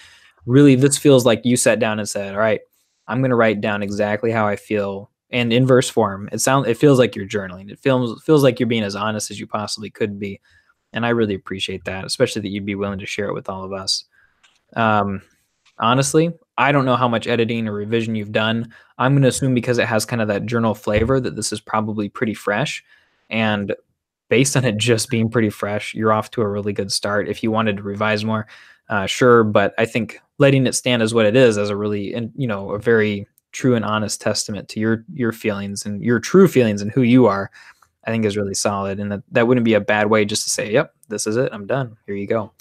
S1: Really, this feels like you sat down and said, all right, I'm going to write down exactly how I feel. And in verse form, it feels like you're journaling. It feels like you're being as honest as you possibly could be. And I really appreciate that, especially that you'd be willing to share it with all of us. Honestly, I don't know how much editing or revision you've done. I'm going to assume because it has kind of that journal flavor that this is probably pretty fresh. And based on it just being pretty fresh, you're off to a really good start. If you wanted to revise more, sure. But I think letting it stand as what it is as a really, a very true and honest testament to your feelings and your true feelings and who you are, I think is really solid. And that wouldn't be a bad way just to say, yep, this is it. I'm done. Here you go.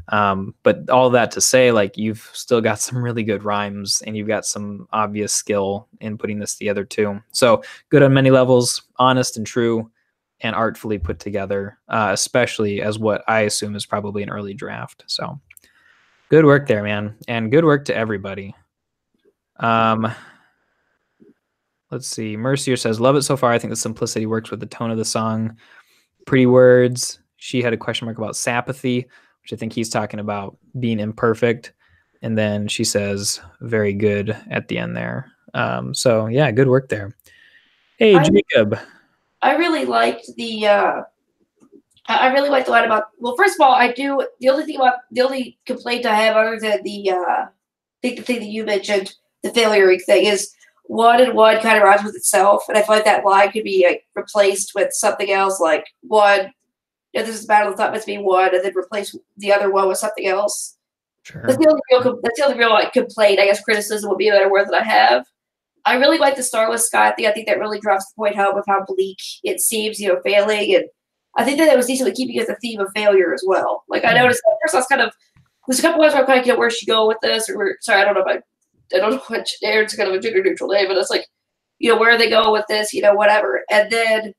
S1: But all that to say, like, you've still got some really good rhymes and you've got some obvious skill in putting this together too. So good on many levels, honest and true and artfully put together, especially as what I assume is probably an early draft. So good work there, man. And good work to everybody. Let's see. Mercier says, love it so far. I think the simplicity works with the tone of the song. Pretty words. She had a question mark about sapathy, which I think he's talking about being imperfect. And then she says, very good at the end there. So yeah, good work there. Hey, Jacob.
S2: I really liked the line about, well, first of all, the only complaint I have other than the thing that you mentioned, the failure thing, is one and one kind of rhymes with itself. And I feel like that line could be like replaced with something else, like one, this is Battle of the Thought must be one, and then replace the other one with something else.
S1: Sure.
S2: That's the only real like complaint, I guess criticism would be a better word that I have. I really like the starless sky. I think that really drops the point home of how bleak it seems, failing. And I think that was decently keeping as a theme of failure as well. Like I noticed at first I was there's a couple ones where I'm kind of, where's she going with this? Sorry, I don't know what Aaron's kind of a gender neutral name, but it's like, where are they going with this? Whatever. And then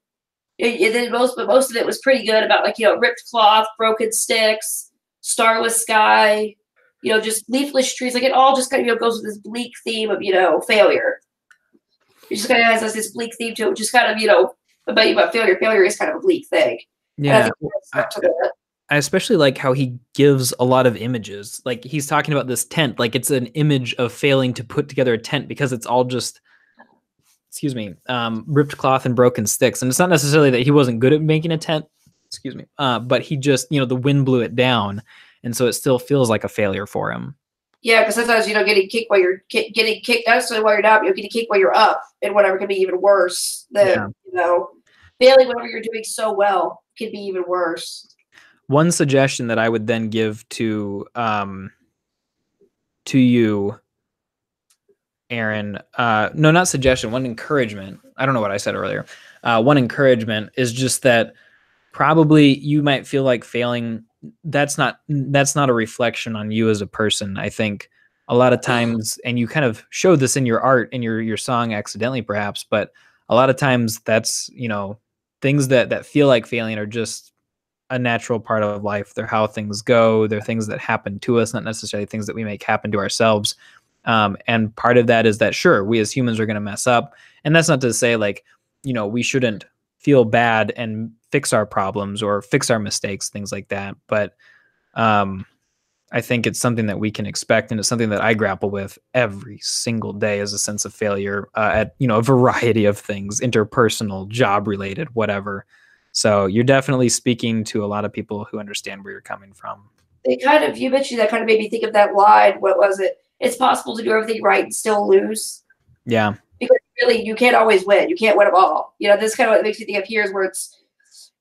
S2: most of it was pretty good about like, ripped cloth, broken sticks, starless sky, just leafless trees. Like it all just kind of goes with this bleak theme of, failure. It just kind of has this bleak theme to it, which is kind of, about failure. Failure is kind of a bleak thing.
S1: Yeah. I especially like how he gives a lot of images. Like he's talking about this tent, like it's an image of failing to put together a tent because it's all just, ripped cloth and broken sticks. And it's not necessarily that he wasn't good at making a tent, but he just, the wind blew it down. And so it still feels like a failure for him. Yeah,
S2: because sometimes, getting kicked while you're getting kicked, not necessarily while you're down, getting kicked while you're up, and whatever can be even worse than, failing whenever you're doing so well can be even worse.
S1: One suggestion that I would then give to you, Aaron, no, not suggestion, one encouragement. I don't know what I said earlier. One encouragement is just that probably you might feel like failing. That's not a reflection on you as a person. I think a lot of times, and you kind of show this in your art, in your song accidentally perhaps, but a lot of times that's, things that feel like failing are just a natural part of life. They're how things go. They're things that happen to us, not necessarily things that we make happen to ourselves. And part of that is that, sure, we as humans are going to mess up. And that's not to say like, we shouldn't feel bad and fix our problems or fix our mistakes, things like that. But I think it's something that we can expect. And it's something that I grapple with every single day as a sense of failure at, a variety of things, interpersonal, job related, whatever. So you're definitely speaking to a lot of people who understand where you're coming from.
S2: You mentioned that kind of made me think of that line. What was it? It's possible to do everything right and still lose.
S1: Yeah.
S2: Because really, you can't always win. You can't win them all. This kind of what makes me think of here is where it's,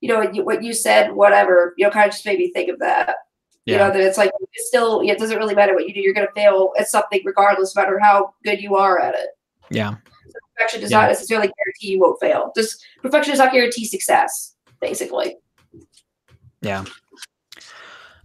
S2: what you said, whatever, kind of just made me think of that. You know, that it's like, it's still, it doesn't really matter what you do. You're going to fail at something regardless, no matter how good you are at it.
S1: Yeah.
S2: So perfection does not necessarily guarantee you won't fail. Just perfection does not guarantee success, basically.
S1: Yeah.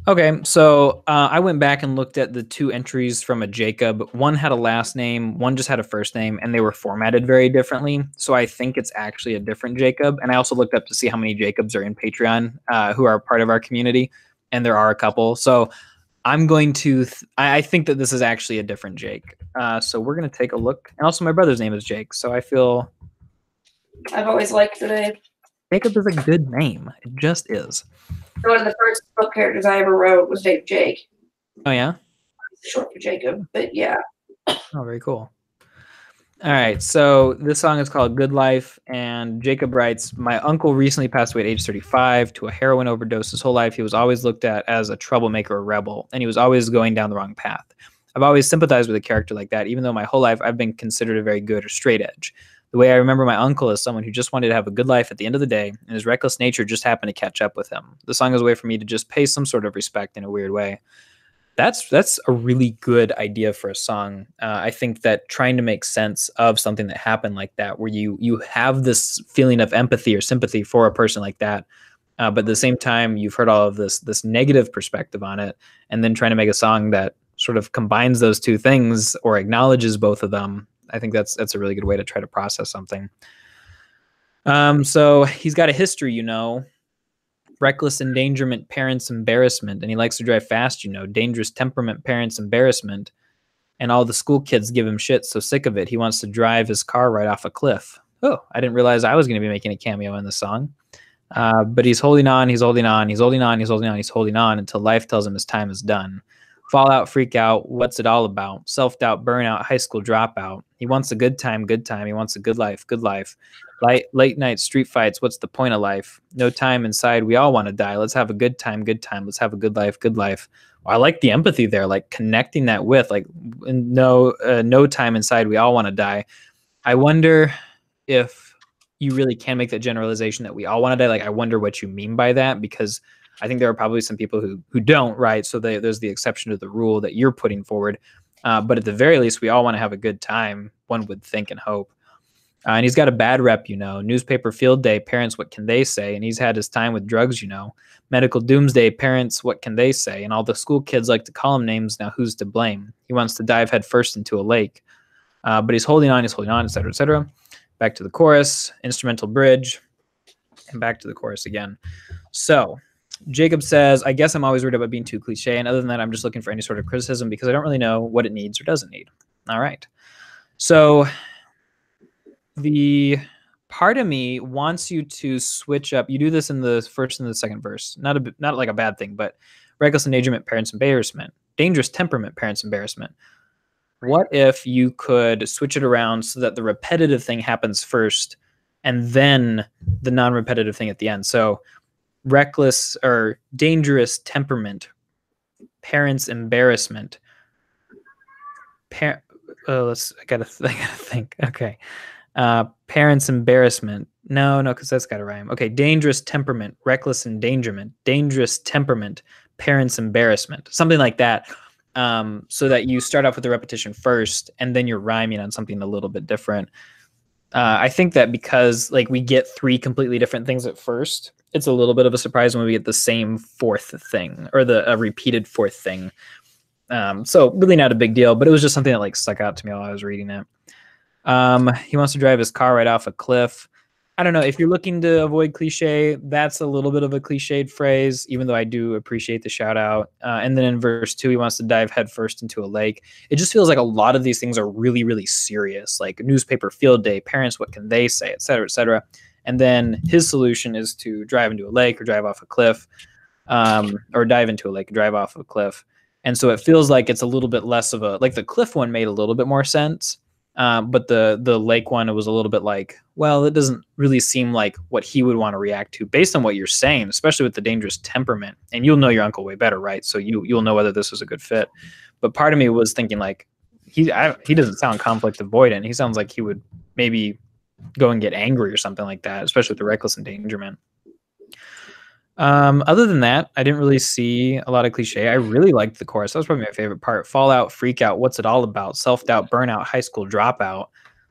S1: Okay, so I went back and looked at the 2 entries from a Jacob. One had a last name, one just had a first name, and they were formatted very differently. So I think it's actually a different Jacob. And I also looked up to see how many Jacobs are in Patreon who are part of our community, and there are a couple. So I'm going to, I think that this is actually a different Jake. So we're going to take a look. And also my brother's name is Jake, so I feel...
S2: I've always liked the name.
S1: Jacob is a good name. It just is.
S2: One of the first book characters I ever wrote was named Jake.
S1: Oh, yeah?
S2: Short for Jacob, but yeah.
S1: Oh, very cool. All right, so this song is called Good Life, and Jacob writes, my uncle recently passed away at age 35 to a heroin overdose. His whole life, he was always looked at as a troublemaker or rebel, and he was always going down the wrong path. I've always sympathized with a character like that, even though my whole life I've been considered a very good or straight edge. The way I remember my uncle is someone who just wanted to have a good life at the end of the day, and his reckless nature just happened to catch up with him. The song is a way for me to just pay some sort of respect in a weird way. That's a really good idea for a song. I think that trying to make sense of something that happened like that, where you have this feeling of empathy or sympathy for a person like that, but at the same time you've heard all of this negative perspective on it, and then trying to make a song that sort of combines those two things or acknowledges both of them. I think that's a really good way to try to process something. So he's got a history, you know. Reckless endangerment, parents' embarrassment, and he likes to drive fast, you know. Dangerous temperament, parents' embarrassment, and all the school kids give him shit, so sick of it, he wants to drive his car right off a cliff. Oh, I didn't realize I was going to be making a cameo in the song. But he's holding on, he's holding on, he's holding on, he's holding on, he's holding on until life tells him his time is done. Fallout, freak out, what's it all about? Self-doubt, burnout, high school dropout. He wants a good time, good time. He wants a good life, good life. Late night street fights, what's the point of life? No time inside, we all want to die. Let's have a good time, good time. Let's have a good life, good life. Well, I like the empathy there, like connecting that with, like, no time inside, we all want to die. I wonder if you really can make that generalization that we all want to die. Like, I wonder what you mean by that, because I think there are probably some people who don't, right? So there's the exception to the rule that you're putting forward. But at the very least, we all want to have a good time, one would think and hope. And he's got a bad rep, you know. Newspaper field day, parents, what can they say? And he's had his time with drugs, you know. Medical doomsday, parents, what can they say? And all the school kids like to call him names. Now who's to blame? He wants to dive headfirst into a lake. But he's holding on, et cetera, et cetera. Back to the chorus, instrumental bridge, and back to the chorus again. So Jacob says, I guess I'm always worried about being too cliche, and other than that, I'm just looking for any sort of criticism because I don't really know what it needs or doesn't need. All right. So the part of me wants you to switch up. You do this in the first and the second verse. Not like a bad thing, but reckless endangerment, parents' embarrassment. Dangerous temperament, parents' embarrassment. What if you could switch it around so that the repetitive thing happens first and then the non-repetitive thing at the end? So reckless or dangerous temperament, parents' embarrassment. I gotta think. Okay. Parents' embarrassment. No, because that's gotta rhyme. Okay, dangerous temperament, reckless endangerment, dangerous temperament, parents' embarrassment. Something like that. So that you start off with the repetition first and then you're rhyming on something a little bit different. I think that because like we get 3 completely different things at first, it's a little bit of a surprise when we get the same 4th thing or a repeated 4th thing. So really not a big deal, but it was just something that like stuck out to me while I was reading it. He wants to drive his car right off a cliff. I don't know, if you're looking to avoid cliche, that's a little bit of a cliched phrase, even though I do appreciate the shout out. And then in verse 2, he wants to dive headfirst into a lake. It just feels like a lot of these things are really, really serious, like newspaper field day, parents, what can they say, et cetera, et cetera. And then his solution is to drive into a lake or drive off a cliff, or dive into a lake and drive off a cliff. And so it feels like it's a little bit less of a, like the cliff one made a little bit more sense. But the lake one, it was a little bit like, well, it doesn't really seem like what he would want to react to based on what you're saying, especially with the dangerous temperament. And you'll know your uncle way better, right? So you'll know whether this was a good fit. But part of me was thinking like, he doesn't sound conflict avoidant. He sounds like he would maybe go and get angry or something like that, especially with the reckless endangerment. Other than that, I didn't really see a lot of cliche. I really liked the chorus. That was probably my favorite part. Fallout, freak out, what's it all about? Self-doubt, burnout, high school dropout.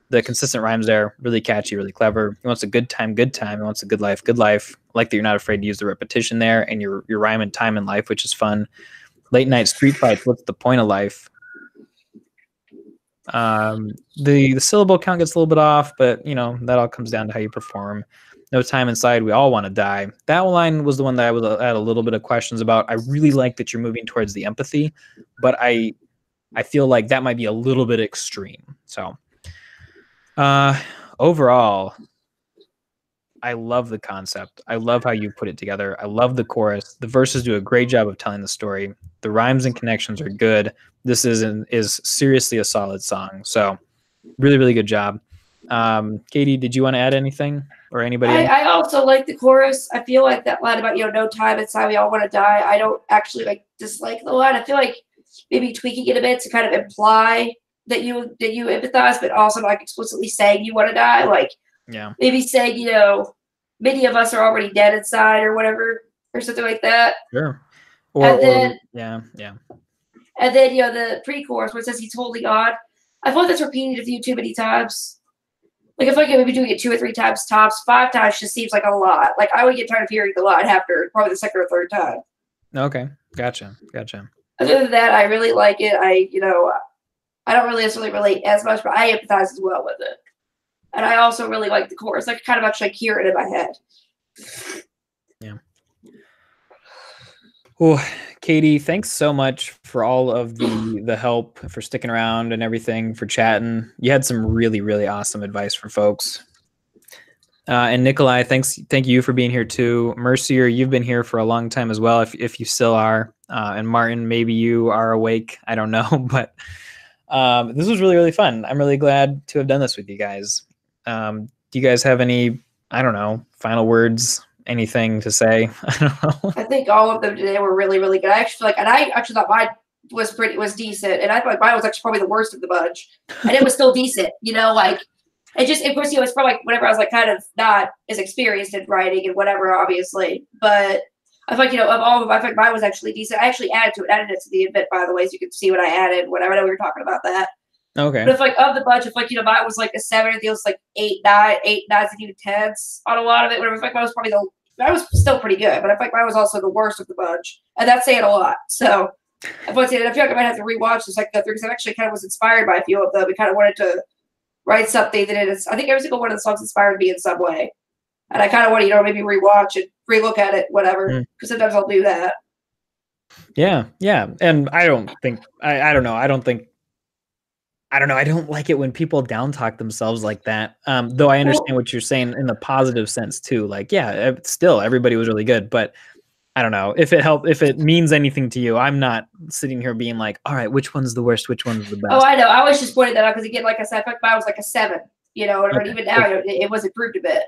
S1: The consistent rhymes there, really catchy, really clever. He wants a good time, good time. He wants a good life, good life. I like that you're not afraid to use the repetition there, and you're rhyming time in life, which is fun. Late night street fights, what's the point of life? The syllable count gets a little bit off, but that all comes down to how you perform. No time inside, we all want to die. That line was the one that I had a little bit of questions about. I really like that you're moving towards the empathy, but I feel like that might be a little bit extreme. So overall, I love the concept. I love how you put it together. I love the chorus. The verses do a great job of telling the story. The rhymes and connections are good. This is seriously a solid song. So really, really good job. Katie, did you want to add anything, or anybody else?
S2: I also like the chorus. I feel like that line about no time inside, we all want to die. I don't actually dislike the line. I feel like maybe tweaking it a bit to kind of imply that you empathize, but also not explicitly saying you want to die. Like,
S1: yeah,
S2: maybe saying many of us are already dead inside, or whatever, or something like that.
S1: Sure.
S2: And then the pre-chorus where it says he's holding on. I thought that's repeated a few too many times. Like, I feel like maybe doing it 2 or 3 times tops. 5 times just seems like a lot. Like, I would get tired of hearing the line after probably the second or third time.
S1: Okay, gotcha.
S2: Other than that, I really like it. I don't really necessarily relate as much, but I empathize as well with it. And I also really like the chorus. I can kind of actually hear it in my head.
S1: Yeah. Well, Katie, thanks so much for all of the help, for sticking around and everything, for chatting. You had some really, really awesome advice for folks. And Nikolai, thank you for being here too. Mercier, you've been here for a long time as well, if you still are. And Martin, maybe you are awake. I don't know, but this was really, really fun. I'm really glad to have done this with you guys. Do you guys have any, I don't know, final words? Anything to say? I don't know.
S2: I think all of them today were really, really good. I actually thought mine was decent, and I thought mine was actually probably the worst of the bunch, and it was still decent. It just, of course, it's probably whenever I was kind of not as experienced in writing and whatever, obviously. But I feel like of all of them, I think mine was actually decent. I actually added it to the event, by the way, so you could see what I added. Whatever, I know we were talking about that.
S1: Okay.
S2: But if of the bunch, if mine was a 7, it feels like 8, 9, 8, 9s, and even 10s on a lot of it. Whatever, mine was probably I was still pretty good, but I think mine was also the worst of the bunch, and that's saying a lot. So I feel like I might have to rewatch this go through, because I actually kind of was inspired by a few of them. We kind of wanted to write something that is. I think every single one of the songs inspired me in some way, and I kind of want to maybe rewatch and relook at it, whatever. Because sometimes I'll do that.
S1: Yeah, and I don't think I don't know. I don't like it when people down talk themselves like that. Though I understand what you're saying in the positive sense too. Like, yeah, still everybody was really good, but I don't know if it means anything to you. I'm not sitting here being like, all right, which one's the worst? Which one's the best?
S2: Oh, I know. I was just pointing that out because again, like I said, I think mine was a 7. And even now it was improved a bit.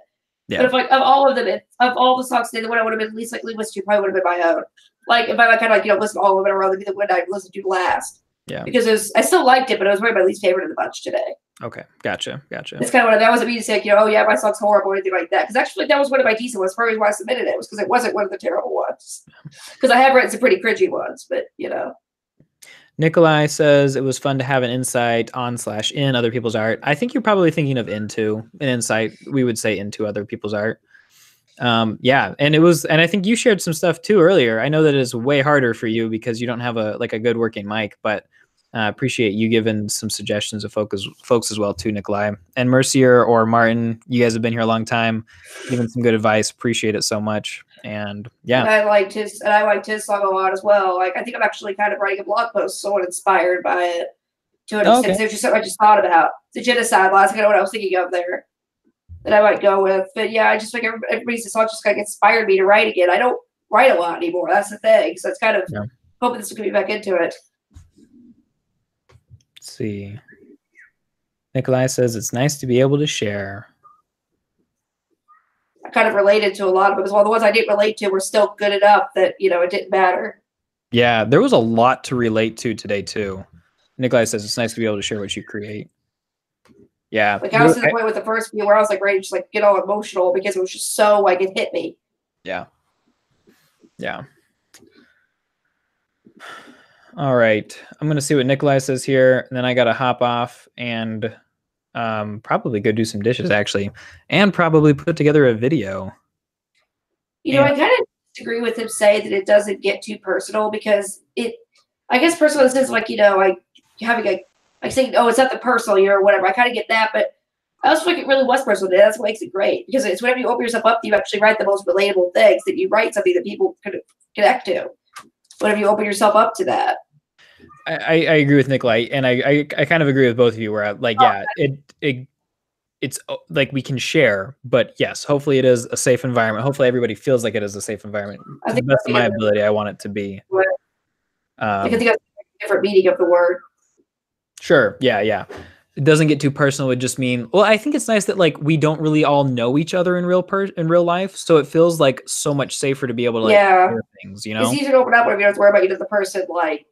S2: Yeah. But if of all of them, of all the songs today, the one I would have been least likely listened to probably would have been my own. Like if I kind of listen to all of it, I'd rather be the one I listened to last.
S1: Yeah.
S2: Because I still liked it, but it was probably my least favorite of the bunch today.
S1: Okay. Gotcha.
S2: It's kind of that wasn't me to say, oh yeah, my song's horrible or anything like that. Because actually that was one of my decent ones. Probably why I submitted it was because it wasn't one of the terrible ones. Because I have written some pretty cringy ones, but
S1: Nikolai says it was fun to have an insight on/in other people's art. I think you're probably thinking of into an insight. We would say into other people's art. Yeah, and I think you shared some stuff too earlier. I know that it's way harder for you because you don't have a good working mic, but appreciate you giving some suggestions of folks as well too, Nikolai. And Mercier or Martin, you guys have been here a long time, giving some good advice. Appreciate it so much. And yeah,
S2: and I liked his song a lot as well. Like I think I'm actually kind of writing a blog post, somewhat inspired by it. To an extent, it's just something I just thought about. The genocide last, kind of what I was thinking of there. That I might go with, but yeah, I just think everybody's song just inspired me to write again. I don't write a lot anymore. That's the thing. So it's kind of hoping this will get me back into it.
S1: Let's see. Nikolai says it's nice to be able to share.
S2: I kind of related to a lot of them as well. The ones I didn't relate to were still good enough that it didn't matter.
S1: Yeah, there was a lot to relate to today too. Nikolai says it's nice to be able to share what you create. Yeah.
S2: I was to the point with the first few where I was ready to just get all emotional because it was just so it hit me.
S1: Yeah. Yeah. All right. I'm going to see what Nikolai says here. And then I got to hop off and probably go do some dishes, actually. And probably put together a video.
S2: You know, I kind of disagree with him saying that it doesn't get too personal because I guess personal in the sense like, you know, like having like saying, oh, it's not the personal year or whatever. I kind of get that, but I also think it really was personal. That's what makes it great because it's whenever you open yourself up, you actually write the most relatable things. That you write something that people could connect to. Whenever you open yourself up to that.
S1: I agree with Nikolai, and I kind of agree with both of you. Where like, yeah, it's like we can share, but yes, hopefully it is a safe environment. Hopefully everybody feels like it is a safe environment. To the best of my ability, I want it to be.
S2: Because you got a different meaning of the word.
S1: Sure. Yeah. It doesn't get too personal. It just mean, well, I think it's nice that like we don't really all know each other in real life, so it feels like so much safer to be able to like share things. You know,
S2: it's easier to open up whenever you don't have to worry about the person like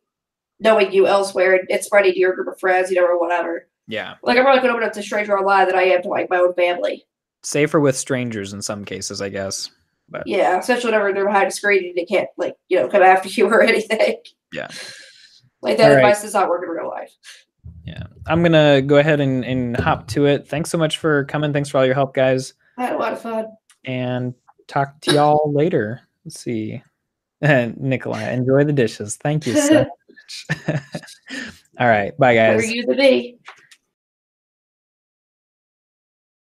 S2: knowing you elsewhere and it's spreading to your group of friends, you know, or whatever.
S1: Yeah.
S2: Like I'm really gonna open up to a stranger online than I am to like my own family.
S1: Safer with strangers in some cases, I guess. But
S2: yeah, especially whenever they're behind a screen and they can't like, you know, come after you or anything.
S1: Yeah.
S2: Like that advice does not work in real life.
S1: Yeah. I'm gonna go ahead and hop to it. Thanks so much for coming. Thanks for all your help, guys.
S2: I had a lot of fun.
S1: And talk to y'all later. Let's see. Nikolai, enjoy the dishes. Thank you so much. All right. Bye, guys.
S2: Where you to be.